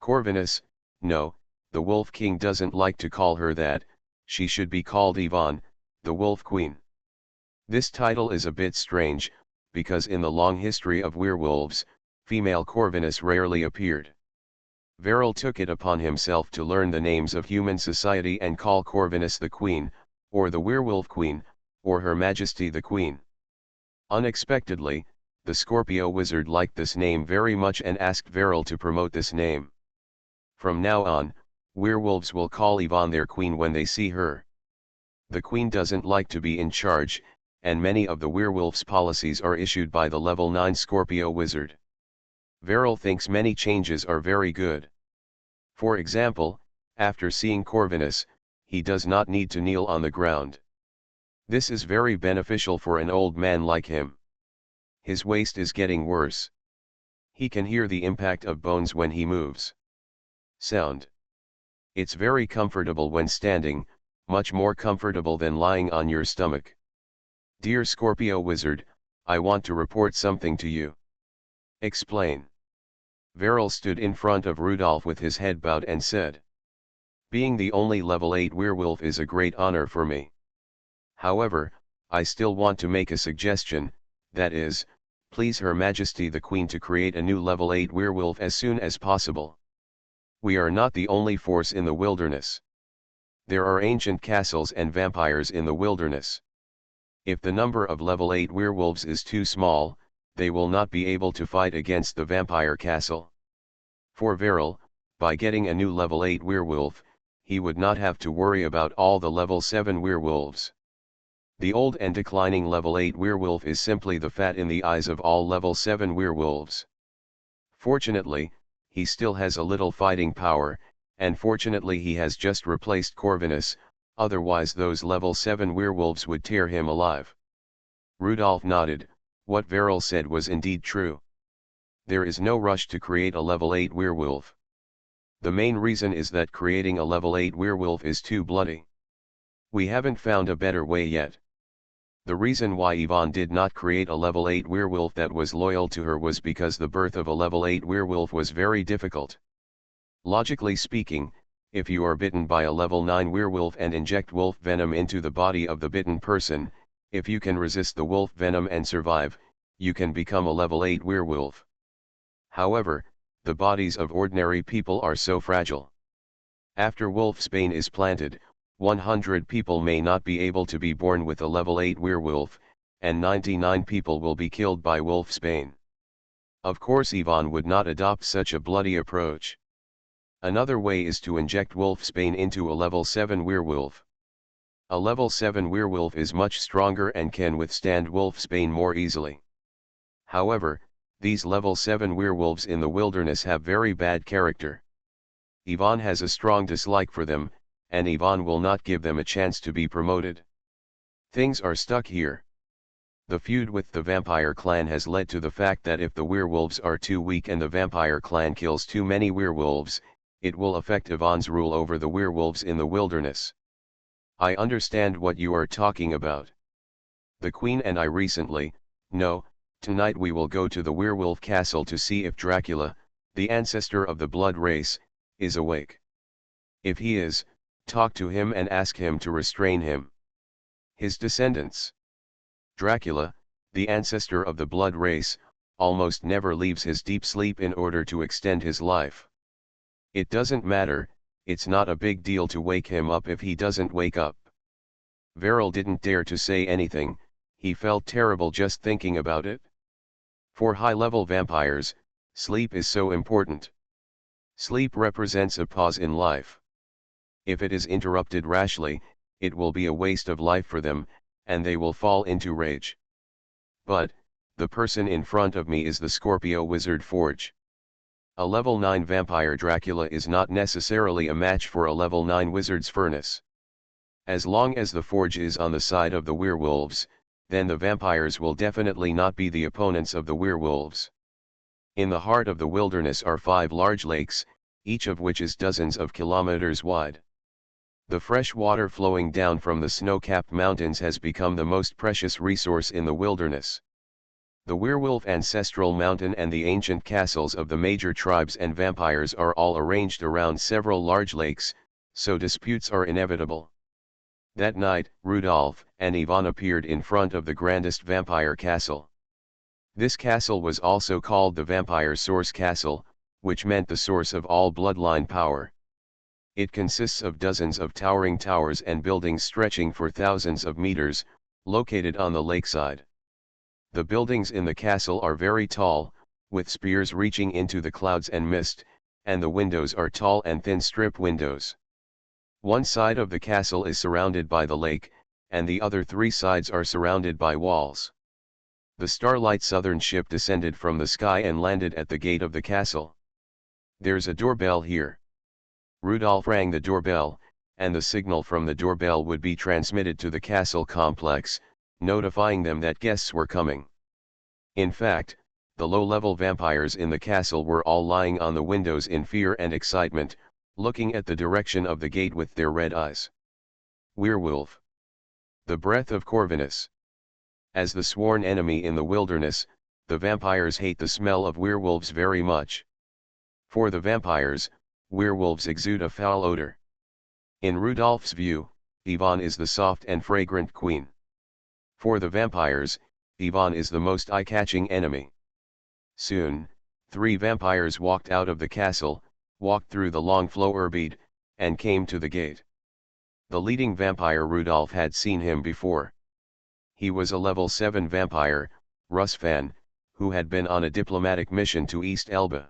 Corvinus, no, the Wolf King doesn't like to call her that, she should be called Yvonne, the Wolf Queen. This title is a bit strange, because in the long history of werewolves, female Corvinus rarely appeared. Veril took it upon himself to learn the names of human society and call Corvinus the Queen, or the Werewolf Queen, or Her Majesty the Queen. Unexpectedly, the Scorpio wizard liked this name very much and asked Veril to promote this name. From now on, werewolves will call Yvonne their queen when they see her. The queen doesn't like to be in charge, and many of the werewolf's policies are issued by the level 9 Scorpio wizard. Veril thinks many changes are very good. For example, after seeing Corvinus, he does not need to kneel on the ground. This is very beneficial for an old man like him. His waist is getting worse. He can hear the impact of bones when he moves. Sound. It's very comfortable when standing, much more comfortable than lying on your stomach. Dear Scorpio Wizard, I want to report something to you. Explain. Veril stood in front of Rudolph with his head bowed and said, being the only level 8 werewolf is a great honor for me. However, I still want to make a suggestion, that is, please Her Majesty the Queen to create a new level 8 werewolf as soon as possible. We are not the only force in the wilderness. There are ancient castles and vampires in the wilderness. If the number of level 8 werewolves is too small, they will not be able to fight against the vampire castle. For Veril, by getting a new level 8 werewolf, he would not have to worry about all the level 7 werewolves. The old and declining level 8 werewolf is simply the fat in the eyes of all level 7 werewolves. Fortunately, he still has a little fighting power, and fortunately he has just replaced Corvinus, otherwise those level 7 werewolves would tear him alive. Rudolph nodded. What Veril said was indeed true. There is no rush to create a level 8 werewolf. The main reason is that creating a level 8 werewolf is too bloody. We haven't found a better way yet. The reason why Yvonne did not create a level 8 werewolf that was loyal to her was because the birth of a level 8 werewolf was very difficult. Logically speaking, if you are bitten by a level 9 werewolf and inject wolf venom into the body of the bitten person, if you can resist the wolf venom and survive, you can become a level 8 werewolf. However, the bodies of ordinary people are so fragile. After wolfsbane is planted, 100 people may not be able to be born with a level 8 werewolf, and 99 people will be killed by wolfsbane. Of course Yvonne would not adopt such a bloody approach. Another way is to inject wolfsbane into a level 7 werewolf. A level 7 werewolf is much stronger and can withstand wolfsbane more easily. However, these level 7 werewolves in the wilderness have very bad character. Yvonne has a strong dislike for them, and Yvonne will not give them a chance to be promoted. Things are stuck here. The feud with the vampire clan has led to the fact that if the werewolves are too weak and the vampire clan kills too many werewolves, it will affect Yvonne's rule over the werewolves in the wilderness. I understand what you are talking about. The Queen and I recently, tonight we will go to the werewolf castle to see if Dracula, the ancestor of the blood race, is awake. If he is, talk to him and ask him to restrain him. His descendants. Dracula, the ancestor of the blood race, almost never leaves his deep sleep in order to extend his life. It doesn't matter, it's not a big deal to wake him up if he doesn't wake up. Veril didn't dare to say anything, he felt terrible just thinking about it. For high-level vampires, sleep is so important. Sleep represents a pause in life. If it is interrupted rashly, it will be a waste of life for them, and they will fall into rage. But, the person in front of me is the Scorpio Wizard Forge. A level 9 vampire Dracula is not necessarily a match for a level 9 wizard's furnace. As long as the forge is on the side of the werewolves, then the vampires will definitely not be the opponents of the werewolves. In the heart of the wilderness are 5 large lakes, each of which is dozens of kilometers wide. The fresh water flowing down from the snow-capped mountains has become the most precious resource in the wilderness. The werewolf ancestral mountain and the ancient castles of the major tribes and vampires are all arranged around several large lakes, so disputes are inevitable. That night, Rudolph and Yvonne appeared in front of the grandest vampire castle. This castle was also called the Vampire Source Castle, which meant the source of all bloodline power. It consists of dozens of towering towers and buildings stretching for thousands of meters, located on the lakeside. The buildings in the castle are very tall, with spears reaching into the clouds and mist, and the windows are tall and thin strip windows. One side of the castle is surrounded by the lake, and the other 3 sides are surrounded by walls. The Starlight Southern ship descended from the sky and landed at the gate of the castle. There's a doorbell here. Rudolph rang the doorbell, and the signal from the doorbell would be transmitted to the castle complex, notifying them that guests were coming. In fact, the low-level vampires in the castle were all lying on the windows in fear and excitement, looking at the direction of the gate with their red eyes. Werewolf. The breath of Corvinus. As the sworn enemy in the wilderness, the vampires hate the smell of werewolves very much. For the vampires, werewolves exude a foul odor. In Rudolph's view, Yvonne is the soft and fragrant queen. For the vampires, Yvonne is the most eye-catching enemy. Soon, 3 vampires walked out of the castle, walked through the long Florbead, and came to the gate. The leading vampire Rudolph had seen him before. He was a level 7 vampire, Rusfan, who had been on a diplomatic mission to East Elba.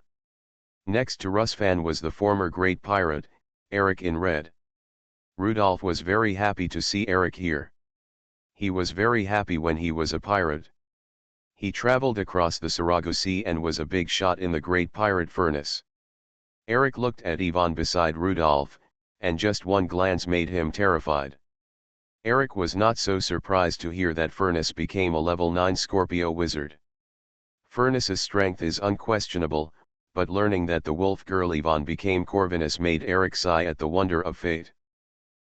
Next to Rusfan was the former great pirate, Eric in red. Rudolph was very happy to see Eric here. He was very happy when he was a pirate. He traveled across the Sarago Sea and was a big shot in the great pirate furnace. Eric looked at Yvonne beside Rudolph, and just one glance made him terrified. Eric was not so surprised to hear that Furnace became a level 9 Scorpio wizard. Furnace's strength is unquestionable, but learning that the wolf girl Yvonne became Corvinus made Eric sigh at the wonder of fate.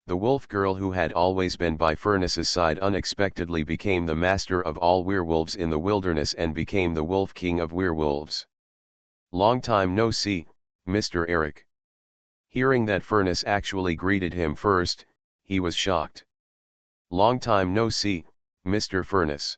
The wolf girl who had always been by Furnace's side unexpectedly became the master of all werewolves in the wilderness and became the wolf king of werewolves. Long time no see, Mr. Eric. Hearing that Furnace actually greeted him first, he was shocked. Long time no see, Mr. Furnace.